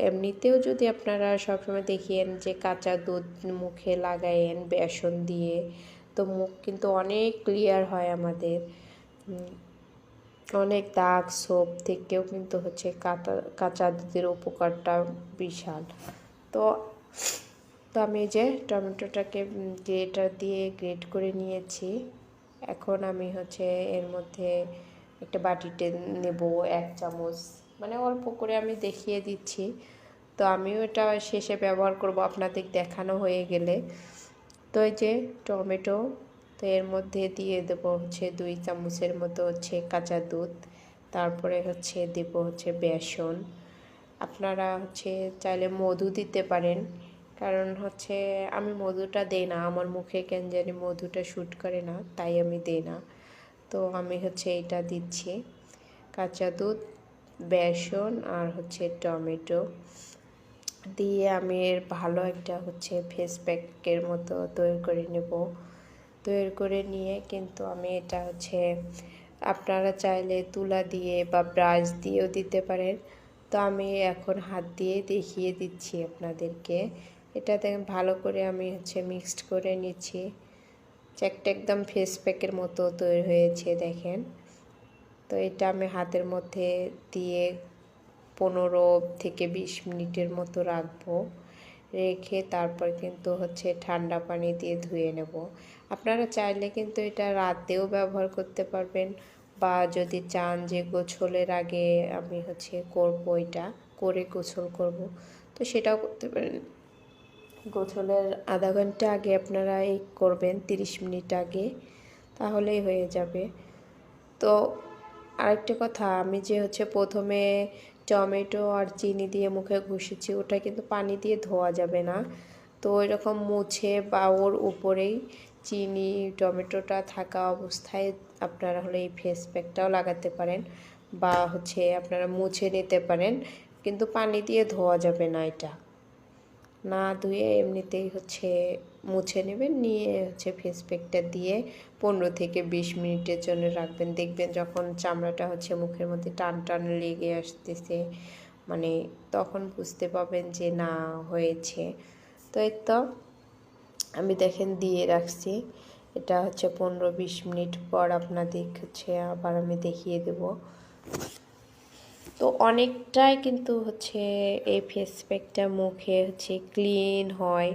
এমনিতেও যদি আপনারা সবসময় দেখেন যে কাঁচা দুধ মুখে লাগায়েন বেসন দিয়ে, তো মুখ কিন্তু অনেক ক্লিয়ার হয় আমাদের, অনেক দাগ ছোপ থেকেও কিন্তু হচ্ছে কাঁচা দুধের উপকারটা বিশাল। তো আমি যে টমেটোটাকে গ্রেটার দিয়ে গ্রেট করে নিয়েছি, এখন আমি হচ্ছে এর মধ্যে একটা বাটিতে নেব 1 চামচ, মানে অল্প করে আমি দেখিয়ে দিচ্ছি। তো আমিও এটা শেষে ব্যবহার করব আপনাদের দেখানো হয়ে গেলে। তো এই যে টমেটো, তো এর মধ্যে দিয়ে দেব হচ্ছে 2 চামচের মতো হচ্ছে কাঁচা দুধ, তারপরে হচ্ছে দেব হচ্ছে বেসন। আপনারা হচ্ছে চাইলে মধু দিতে পারেন, কারণ হচ্ছে আমি মধুটা দেই না, আমার মুখে কেন জানি মধুটা শ্যুট করে না, তাই আমি দেই না। তো আমি হচ্ছে এটা দিচ্ছি, কাঁচা দুধ, বেসন আর হচ্ছে টমেটো দিয়ে আমি এর ভালো একটা হচ্ছে ফেস প্যাকের মতো তৈরি করে নেব। তৈরি করে নিয়ে কিন্তু আমি এটা হচ্ছে আপনারা চাইলে তুলা দিয়ে বা ব্রাশ দিয়েও দিতে পারেন। তো আমি এখন হাত দিয়ে দেখিয়ে দিচ্ছি আপনাদেরকে, এটা দেখেন ভালো করে আমি হচ্ছে মিক্সড করে নিচ্ছি, একটা একদম ফেস প্যাকের মতো তৈরি হয়েছে দেখেন। তো এটা আমি হাতের মধ্যে দিয়ে 15 থেকে 20 মিনিটের মতো রাখবো, রেখে তারপর কিন্তু হচ্ছে ঠান্ডা পানি দিয়ে ধুয়ে নেব। আপনারা চাইলে কিন্তু এটা রাতেও ব্যবহার করতে পারবেন, বা যদি চান যে গোসলের আগে আমি হচ্ছে করব, এটা করে গোসল করব, তো সেটাও করতে পারেন। গোসলের আধা ঘন্টা আগে আপনারা এই করবেন, 30 মিনিট আগে, তাহলেই হয়ে যাবে। তো আরেকটা কথা, আমি যে প্রথমে টমেটো আর চিনি দিয়ে মুখে ঘষেছি, ওটা কিন্তু পানি দিয়ে ধোয়া যাবে না। তো এরকম মুছে বা ওর উপরেই চিনি টমেটোটা থাকা অবস্থায় আপনারা হলে এই ফেস প্যাকটাও লাগাতে পারেন, বা আপনারা মুছে নিতে পারেন, কিন্তু পানি দিয়ে ধোয়া যাবে না। এটা না ধুয়ে এমনিতেই মুছে নেবেন, নিয়ে ফেস প্যাকটা দিয়ে 15 থেকে 20 মিনিটের জন্য রাখবেন। দেখবেন যখন চামড়াটা মুখের মধ্যে টান টান লেগে আসতেছে, মানে তখন বুঝতে পারবেন যে না হয়েছে। তো এই তো আমি দেখেন দিয়ে রাখছি, এটা 15-20 মিনিট পর আপনাদের আবার আমি দেখিয়ে দেব। তো অনেকটাই কিন্তু এই ফেস প্যাকটা মুখে ক্লিন হয়।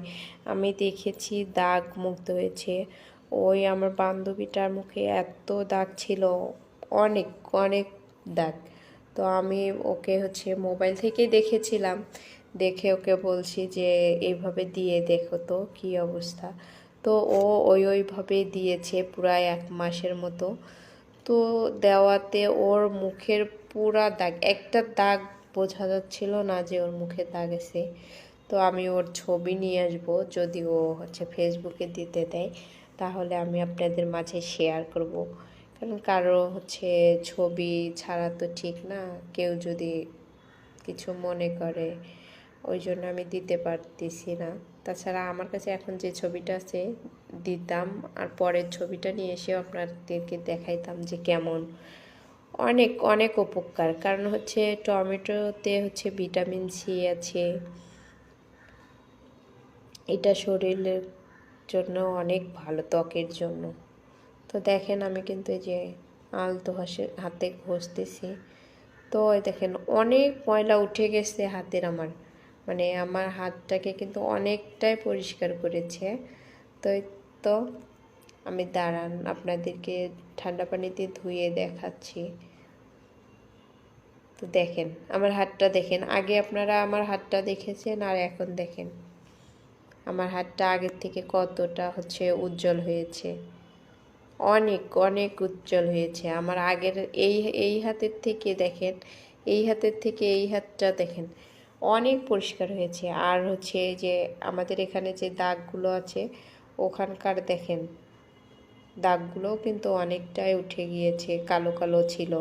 আমি দেখেছি দাগ মুক্ত হয়েছে। ওই আমার বান্ধবীটার মুখে এত দাগ ছিল, অনেক অনেক দাগ। তো আমি ওকে মোবাইল থেকেই দেখেছিলাম, দেখে ওকে বলছি যে এইভাবে দিয়ে দেখো তো কী অবস্থা। তো ও ওইভাবে দিয়েছে প্রায় 1 মাসের মতো। তো দেওয়াতে ওর মুখের পুরা দাগ, একটা দাগ বোঝা যাচ্ছিল না যে ওর মুখে দাগ আছে। তো আমি ওর ছবি নিয়ে আসবো, যদি ও ফেসবুকে দিতে দেয় তাহলে আমি আপনাদের মাঝে শেয়ার করব। কারণ কারো ছবি ছাড়া তো ঠিক না, কেউ যদি কিছু মনে করে, ওই জন্য আমি দিতে পারতেছি না। তাছাড়া আমার কাছে এখন যে ছবিটা আছে দিতাম, আর পরের ছবিটা নিয়ে এসেও আপনাদেরকে দেখাইতাম যে কেমন। অনেক অনেক উপকার, কারণ টমেটোতে ভিটামিন সি আছে, এটা শরীরের জন্য অনেক ভালো, ত্বকের জন্য। তো দেখেন আমি কিন্তু এই যে আলতো হাতে ঘষতেছি। তো দেখেন অনেক ময়লা উঠে গেছে হাতের, মানে আমার হাতটাকে কিন্তু অনেকটাই পরিষ্কার করেছে। তো তো আমি দাঁড়ান আপনাদেরকে ঠান্ডা পানিতে ধুয়ে দেখাচ্ছি। তো দেখেন আমার হাতটা দেখেন, আগে আপনারা আমার হাতটা দেখেছেন আর এখন দেখেন আমার হাতটা আগের থেকে কতটা উজ্জ্বল হয়েছে। অনেক অনেক উজ্জ্বল হয়েছে আমার আগের এই হাতের থেকে। দেখেন এই হাতের থেকে এই হাতটা দেখেন অনেক পরিষ্কার হয়েছে। আর যে আমাদের এখানে যে দাগগুলো আছে ওখানকার দেখেন দাগগুলোও কিন্তু অনেকটাই উঠে গিয়েছে, কালো কালো ছিল,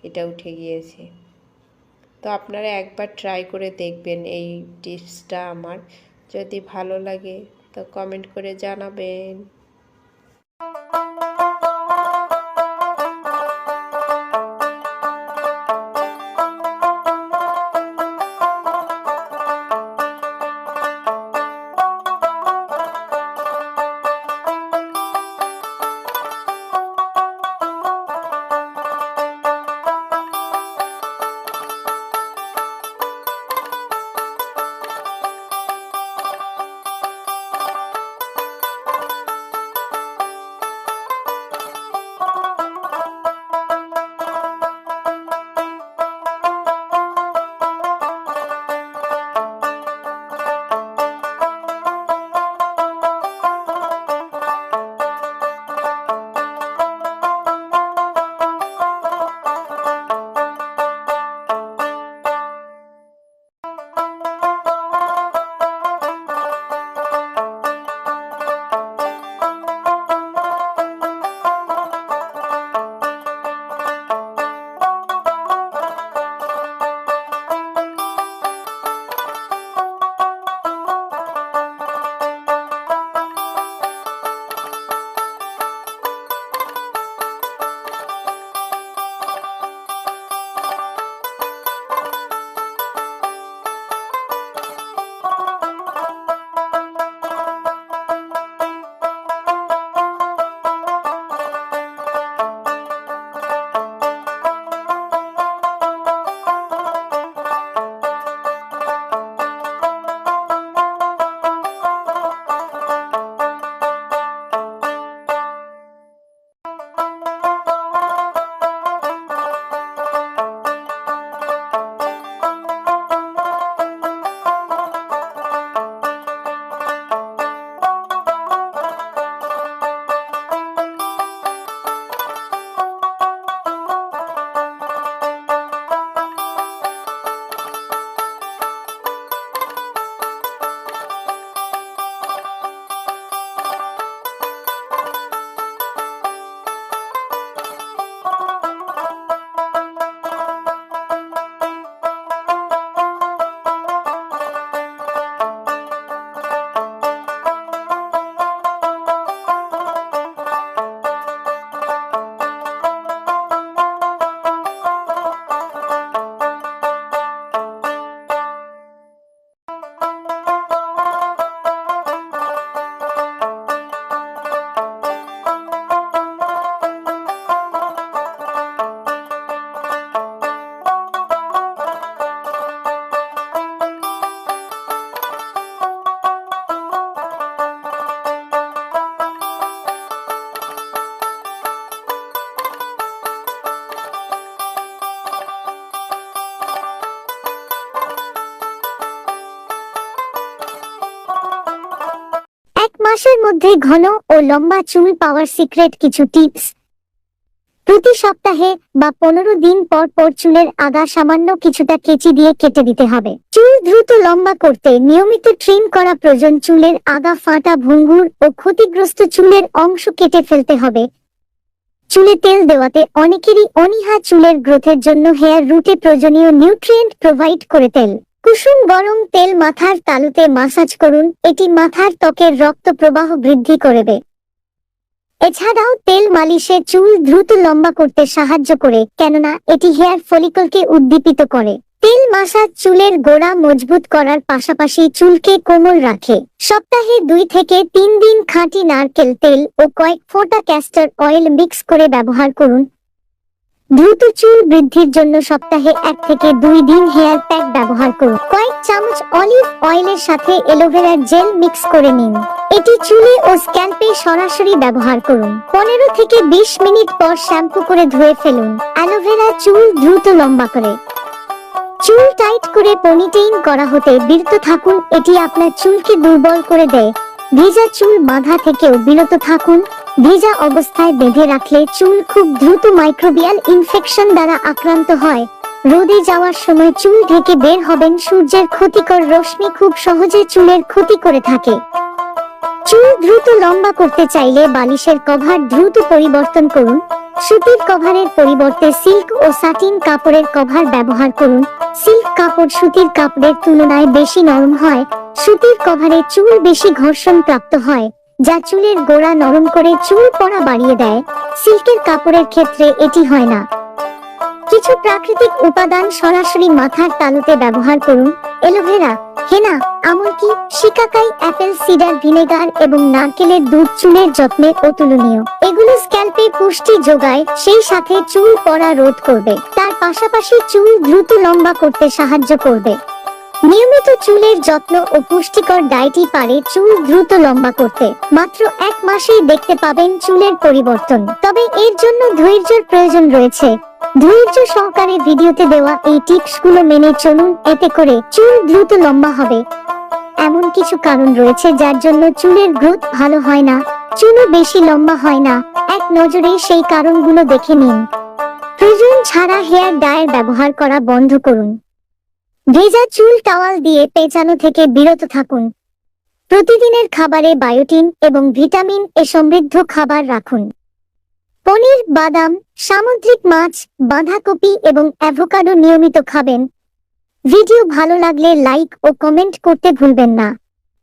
এটা উঠে গিয়েছে। তো আপনারা একবার ট্রাই করে দেখবেন এই টিপসটা আমার। যদি ভালো লাগে তো কমেন্ট করে জানাবেন। চুলের মধ্যে ঘন ও লম্বা চুল পাওয়ার সিক্রেট কিছু টিপস। প্রতি সপ্তাহে বা 15 দিন পর পর চুলের আগা সামান্য কিছুটা কেচি দিয়ে কেটে দিতে হবে। চুল দ্রুত লম্বা করতে নিয়মিত ট্রিম করা প্রয়োজন। চুলের আগা ফাটা, ভঙ্গুর ও ক্ষতিগ্রস্ত চুলের অংশ কেটে ফেলতে হবে। চুলে তেল দেওয়াতে অনেকেরই অনীহা। চুলের গ্রোথের জন্য হেয়ার রুটে প্রয়োজনীয় নিউট্রিয়েন্ট প্রোভাইড করে তেল। কুসুম গরম তেল মাথার তালুতে মাসাজ করুন, এটি মাথার ত্বকের রক্ত প্রবাহ বৃদ্ধি করবে। এছাড়াও তেল মালিশে চুল দ্রুত লম্বা করতে সাহায্য করে, কেননা এটি হেয়ার ফলিকলকে উদ্দীপিত করে। তেল মাসাজ চুলের গোড়া মজবুত করার পাশাপাশি চুলকে কোমল রাখে। সপ্তাহে 2 থেকে 3 দিন খাঁটি নারকেল তেল ও কয়েক ফোঁটা ক্যাস্টর অয়েল মিক্স করে ব্যবহার করুন। দ্রুত চুল বৃদ্ধির জন্য সপ্তাহে 1 থেকে 2 দিন হেয়ার প্যাক ব্যবহার করুন। কয়েক চামচ অলিভ অয়েলের সাথে অ্যালোভেরার জেল মিক্স করে নিন। এটি চুলে ও স্ক্যাল্পে সরাসরি ব্যবহার করুন। 15 থেকে 20 মিনিট পর শ্যাম্পু করে ধুয়ে ফেলুন। অ্যালোভেরা চুল দ্রুত লম্বা করে। চুল টাইট করে পনিটেইল করা হতে বিরত থাকুন, এটি আপনার চুলকে দুর্বল করে দেয়। ভিজা চুল বাঁধা থেকেও বিরত থাকুন। ভিজা অবস্থায় বেঁধে রাখলে চুল খুব দ্রুত মাইক্রোবিয়াল ইনফেকশন দ্বারা আক্রান্ত হয়। রোদে যাওয়ার সময় চুল ঢেকে বের হবেন। সূর্যের ক্ষতিকর রশ্মি খুব সহজে চুলের ক্ষতি করে থাকে। চুল দ্রুত লম্বা করতে চাইলে বালিশের কভার দ্রুত পরিবর্তন করুন। সুতির কভারের পরিবর্তে সিল্ক ও সাটিন কাপড়ের কভার ব্যবহার করুন। সিল্ক কাপড় সুতির কাপড়ের তুলনায় বেশি নরম হয়। সুতির কভারে চুল বেশি ঘর্ষণ প্রাপ্ত হয়, যা চুলের গোড়া নরম করে চুল পড়া বাড়িয়ে দেয়। সিল্কের কাপড়ের ক্ষেত্রে এটি হয় না। কিছু প্রাকৃতিক উপাদান সরাসরি মাথার তালুতে ব্যবহার করুন। অ্যালোভেরা, হেনা, আমলকি, শিকাকাই, অ্যাপেল সিডার ভিনেগার এবং নারকেলের দুধ চুলের যত্নে অতুলনীয়। এগুলো স্ক্যাল্পে পুষ্টি যোগায়, সেই সাথে চুল পড়া রোধ করবে। তার পাশাপাশি চুল দ্রুত লম্বা করতে সাহায্য করবে। নিয়মিত চুলের যত্ন ও পুষ্টিকর ডায়েটই পারে চুল দ্রুত লম্বা করতে। মাত্র 1 মাসেই দেখতে পাবেন চুলের পরিবর্তন। তবে এর জন্য ধৈর্যের প্রয়োজন রয়েছে। ধৈর্য সহকারে ভিডিওতে দেওয়া এই টিপসগুলো মেনে চলুন, এতে করে চুল দ্রুত লম্বা হবে। এমন কিছু কারণ রয়েছে যার জন্য চুলের গ্রোথ ভালো হয় না, চুলও বেশি লম্বা হয় না। এক নজরে সেই কারণগুলো দেখে নিন। প্রয়োজন ছাড়া হেয়ার ডায়ার ব্যবহার করা বন্ধ করুন। ভেজা চুল টাওয়াল দিয়ে পেঁচানো থেকে বিরত থাকুন। প্রতিদিনের খাবারে বায়োটিন এবং ভিটামিন এ সমৃদ্ধ খাবার রাখুন। পনির, বাদাম, সামুদ্রিক মাছ, বাঁধাকপি এবং অ্যাভোকাডো নিয়মিত খাবেন। ভিডিও ভালো লাগলে লাইক ও কমেন্ট করতে ভুলবেন না।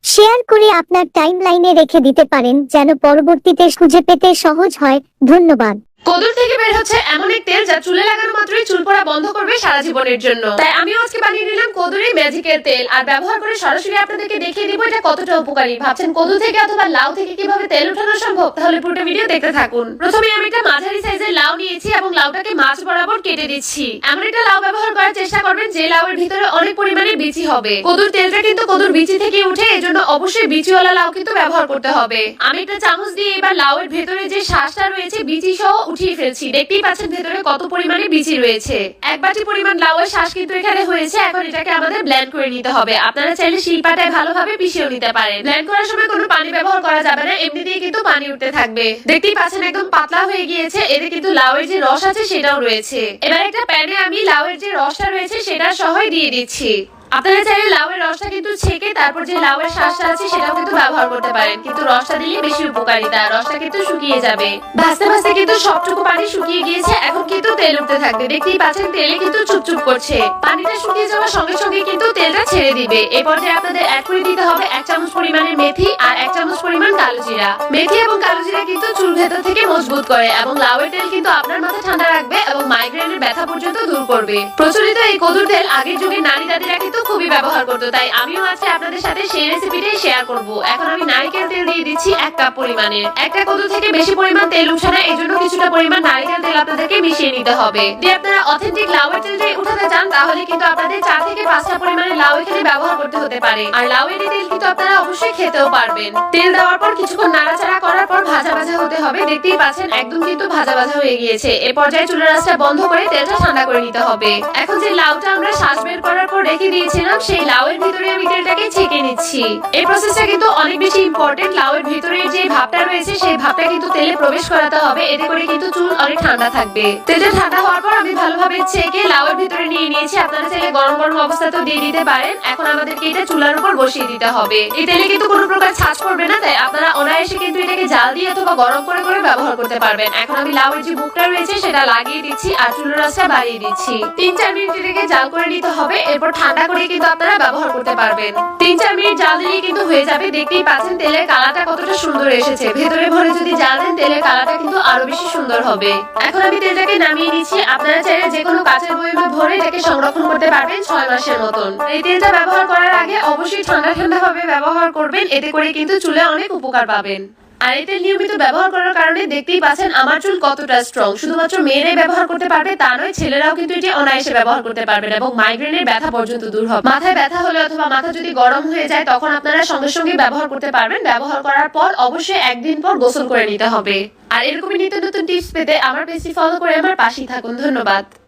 শেয়ার করে আপনার টাইমলাইনে রেখে দিতে পারেন যেন পরবর্তীতে খুঁজে পেতে সহজ হয়। ধন্যবাদ। কদুর থেকে বের হচ্ছে এমন এক তেল যা চুলে লাগানো মাত্রই চুল পড়া বন্ধ করবে সারা জীবনের জন্য। তাই আমিও আজকে বানিয়ে নিলাম কদুরি ম্যাজিকের তেল, আর ব্যবহার করে সরাসরি আপনাদেরকে দেখিয়ে দিব এটা কতটা উপকারী। ভাবছেন কদু থেকে অথবা লাউ থেকে কিভাবে তেল উঠানো সম্ভব? তাহলে পুরো ভিডিও দেখতে থাকুন। প্রথমে আমি একটা মাঝারি সাইজের লাউ নিয়েছি এবং লাউটাকে মাছ বরাবর কেটে দিচ্ছি। এমন একটা লাউ ব্যবহার করার চেষ্টা করবেন যে লাউয়ের ভিতরে অনেক পরিমাণে বিচি হবে। কদুর তেলটা কিন্তু কদুর বিচি থেকে উঠে, এজন্য অবশ্যই বিচিওয়ালা লাউ কিন্তু ব্যবহার করতে হবে। আমি একটা চামচ দিয়ে এবার লাউয়ের ভেতরে যে শ্বাসটা রয়েছে বিচি সহ উঠিয়ে ফেলছি। দেখতেই পাচ্ছেন ভেতরে কত পরিমাণে বিচি রয়েছে। 1 বাটি পরিমাণ লাউয়ের শ্বাস কিন্তু এখানে হয়েছে। এখন এটাকে আমাদের ব্লেন্ড করে নিতে হবে। আপনারা চাইলে শিলপাটায় ভালোভাবে পিষিয়ে নিতে পারেন। ব্লেন্ড করার সময় কোনো পানি ব্যবহার করা যাবে না, এমনিতেই কিন্তু পানি উঠতে থাকবে। দেখতেই পাচ্ছেন একদম পাতলা হয়ে গিয়েছে। এতে কিন্তু লাউয়ের যে রস আছে সেটাও রয়েছে। এবার একটা প্যানে আমি লাউয়ের যে রসটা রয়েছে সেটা সহই দিয়ে দিচ্ছি। আপনারা চাইলে লাউয়ের রসটা কিন্তু ছেঁকে তারপর যে লাউয়ের শ্বাসটা আছে সেটাও কিন্তু ব্যবহার করতে পারেন, কিন্তু রসটা দিলে বেশি উপকারিতা। রসটা কিন্তু শুকিয়ে যাবে। ভাজতে ভাজতে কিন্তু সবটুকু পানি শুকিয়ে গিয়েছে। এখন কিন্তু তেল উঠতে থাকবে। দেখতেই পাচ্ছেন তেলে কিন্তু চুপচুপ করছে। পানিটা শুকিয়ে যাওয়ার সঙ্গে সঙ্গে কিন্তু তেলটা ছেড়ে দিবে। এই পর্যায়ে আপনাদের অ্যাড করে দিতে হবে 1 চামচ পরিমাণের মেথি আর 1 চামচ পরিমাণ কালো জিরা। মেথি এবং কালো জিরা কিন্তু চুল ভেতর থেকে মজবুত করে এবং লাউয়ের তেল কিন্তু আপনার মাথা ঠান্ডা রাখবে এবং মাইগ্রেনের ব্যথা পর্যন্ত দূর করবে। প্রচলিত এই কদুর তেল আগের যুগে নারী দাদিরা কিন্তু খুবই ব্যবহার করতো, তাই আমিও আজকে আপনাদের সাথে সেই রেসিপিটাই শেয়ার করব। এখন আমি নারকেল তেল দিয়ে দিচ্ছি 1 কাপ পরিমাণের। একটা কদু থেকে বেশি পরিমাণ তেল উঠে না, এজন্য কিছুটা পরিমাণ নারকেল তেল আপনাদেরকে মিশিয়ে নিতে হবে। যদি আপনারা অথেন্টিক লাউয়ের তেলটাই উঠাতে চান তাহলে কিন্তু আপনাদের 4 থেকে 5টা পরিমাণের লাউ এখানে ব্যবহার করতে হতে পারে। আর লাউয়ের তেল কিন্তু আপনারা অবশ্যই খেতেও পারবেন। তেল দেওয়ার পর কিছুক্ষণ নাড়াচাড়া করার পর ভাজা ভাজা হতে হবে। দেখতেই পাচ্ছেন একদম কিন্তু ভাজা ভাজা হয়ে গিয়েছে। এই পর্যায়ে চুলার আঁচটা বন্ধ করে তেলটা ঠান্ডা করে নিতে হবে। এখন যে লাউটা আমরা শ্বাস বের করার পর রেখে দিয়েছিলাম সেই লাউয়ের ভিতরে আমি তেলটাকে ছেঁকে নিচ্ছি। এই প্রসেসটা কিন্তু অনেক বেশি ইম্পর্টেন্ট। লাউয়ের ভিতরে যে ভাবটা রয়েছে সেই ভাবটা কিন্তু তেলে প্রবেশ করাতে হবে, এতে করে কিন্তু চুল অনেক ঠান্ডা থাকবে। তেলটা ঠান্ডা হওয়ার পর আমি ভালোভাবে ছেঁকে লাউয়ের ভিতরে নিয়ে নিয়েছি। আপনারা চাইলে গরম গরম অবস্থাতেও দিয়ে দিতে পারেন। এখন আমাদেরকে এটা চুলার উপর বসিয়ে দিতে হবে। এই তেলে কিন্তু কোনো প্রকার ছাঁচ পড়বে না, তাই আপনারা অনায়াসে কিন্তু এটাকে জাল দিয়ে অথবা গরম করে করে ব্যবহার করতে পারবেন। এখন আমি লাউয়ের যে মুখটা রয়েছে সেটা লাগিয়ে দিচ্ছি আর চুলার আঁচটা বাড়িয়ে দিচ্ছি। 3-4 মিনিট এটাকে জাল করে নিতে হবে, এরপর ঠান্ডা করে কিন্তু আপনারা ব্যবহার করতে পারবেন। 3-4 মিনিট জাল দিলেই কিন্তু হয়ে যাবে। দেখতেই পাচ্ছেন তেলের কালারটা কতটা সুন্দর এসেছে। ভেতরে ভরে যদি জাল দেন তেলের কালারটা কিন্তু আরো বেশি সুন্দর হবে। এখন আমি তেলটাকে নামিয়ে নিচ্ছি। আপনারা চাইলে যে কোনো কাঁচের বয়মে ভরে এটাকে সংরক্ষণ করতে পারবেন 6 মাসের মতন। এই তেলটা ব্যবহার করার আগে অবশ্যই ঠান্ডা ঠান্ডা ভাবে ব্যবহার করবেন, এতে করে কিন্তু চুলে অনেক উপকার পাবেন। আর এই তেল নিয়মিত ব্যবহার করার কারণে দেখতেই পাচ্ছেন আমার চুল কতটা স্ট্রং। শুধুমাত্র মেয়েরাই ব্যবহার করতে পারবে তা নয়, ছেলেরাও কিন্তু এটি অনায়াসে ব্যবহার করতে পারবেন এবং মাইগ্রেনের ব্যথা পর্যন্ত দূর হবে। মাথায় ব্যথা হলে অথবা মাথা যদি গরম হয়ে যায় তখন আপনারা সঙ্গে সঙ্গে ব্যবহার করতে পারবেন। ব্যবহার করার পর অবশ্যই 1 দিন পর গোসল করে নিতে হবে। আর এরকমই নিত্য নতুন টিপস পেতে আমার পেজটি ফলো করে আমার পাশেই থাকুন। ধন্যবাদ।